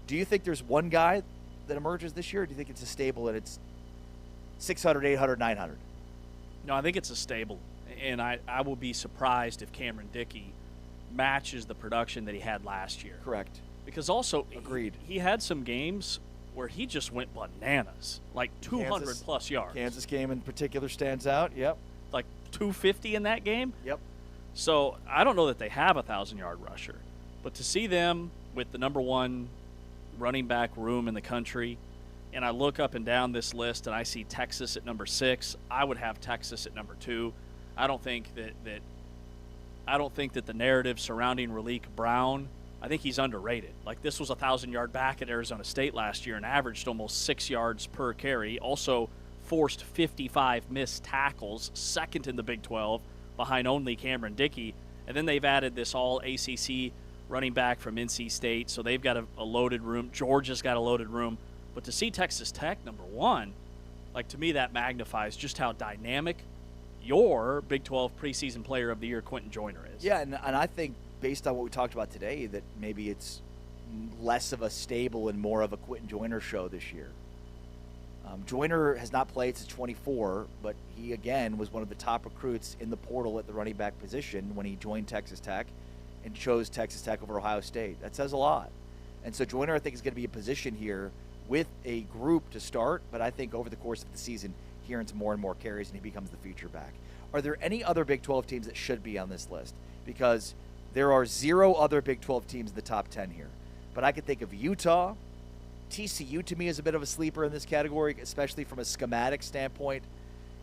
Do you think there's one guy that emerges this year, or do you think it's a stable and it's 600, 800, 900? No, I think it's a stable, and I will be surprised if Cameron Dickey matches the production that he had last year. Correct. Because also, agreed, he had some games where he just went bananas, like 200-plus yards. Kansas game in particular stands out, yep. Like 250 in that game? Yep. So I don't know that they have a 1,000-yard rusher, but to see them with the number one running back room in the country, and I look up and down this list and I see Texas at number 6, I would have Texas at number 2. I don't think that the narrative surrounding Raleek Brown, I think he's underrated. Like, this was a 1,000-yard back at Arizona State last year and averaged almost 6 yards per carry. Also forced 55 missed tackles, second in the Big 12, behind only Cameron Dickey. And then they've added this all-ACC running back from NC State, so they've got a loaded room. Georgia's got a loaded room. But to see Texas Tech number 1, like, to me that magnifies just how dynamic your Big 12 preseason player of the year, Quentin Joyner, is. Yeah, and I think based on what we talked about today, that maybe it's less of a stable and more of a Quentin Joyner show this year. Joyner has not played since 24, but he, again, was one of the top recruits in the portal at the running back position when he joined Texas Tech and chose Texas Tech over Ohio State. That says a lot. And so Joyner, I think, is going to be in position here with a group to start, but I think over the course of the season, he earns more and more carries and he becomes the feature back. Are there any other Big 12 teams that should be on this list? Because there are 0 other Big 12 teams in the top 10 here. But I could think of Utah. TCU, to me, is a bit of a sleeper in this category, especially from a schematic standpoint.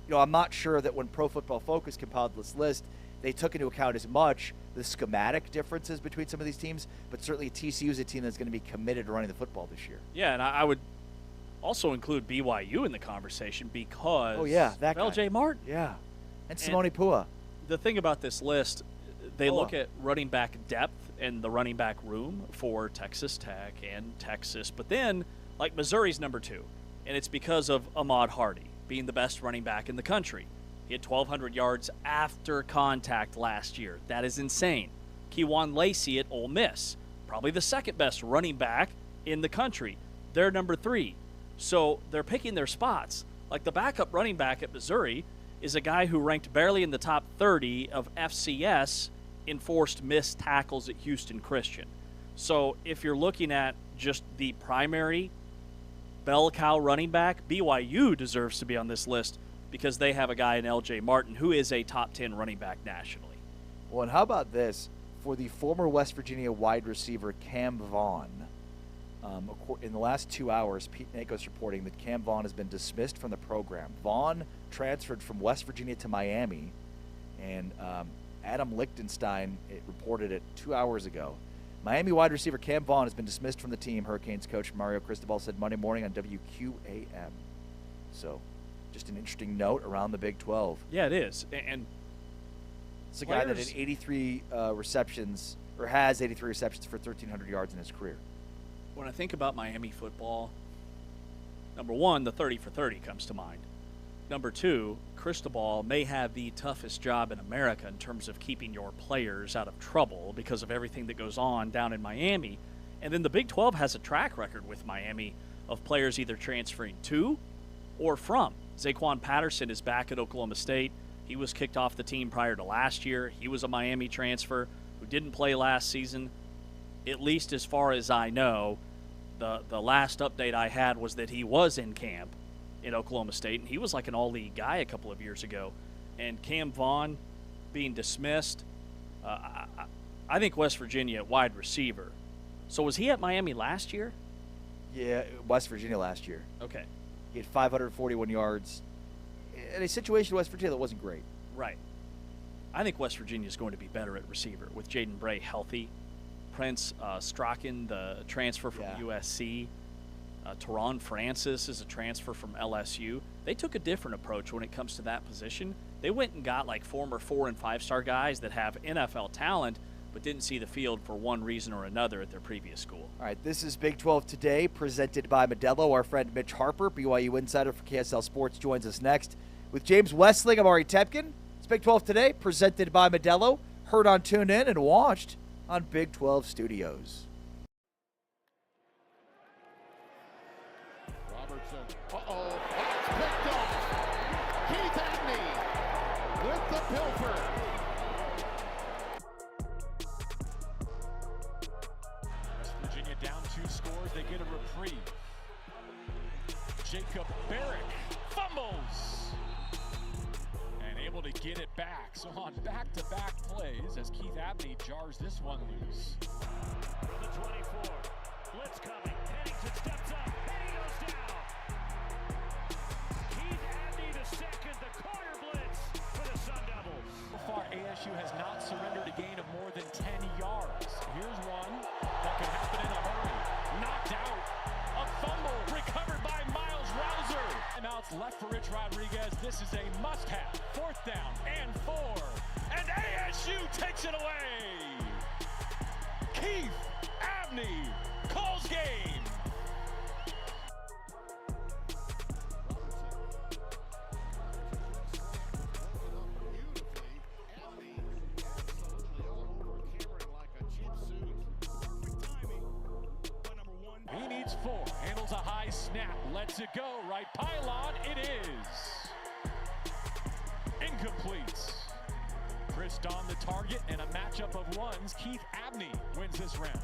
You know, I'm not sure that when Pro Football Focus compiled this list, they took into account as much the schematic differences between some of these teams, but certainly TCU is a team that's going to be committed to running the football this year. Yeah, and I would also include BYU in the conversation because that LJ Martin. Yeah, and Simone Pua. The thing about this list, they look at running back depth and the running back room for Texas Tech and Texas, but then, like, Missouri's number 2, and it's because of Ahmad Hardy being the best running back in the country. He had 1,200 yards after contact last year. That is insane. Kejuan Lacey at Ole Miss, probably the second best running back in the country. They're number 3. So they're picking their spots. Like, the backup running back at Missouri is a guy who ranked barely in the top 30 of FCS in forced missed tackles at Houston Christian. So if you're looking at just the primary bell cow running back, BYU deserves to be on this list because they have a guy in LJ Martin who is a top 10 running back nationally. Well, and how about this? For the former West Virginia wide receiver Cam Vaughn, in the last 2 hours, Pete Nako's reporting that Cam Vaughn has been dismissed from the program. Vaughn transferred from West Virginia to Miami, and Adam Lichtenstein reported it 2 hours ago. Miami wide receiver Cam Vaughn has been dismissed from the team, Hurricanes coach Mario Cristobal said Monday morning on WQAM. So, just an interesting note around the Big 12. Yeah, it is. And it's a guy that had 83 receptions, or has 83 receptions for 1,300 yards in his career. When I think about Miami football, number 1, the 30 for 30 comes to mind. Number 2, Cristobal may have the toughest job in America in terms of keeping your players out of trouble because of everything that goes on down in Miami. And then the Big 12 has a track record with Miami of players either transferring to or from. Zaquan Patterson is back at Oklahoma State. He was kicked off the team prior to last year. He was a Miami transfer who didn't play last season, at least as far as I know. The last update I had was that he was in camp in Oklahoma State, and he was like an all-league guy a couple of years ago. And Cam Vaughn being dismissed, I think West Virginia wide receiver. So was he at Miami last year? Yeah, West Virginia last year. Okay. He had 541 yards in a situation in West Virginia that wasn't great. Right. I think West Virginia is going to be better at receiver with Jaden Bray healthy. Prince Strachan, the transfer from USC. Teron Francis is a transfer from LSU. They took a different approach when it comes to that position. They went and got like former 4- and 5-star guys that have NFL talent but didn't see the field for one reason or another at their previous school. All right, this is Big 12 Today, presented by Modelo. Our friend Mitch Harper, BYU insider for KSL Sports, joins us next. With James Westling, I'm Ari Tepkin. It's Big 12 Today, presented by Modelo. Heard on TuneIn and watched on Big 12 Studios. Robertson. Uh-oh. That's picked off. Keith Abney with the pilfer. West Virginia down 2 scores. They get a reprieve. Jacob Barrick fumbles. And able to get it back. So on back-to-back plays as Keith Abney jars this one loose. From the 24. Blitz coming. Pennington steps up. And he goes down. Keith Abney the second. The corner blitz for the Sun Devils. So far, ASU has not surrendered a gain of more than 10 yards. Here's one that can happen in a hurry. Knocked out. A fumble recovered by Miles Rouser. Timeouts left for Rich Rodriguez. This is a must-have. 4th down and 4. And ASU takes it away. Keith Abney calls game. He needs 4. Handles a high snap. Lets it go. Right pylon. It is. Incomplete. Chris Don the target and a matchup of ones. Keith Abney wins this round.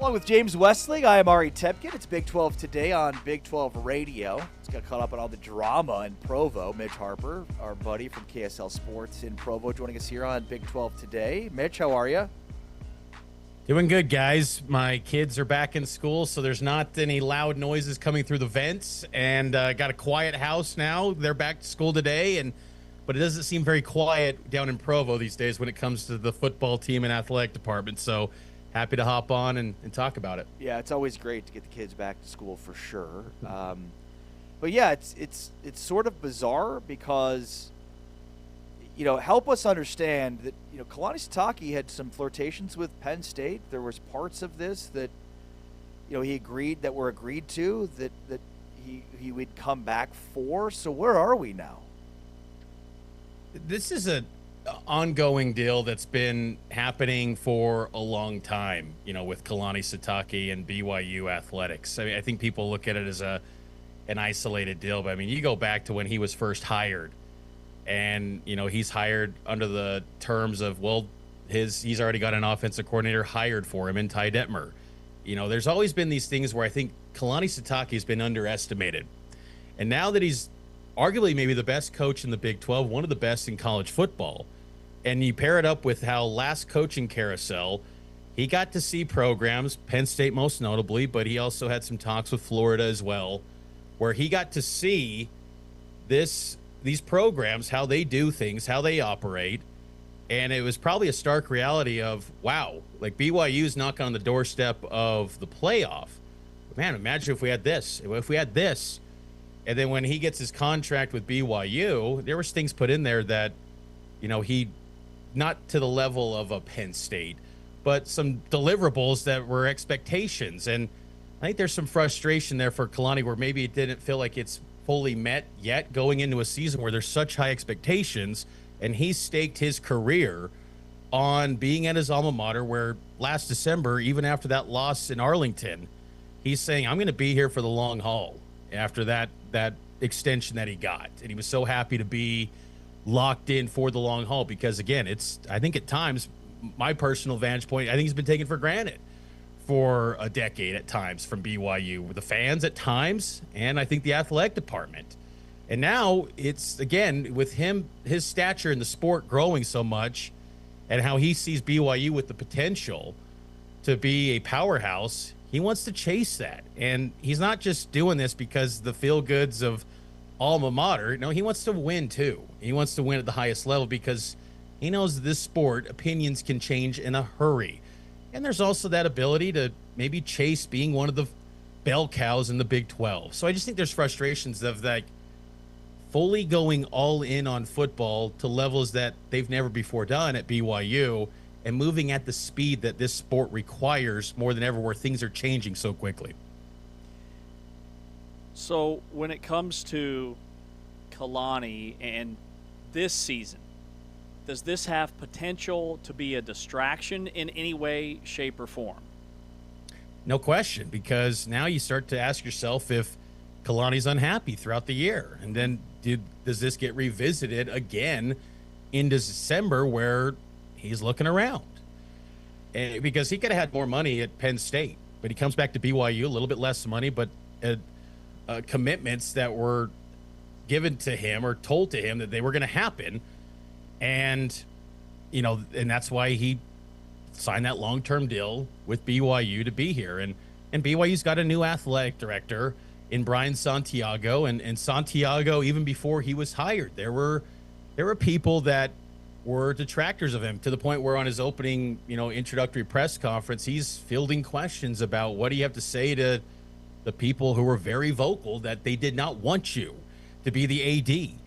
Along with James Westling, I am Ari Tepkin. It's Big 12 Today on Big 12 Radio. Let's get caught up on all the drama in Provo. Mitch Harper, our buddy from KSL Sports in Provo, joining us here on Big 12 Today. Mitch, how are you? Doing good, guys. My kids are back in school, so there's not any loud noises coming through the vents, and got a quiet house now. They're back to school today, but it doesn't seem very quiet down in Provo these days when it comes to the football team and athletic department. So happy to hop on and talk about it. Yeah, it's always great to get the kids back to school for sure. But yeah, it's sort of bizarre because, help us understand that, Kalani Sitake had some flirtations with Penn State. There was parts of this that, were agreed to that he would come back for. So where are we now? This is a ongoing deal that's been happening for a long time, with Kalani Sitake and BYU athletics. I mean, I think people look at it as an isolated deal, but I mean, you go back to when he was first hired, and he's hired under the terms of, he's already got an offensive coordinator hired for him in Ty Detmer. There's always been these things where I think Kalani Sitake has been underestimated, and now that he's arguably maybe the best coach in the Big 12, one of the best in college football. And you pair it up with how last coaching carousel, he got to see programs, Penn State most notably, but he also had some talks with Florida as well, where he got to see these programs, how they do things, how they operate. And it was probably a stark reality of, wow, like BYU's knocking on the doorstep of the playoff. Man, imagine if we had this. And then when he gets his contract with BYU, there was things put in there that, he, not to the level of a Penn State, but some deliverables that were expectations. And I think there's some frustration there for Kalani where maybe it didn't feel like it's fully met yet going into a season where there's such high expectations. And he staked his career on being at his alma mater, where last December, even after that loss in Arlington, he's saying, I'm going to be here for the long haul after that extension that he got. And he was so happy to be locked in for the long haul because, again, I think at times, my personal vantage point, I think he's been taken for granted for a decade at times from BYU, with the fans at times, and I think the athletic department. And now it's, again, with him, his stature in the sport growing so much, and how he sees BYU with the potential to be a powerhouse, he wants to chase that. And he's not just doing this because the feel-goods of alma mater. No, he wants to win, too. He wants to win at the highest level because he knows this sport, opinions can change in a hurry. And there's also that ability to maybe chase being one of the bell cows in the Big 12. So I just think there's frustrations of that fully going all in on football to levels that they've never before done at BYU, and moving at the speed that this sport requires more than ever, where things are changing so quickly. So when it comes to Kalani and this season, does this have potential to be a distraction in any way, shape, or form? No question, because now you start to ask yourself if Kalani's unhappy throughout the year. And then does this get revisited again in December where he's looking around? And because he could have had more money at Penn State, but he comes back to BYU, a little bit less money, but commitments that were given to him or told to him that they were going to happen. And, and that's why he signed that long-term deal with BYU to be here. And BYU's got a new athletic director in Brian Santiago, and Santiago, even before he was hired, there were people that were detractors of him, to the point where on his opening, introductory press conference, he's fielding questions about what do you have to say to the people who were very vocal that they did not want you to be the AD.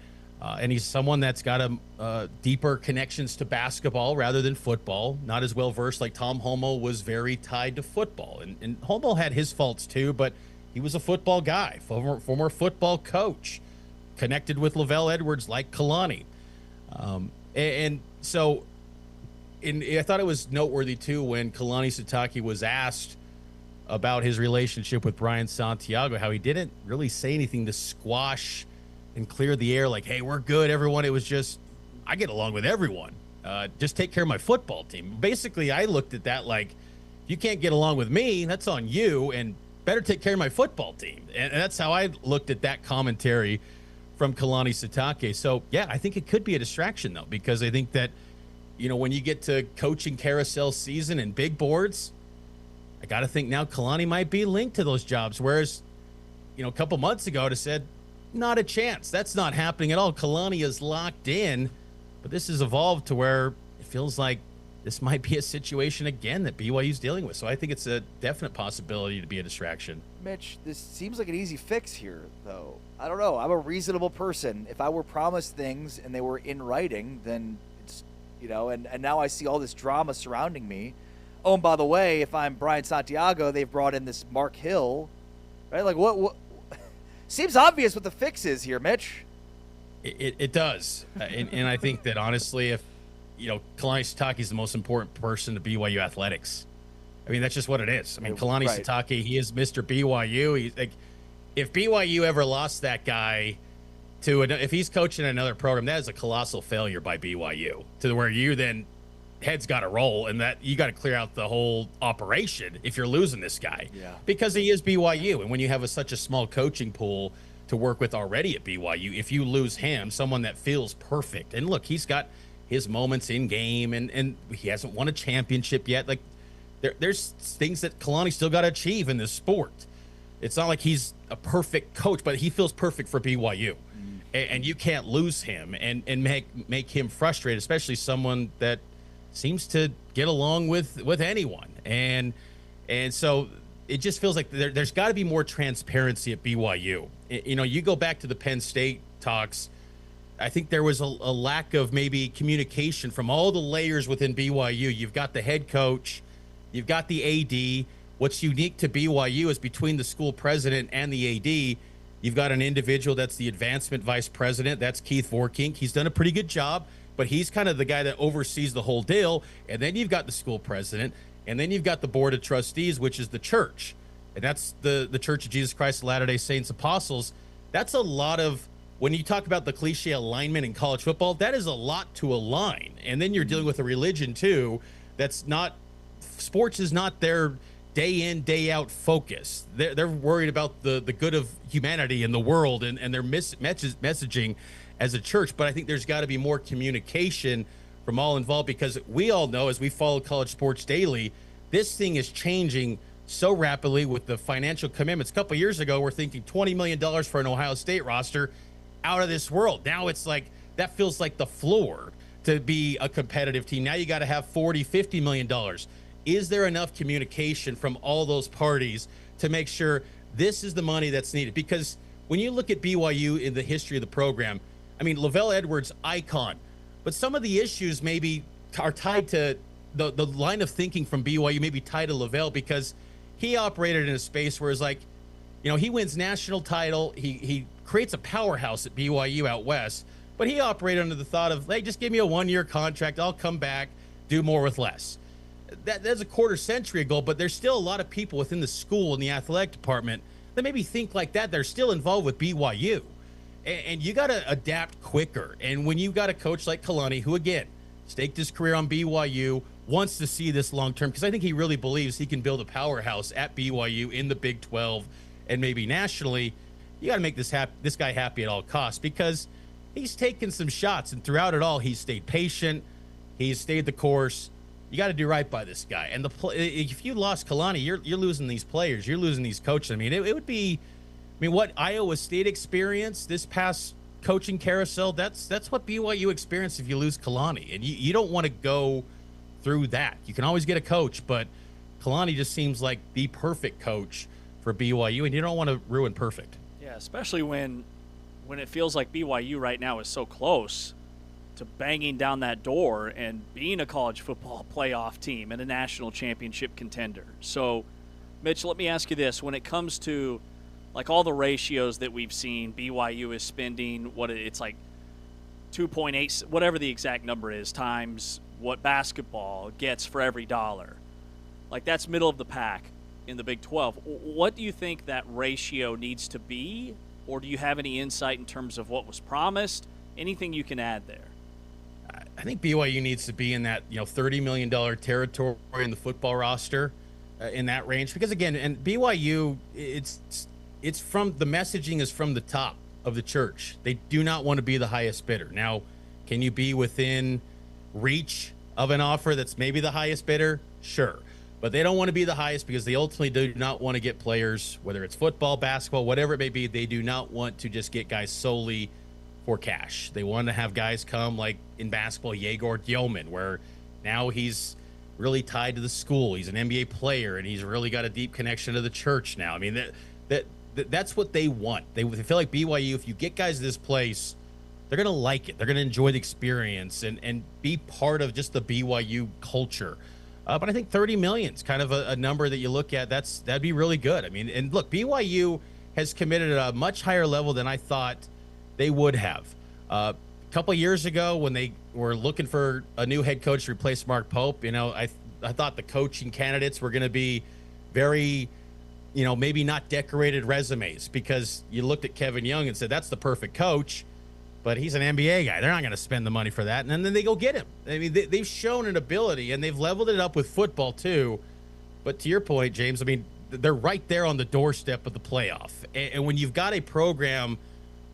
And he's someone that's got a deeper connections to basketball rather than football, not as well versed like Tom Homo was very tied to football. And Homo had his faults too, but he was a football guy, former football coach, connected with Lavelle Edwards like Kalani. And so I thought it was noteworthy too when Kalani Sitake was asked about his relationship with Brian Santiago, how he didn't really say anything to squash and clear the air like, hey, we're good, everyone. It was just, I get along with everyone. Just take care of my football team. Basically, I looked at that like If you can't get along with me, that's on you, and better take care of my football team. And that's how I looked at that commentary from Kalani Sitake. So, yeah, I think it could be a distraction, though, because I think that, when you get to coaching carousel season and big boards, I got to think now Kalani might be linked to those jobs. Whereas, a couple months ago, I said, not a chance. That's not happening at all. Kalani is locked in, but this has evolved to where it feels like this might be a situation again that BYU's dealing with. So I think it's a definite possibility to be a distraction. Mitch, this seems like an easy fix here, though. I don't know. I'm a reasonable person. If I were promised things and they were in writing, then it's, and now I see all this drama surrounding me. Oh, and by the way, if I'm Brian Santiago, they've brought in this Mark Hill, right? Like, what seems obvious what the fix is here, Mitch. It does. And I think that, honestly, if, Kalani Sitake is the most important person to BYU athletics. I mean, that's just what it is. I mean, Kalani Sitake, he is Mr. BYU. He's like, if BYU ever lost that guy if he's coaching another program, that is a colossal failure by BYU, to where you then head's got to roll, and that you got to clear out the whole operation if you're losing this guy. Yeah. Because he is BYU, and when you have such a small coaching pool to work with already at BYU, if you lose him, someone that feels perfect, and look, he's got his moments in game, and he hasn't won a championship yet. Like, there's things that Kalani still got to achieve in this sport. It's not like he's a perfect coach, but he feels perfect for BYU. And you can't lose him and make him frustrated, especially someone that seems to get along with anyone. And so it just feels like there's got to be more transparency at BYU. You go back to the Penn State talks, I think there was a lack of maybe communication from all the layers within BYU. You've got the head coach, you've got the AD. What's unique to BYU is between the school president and the AD, you've got an individual that's the advancement vice president. That's Keith Vorkink. He's done a pretty good job, but he's kind of the guy that oversees the whole deal. And then you've got the school president, and then you've got the board of trustees, which is the church. And that's the Church of Jesus Christ of Latter-day Saints Apostles. That's a lot of, when you talk about the cliche alignment in college football, that is a lot to align. And then you're dealing with a religion, too, that's not, sports is not their day in, day out focus. They're worried about the good of humanity and the world and their messaging as a church. But I think there's got to be more communication from all involved, because we all know, as we follow college sports daily, this thing is changing so rapidly with the financial commitments. A couple years ago, we're thinking $20 million for an Ohio State roster, out of this world. Now it's like, that feels like the floor to be a competitive team. Now you got to have $40-50 million. Is there enough communication from all those parties to make sure this is the money that's needed? Because when you look at BYU in the history of the program, I mean, Lavelle Edwards, icon, but some of the issues maybe are tied to the line of thinking from BYU, maybe tied to Lavelle, because he operated in a space where it's like, he wins national title, he creates a powerhouse at BYU out west, but he operated under the thought of, hey, just give me a one-year contract, I'll come back, do more with less. That's a quarter century ago, but there's still a lot of people within the school and the athletic department that maybe think like that. They're still involved with BYU. And you got to adapt quicker. And when you got a coach like Kalani, who, again, staked his career on BYU, wants to see this long-term, because I think he really believes he can build a powerhouse at BYU in the Big 12 and maybe nationally, you got to make this guy happy at all costs, because he's taken some shots, and throughout it all, he's stayed patient. He's stayed the course. You got to do right by this guy. And if you lost Kalani, you're losing these players. You're losing these coaches. I mean, it would be, what Iowa State experienced this past coaching carousel, that's what BYU experienced if you lose Kalani. And you don't want to go through that. You can always get a coach, but Kalani just seems like the perfect coach for BYU, and you don't want to ruin perfect. Yeah, especially when it feels like BYU right now is so close to banging down that door and being a college football playoff team and a national championship contender. So, Mitch, let me ask you this. When it comes to, like, all the ratios that we've seen, BYU is spending, it's like 2.8, whatever the exact number is, times what basketball gets for every dollar. Like, that's middle of the pack in the Big 12. What do you think that ratio needs to be? Or do you have any insight in terms of what was promised? Anything you can add there? I think BYU needs to be in that $30 million territory in the football roster. in that range, because again, and BYU, it's from the messaging is from the top of the church. They do not want to be the highest bidder. Now, can you be within reach of an offer that's maybe the highest bidder? Sure. But they don't want to be the highest because they ultimately do not want to get players, whether it's football, basketball, whatever it may be. They do not want to just get guys solely for cash. They want to have guys come, like in basketball, Yegor Dioman, where now he's really tied to the school. He's an NBA player, and he's really got a deep connection to the church now. I mean, that's what they want. They feel like BYU, if you get guys to this place, they're going to like it. They're going to enjoy the experience and be part of just the BYU culture. But I think 30 million is kind of a number that you look at. That'd be really good. I mean, and look, BYU has committed at a much higher level than I thought they would have. A couple of years ago, when they were looking for a new head coach to replace Mark Pope, I thought the coaching candidates were going to be very, maybe not decorated resumes, because you looked at Kevin Young and said, that's the perfect coach. But he's an NBA guy. They're not going to spend the money for that. And then they go get him. I mean, they've shown an ability, and they've leveled it up with football too. But to your point, James, I mean, they're right there on the doorstep of the playoff. And when you've got a program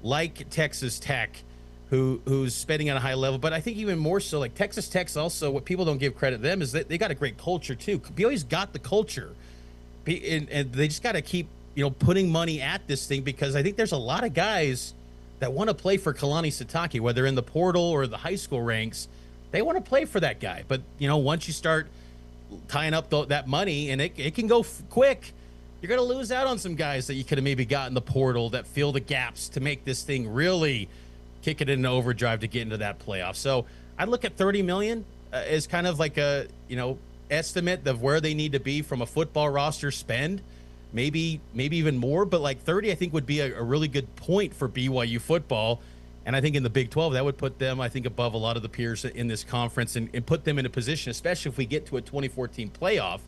like Texas Tech, who's spending at a high level, but I think even more so, like Texas Tech's also, what people don't give credit to them is that they got a great culture too. BYU's got the culture. And they just got to keep, putting money at this thing, because I think there's a lot of guys that want to play for Kalani Sitake, whether in the portal or the high school ranks. They want to play for that guy. But, once you start tying up that money, and it can go quick, you're going to lose out on some guys that you could have maybe got in the portal that fill the gaps to make this thing really kick it into overdrive to get into that playoff. So I'd look at 30 million as kind of like a, estimate of where they need to be from a football roster spend. Maybe even more, but like 30, I think, would be a really good point for BYU football. And I think in the Big 12, that would put them, I think, above a lot of the peers in this conference, and put them in a position, especially if we get to a 2014 playoff,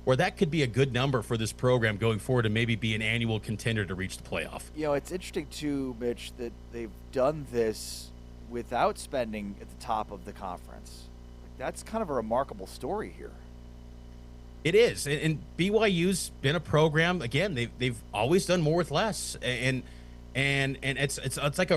where that could be a good number for this program going forward and maybe be an annual contender to reach the playoff. It's interesting too, Mitch, that they've done this without spending at the top of the conference. That's kind of a remarkable story here. It is, and BYU's been a program. Again, they've always done more with less, and it's like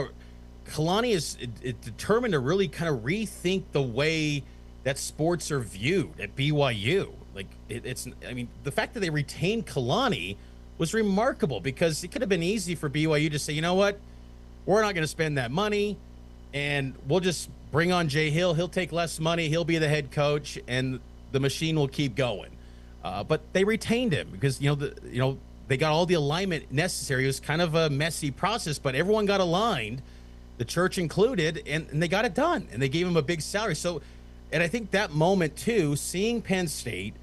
Kalani is determined to really kind of rethink the way that sports are viewed at BYU. Like the fact that they retained Kalani was remarkable, because it could have been easy for BYU to say, you know what, we're not going to spend that money, and we'll just bring on Jay Hill. He'll take less money. He'll be the head coach, and the machine will keep going. But they retained him because, they got all the alignment necessary. It was kind of a messy process, but everyone got aligned, the church included, and they got it done, and they gave him a big salary. So, and I think that moment too, seeing Penn State,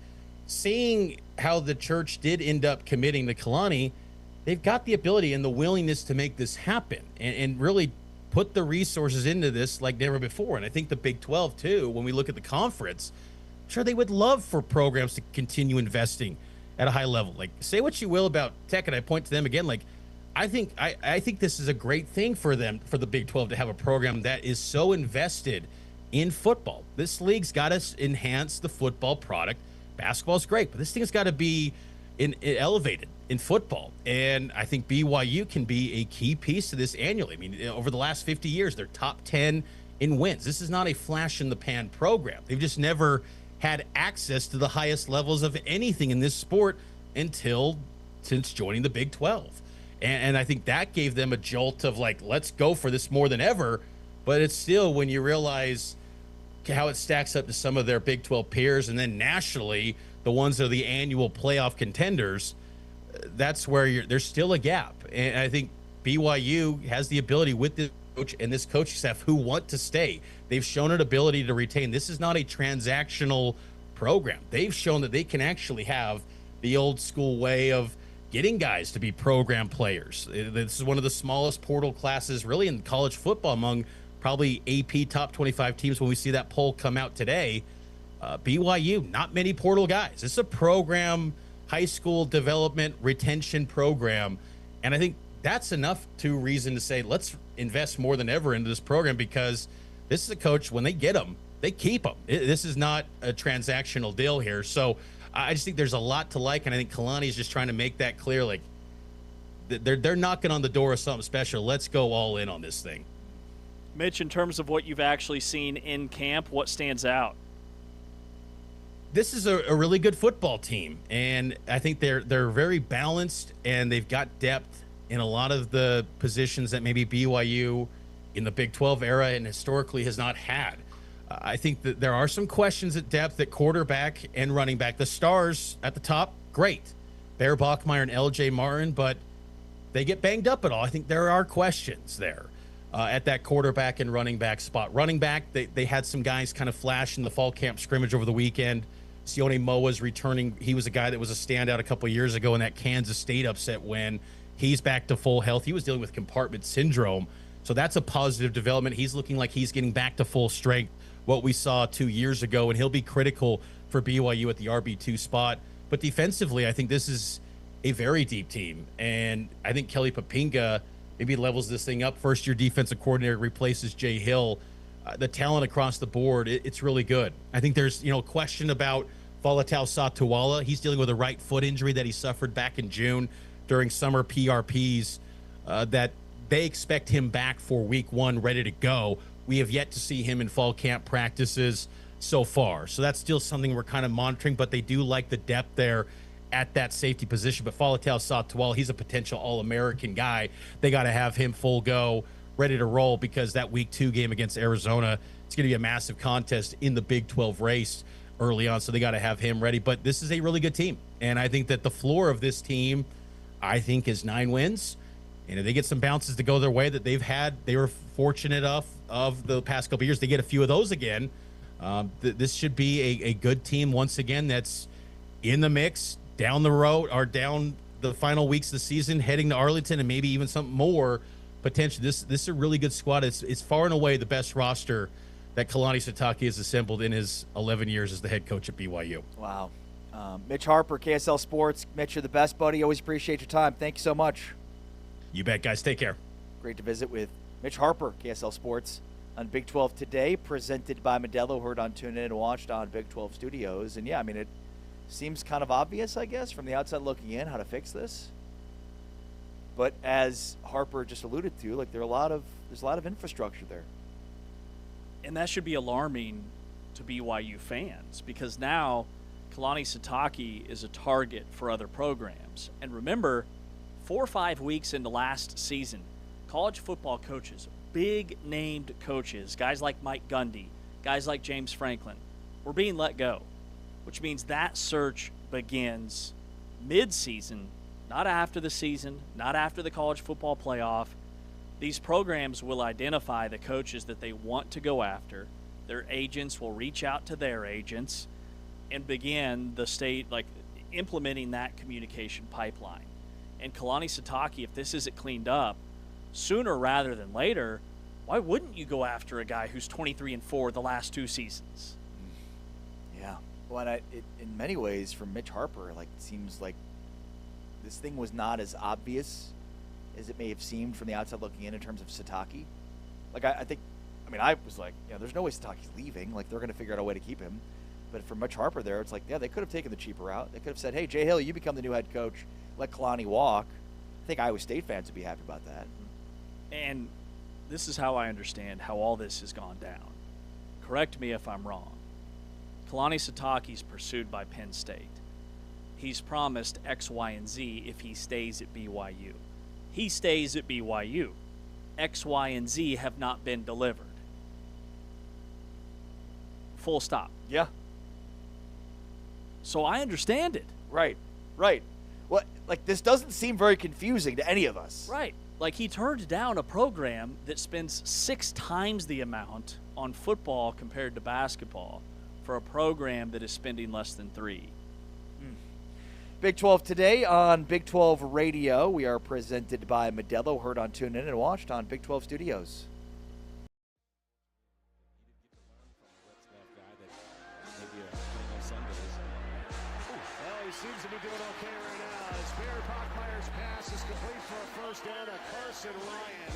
seeing how the church did end up committing to Kalani, they've got the ability and the willingness to make this happen and really put the resources into this like never before. And I think the Big 12 too, when we look at the conference, sure, they would love for programs to continue investing at a high level. Like, say what you will about Tech, and I point to them again. Like, I think this is a great thing for them, for the Big 12, to have a program that is so invested in football. This league's got to enhance the football product. Basketball's great, but this thing's got to be elevated in football. And I think BYU can be a key piece to this annually. I mean, over the last 50 years, they're top 10 in wins. This is not a flash in the pan program. They've just never had access to the highest levels of anything in this sport since joining the Big 12. And I think that gave them a jolt of like, let's go for this more than ever. But it's still, when you realize how it stacks up to some of their Big 12 peers, and then nationally, the ones that are the annual playoff contenders, that's where there's still a gap. And I think BYU has the ability with this coach and this coaching staff who want to stay. They've shown an ability to retain. This is not a transactional program. They've shown that they can actually have the old school way of getting guys to be program players. This is one of the smallest portal classes really in college football among probably AP top 25 teams when we see that poll come out today. BYU, not many portal guys. It's a program, high school development retention program. And I think that's enough to reason to say, let's invest more than ever into this program, because this is a coach, when they get them, they keep them. This is not a transactional deal here. So I just think there's a lot to like, and I think Kalani's just trying to make that clear. Like, they're knocking on the door of something special. Let's go all in on this thing. Mitch, in terms of what you've actually seen in camp, what stands out? This is a really good football team, and I think they're very balanced, and they've got depth in a lot of the positions that maybe BYU in the Big 12 era and historically has not had. I think that there are some questions at depth at quarterback and running back. The stars at the top, great. Bear Bachmeier and LJ Martin, but they get banged up at all. I think there are questions there at that quarterback and running back spot. Running back, they had some guys kind of flash in the fall camp scrimmage over the weekend. Sione Moa's returning. He was a guy that was a standout a couple of years ago in that Kansas State upset win. He's back to full health. He was dealing with compartment syndrome, so that's a positive development. He's looking like he's getting back to full strength, what we saw 2 years ago, and he'll be critical for BYU at the RB2 spot. But defensively, I think this is a very deep team, and I think Kelly Papinga maybe levels this thing up. First-year defensive coordinator replaces Jay Hill. The talent across the board, it's really good. I think there's a question about Falatau Satuala. He's dealing with a right foot injury that he suffered back in June during summer PRPs, that they expect him back for week 1, ready to go. We have yet to see him in fall camp practices so far. So that's still something we're kind of monitoring, but they do like the depth there at that safety position. But Falatau Satuala, he's a potential All-American guy. They got to have him full go, ready to roll, because that week 2 game against Arizona, it's going to be a massive contest in the Big 12 race early on, so they got to have him ready. But this is a really good team, and I think that the floor of this team, I think, is 9 wins. And if they get some bounces to go their way that they've had, they were fortunate enough of the past couple of years, they get a few of those again. This should be a good team once again that's in the mix down the road, or down the final weeks of the season, heading to Arlington and maybe even something more potential. This is a really good squad. It's far and away the best roster that Kalani Sitake has assembled in his 11 years as the head coach at BYU. Wow. Mitch Harper, KSL Sports. Mitch, you're the best, buddy. Always appreciate your time. Thank you so much. You bet, guys. Take care. Great to visit with Mitch Harper, KSL Sports, on Big 12 Today, presented by Modelo, heard on TuneIn and watched on Big 12 Studios. And, yeah, I mean, it seems kind of obvious, I guess, from the outside looking in, how to fix this. But as Harper just alluded to, like, there's a lot of infrastructure there. And that should be alarming to BYU fans, because now Kalani Sitake is a target for other programs. And remember, 4 or 5 weeks into last season, college football coaches, big named coaches, guys like Mike Gundy, guys like James Franklin, were being let go, which means that search begins mid-season, not after the season, not after the college football playoff. These programs will identify the coaches that they want to go after. Their agents will reach out to their agents and begin the state, like, implementing that communication pipeline. And Kalani Sitake, if this isn't cleaned up sooner rather than later, why wouldn't you go after a guy who's 23-4 the last 2 seasons? Yeah. Well, and in many ways, from Mitch Harper, like, it seems like this thing was not as obvious as it may have seemed from the outside looking in terms of Sitake. Like, I was like, there's no way Sitake's leaving. Like, they're going to figure out a way to keep him. But for Mitch Harper there, it's like, yeah, they could have taken the cheaper route. They could have said, hey, Jay Hill, you become the new head coach. Let Kalani walk. I think Iowa State fans would be happy about that. And this is how I understand how all this has gone down. Correct me if I'm wrong. Kalani Sitake's pursued by Penn State. He's promised X, Y, and Z if he stays at BYU. He stays at BYU. X, Y, and Z have not been delivered. Full stop. Yeah. So I understand it. Right. Well, like, this doesn't seem very confusing to any of us. Right. Like, he turned down a program that spends 6 times the amount on football compared to basketball for a program that is spending less than 3. Big 12 Today on Big 12 Radio. We are presented by Modelo, heard on TuneIn and watched on Big 12 Studios. He seems to be doing okay right now. As Bear Bachmeier's pass is complete for a first down to Carson Ryan.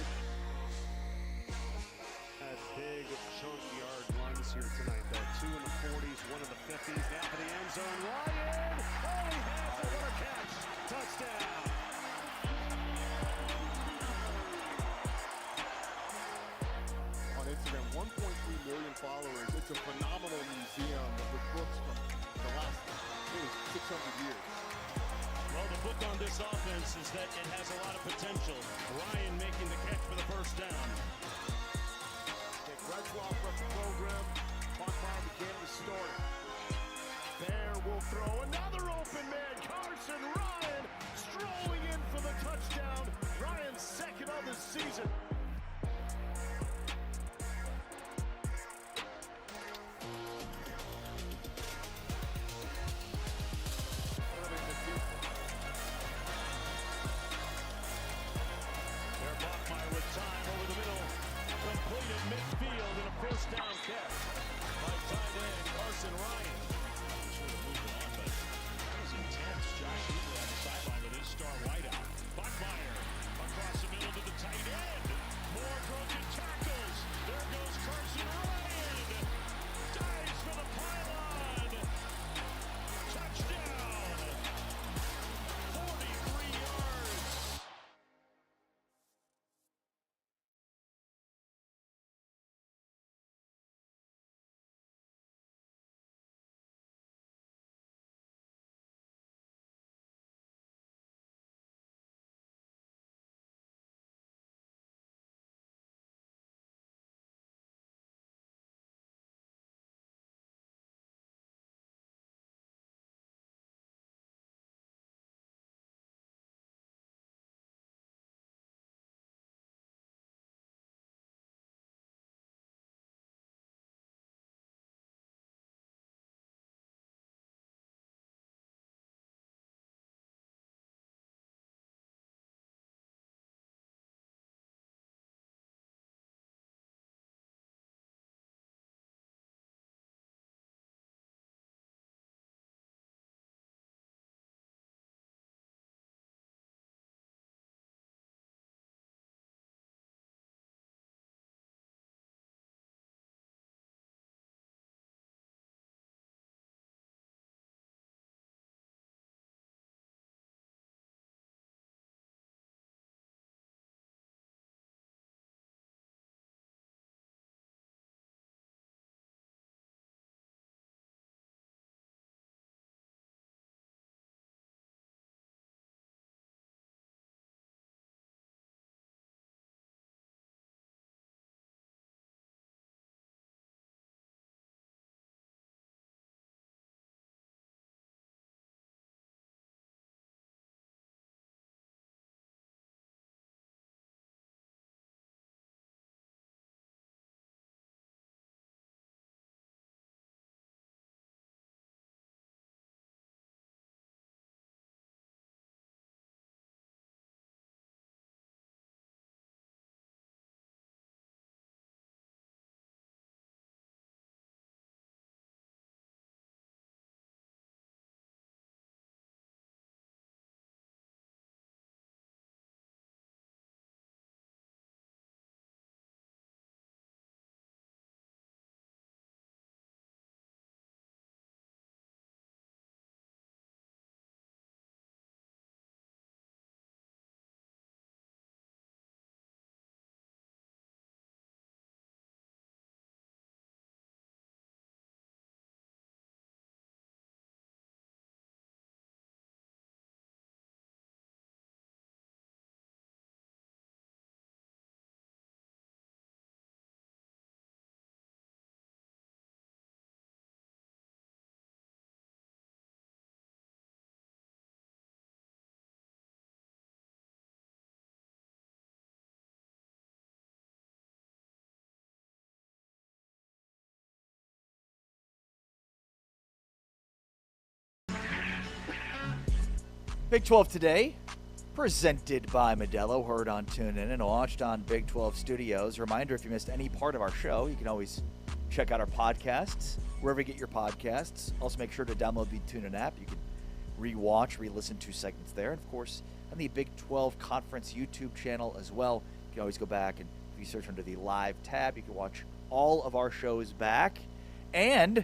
Big chunk yard runs here tonight, though. 2 in the 40s, 1 in the 50s. Down for the end zone. Ryan! It's a phenomenal museum with books from the last 600 years. Well, the book on this offense is that it has a lot of potential. Ryan making the catch for the first down. Take Retzloff from the program. Bachmeyer began to start. Bear will throw another open man. Carson Ryan strolling in for the touchdown. Ryan's second of the season. There, Bachmeyer with time over the middle. Completed midfield and a first down catch by tight end Carson Ryan. Sort of moving on, but that was intense. Josh Heatley on the sideline with his star wideout. Bachmeyer across the middle to the tight end. More broken tackles. There goes Carson Ryan. Dives for the pylon. Touchdown. 43 yards. Big 12 Today, presented by Modelo, heard on TuneIn and watched on Big 12 Studios. Reminder, if you missed any part of our show, you can always check out our podcasts, wherever you get your podcasts. Also, make sure to download the TuneIn app. You can re-watch, re-listen to segments there. And, of course, on the Big 12 Conference YouTube channel as well. You can always go back, and if you search under the Live tab, you can watch all of our shows back. And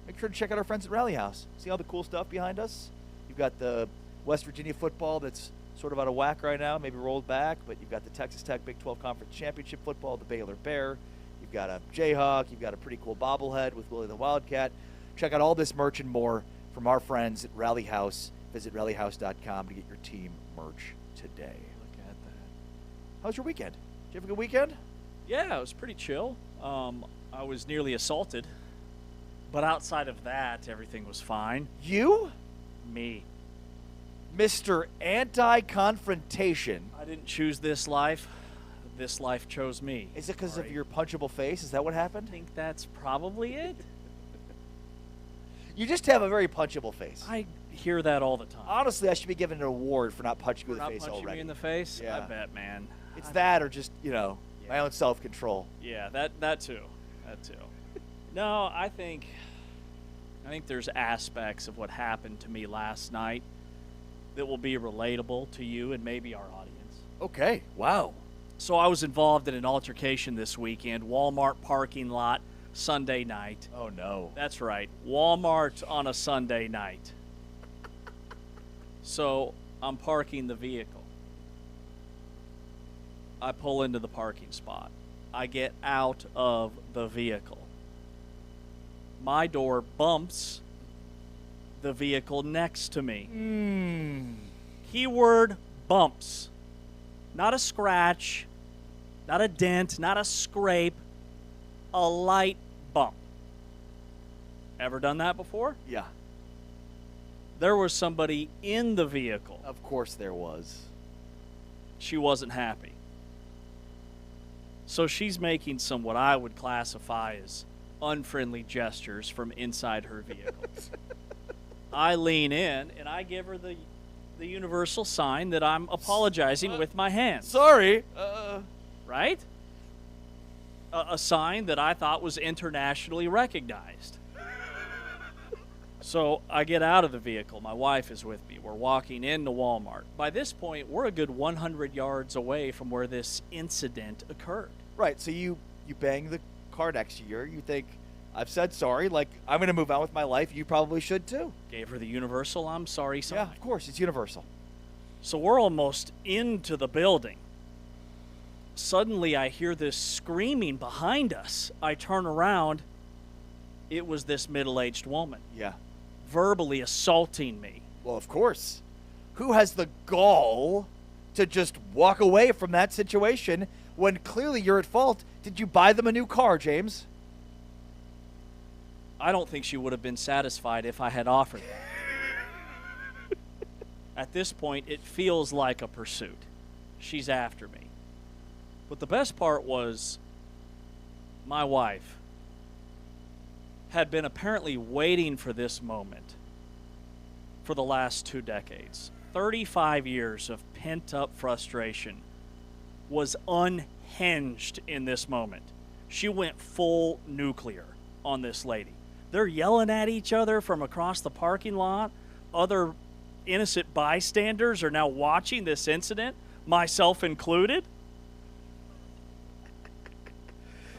make sure to check out our friends at Rally House. See all the cool stuff behind us? You've got the West Virginia football that's sort of out of whack right now, maybe rolled back, but you've got the Texas Tech Big 12 Conference Championship football, the Baylor Bear. You've You've got a Jayhawk. You've got a pretty cool bobblehead with Willie the Wildcat. Check out all this merch and more from our friends at Rally House. Visit rallyhouse.com to get your team merch today. Look at that. How's your weekend? Did you have a good weekend? Yeah, it was pretty chill. I was nearly assaulted. But outside of that, everything was fine. You? Me. Mr. Anti-Confrontation. I didn't choose this life. This life chose me. Is it because of Sorry. your punchable face? Is that what happened? I think that's probably it. You just have a very punchable face. I hear that all the time. Honestly, I should be given an award for not punching you in the Not face punching already. me in the face? Yeah. I bet, man. It's that or just, my Yeah. own self-control. Yeah, that too. That too. No, I think there's aspects of what happened to me last night that will be relatable to you and maybe our audience. Okay. Wow. So I was involved in an altercation this weekend, Walmart parking lot, Sunday night. Oh, no. That's right, Walmart on a Sunday night. So I'm parking the vehicle. I pull into the parking spot. I get out of the vehicle. My door bumps the vehicle next to me. Keyword bumps. Not a scratch, not a dent, not a scrape, a light bump. Ever done that before? Yeah. There was somebody in the vehicle. Of course there was. She wasn't happy. So she's making some what I would classify as unfriendly gestures from inside her vehicle. I lean in and I give her the universal sign that I'm apologizing with my hands. Sorry. Right? A sign that I thought was internationally recognized. So I get out of the vehicle. My wife is with me. We're walking into Walmart. By this point, we're a good 100 yards away from where this incident occurred. Right. So you bang the car next to you. You think, I've said sorry. Like, I'm going to move on with my life. You probably should too. Gave her the universal I'm sorry sign. Yeah, of course. It's universal. So we're almost into the building. Suddenly, I hear this screaming behind us. I turn around. It was this middle-aged woman Yeah. verbally assaulting me. Well, of course. Who has the gall to just walk away from that situation when clearly you're at fault? Did you buy them a new car, James? I don't think she would have been satisfied if I had offered that. At this point, it feels like a pursuit. She's after me. But the best part was my wife had been apparently waiting for this moment for the last 2 decades. 35 years of pent-up frustration was unhinged in this moment. She went full nuclear on this lady. They're yelling at each other from across the parking lot. Other innocent bystanders are now watching this incident, myself included.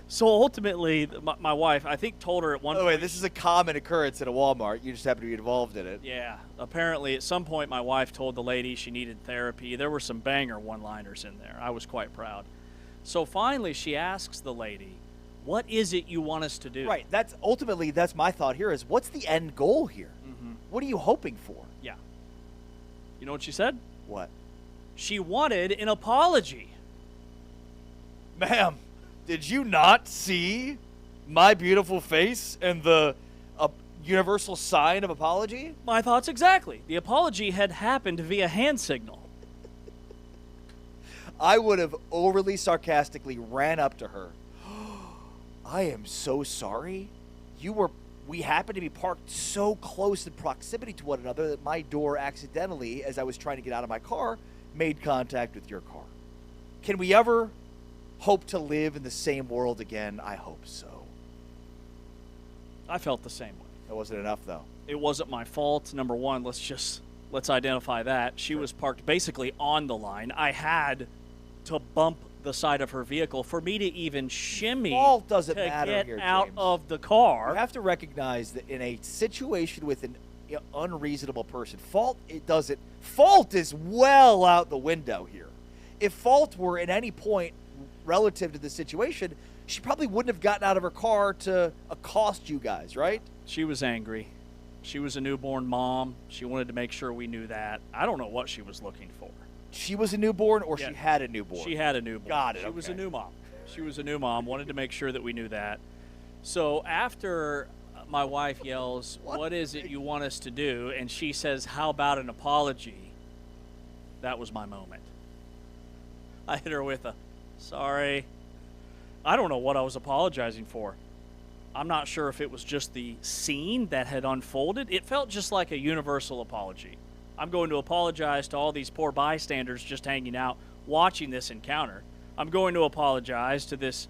So ultimately, my wife, I think, told her at one By the way, point. this is a common occurrence at a Walmart. You just happen to be involved in it. Yeah, apparently at some point my wife told the lady she needed therapy. There were some banger one-liners in there. I was quite proud. So finally she asks the lady, what is it you want us to do? Right. That's my thought here is, what's the end goal here? Mm-hmm. What are you hoping for? Yeah. You know what she said? What? She wanted an apology. Ma'am, did you not see my beautiful face and the universal sign of apology? My thoughts exactly. The apology had happened via hand signal. I would have overly sarcastically ran up to her. I am so sorry. We happened to be parked so close in proximity to one another that my door accidentally, as I was trying to get out of my car, made contact with your car. Can we ever hope to live in the same world again? I hope so. I felt the same way. That wasn't enough, though. It wasn't my fault. Number one, let's identify that. She was parked basically on the line. I had to bump the side of her vehicle for me to even shimmy Fault doesn't to matter get here, out James. of the car. You have to recognize that in a situation with an unreasonable person, fault is well out the window here. If fault were at any point relative to the situation, she probably wouldn't have gotten out of her car to accost you guys, right? She was angry. She was a newborn mom. She wanted to make sure we knew that. I don't know what she was looking for. She was a newborn, or Yeah. she had a newborn? She had a newborn. Got it, She was a okay. new mom. She was a new mom. Wanted to make sure that we knew that. So after my wife yells, "What is it you want us to do?" and she says, "How about an apology?" That was my moment. I hit her with a, "Sorry." I don't know what I was apologizing for. I'm not sure if it was just the scene that had unfolded. It felt just like a universal apology. I'm going to apologize to all these poor bystanders just hanging out, watching this encounter. I'm going to apologize to this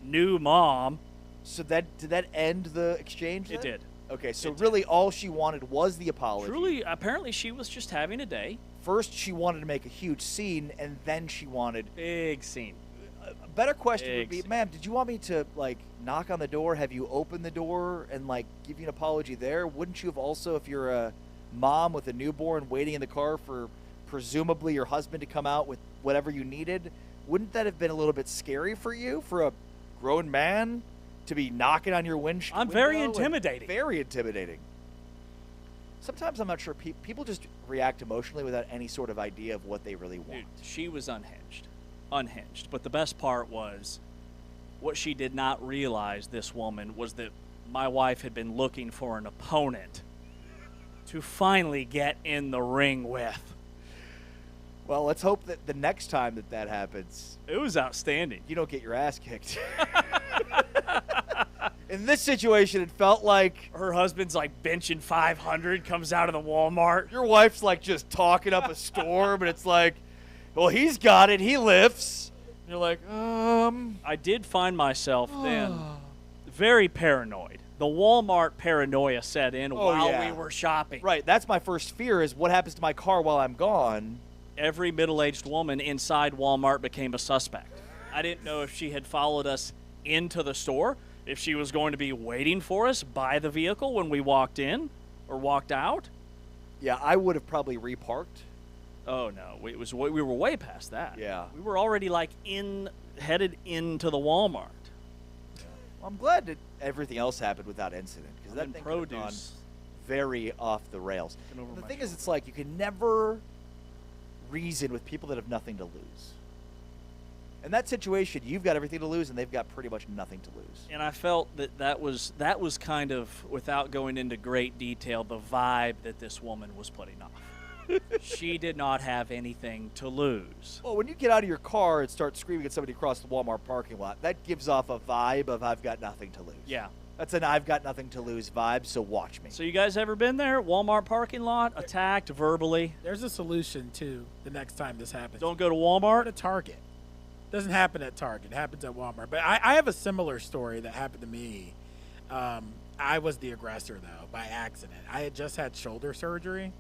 new mom. So did that end the exchange? It then? did. Okay, so It did. really all she wanted was the apology. Truly, apparently she was just having a day. First, she wanted to make a huge scene, and then she wanted. Big scene. A better question would be, Big scene. ma'am, did you want me to like knock on the door, have you open the door, and like give you an apology there? Wouldn't you have also, if you're a mom with a newborn waiting in the car for presumably your husband to come out with whatever you needed, wouldn't that have been a little bit scary for you, for a grown man to be knocking on your window? I'm very and- intimidating. Very intimidating. Sometimes I'm not sure people just react emotionally without any sort of idea of what they really want. Dude, she was unhinged. Unhinged. But the best part was what she did not realize, this woman, was that my wife had been looking for an opponent to finally get in the ring with. Well, let's hope that the next time that happens, It was outstanding. you don't get your ass kicked. In this situation, it felt like Her husband's like benching 500, comes out of the Walmart. your wife's like just talking up a storm, and it's like, well, he's got it. He lifts. And you're like, I did find myself then very paranoid. The Walmart paranoia set in while yeah. we were shopping. Right. That's my first fear is what happens to my car while I'm gone. Every middle-aged woman inside Walmart became a suspect. I didn't know if she had followed us into the store, if she was going to be waiting for us by the vehicle when we walked in or walked out. Yeah, I would have probably reparked. Oh no, we were way past that. Yeah. We were already like headed into the Walmart. Well, I'm glad that everything else happened without incident, because I'm that in thing could have gone produce. very off the rails. Looking over The my thing is, it's like you can never reason with people that have nothing to lose. In that situation, you've got everything to lose, and they've got pretty much nothing to lose. And I felt that was kind of, without going into great detail, the vibe that this woman was putting off. She did not have anything to lose. Well, when you get out of your car and start screaming at somebody across the Walmart parking lot, that gives off a vibe of I've got nothing to lose. Yeah. That's an I've got nothing to lose vibe, so watch me. So you guys ever been there? Walmart parking lot, attacked verbally? There's a solution too. The next time this happens, Don't go to go Walmart? to Target. Doesn't happen at Target. It happens at Walmart. But I have a similar story that happened to me. I was the aggressor though, by accident. I had just had shoulder surgery,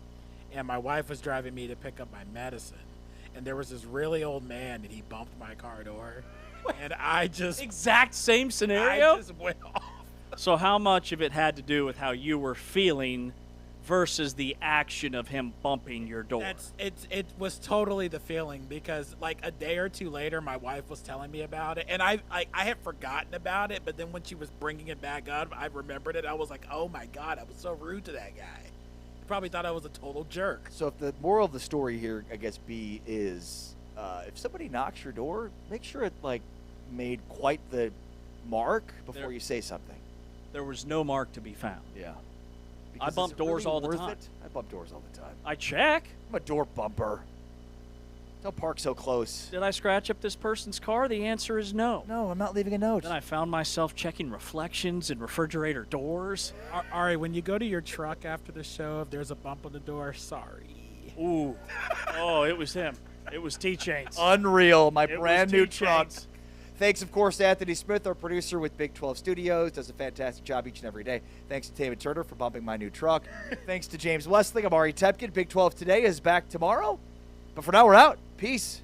and my wife was driving me to pick up my medicine, and there was this really old man, and he bumped my car door, and I just Exact same scenario? I just went off. So how much of it had to do with how you were feeling versus the action of him bumping your door? It was totally the feeling, because like a day or two later, my wife was telling me about it, and I had forgotten about it, but then when she was bringing it back up, I remembered it. I was like, oh my god, I was so rude to that guy. He probably thought I was a total jerk. So if the moral of the story here, I guess, B, is if somebody knocks your door, make sure it like made quite the mark before There- you say something. There was no mark to be found. Yeah. I bump doors all the time. I bump doors all the time. I check. I'm a door bumper. Don't park so close. Did I scratch up this person's car? The answer is no. No, I'm not leaving a note. Then I found myself checking reflections in refrigerator doors. Ari, when you go to your truck after the show, if there's a bump on the door, sorry. Ooh. Oh, it was him. It was T-Chains. Unreal. My It was brand new truck. T-Chains. Thanks, of course, to Anthony Smith, our producer with Big 12 Studios. Does a fantastic job each and every day. Thanks to David Turner for bumping my new truck. Thanks to James Westling. I'm Ari Tepkin. Big 12 Today is back tomorrow. But for now, we're out. Peace.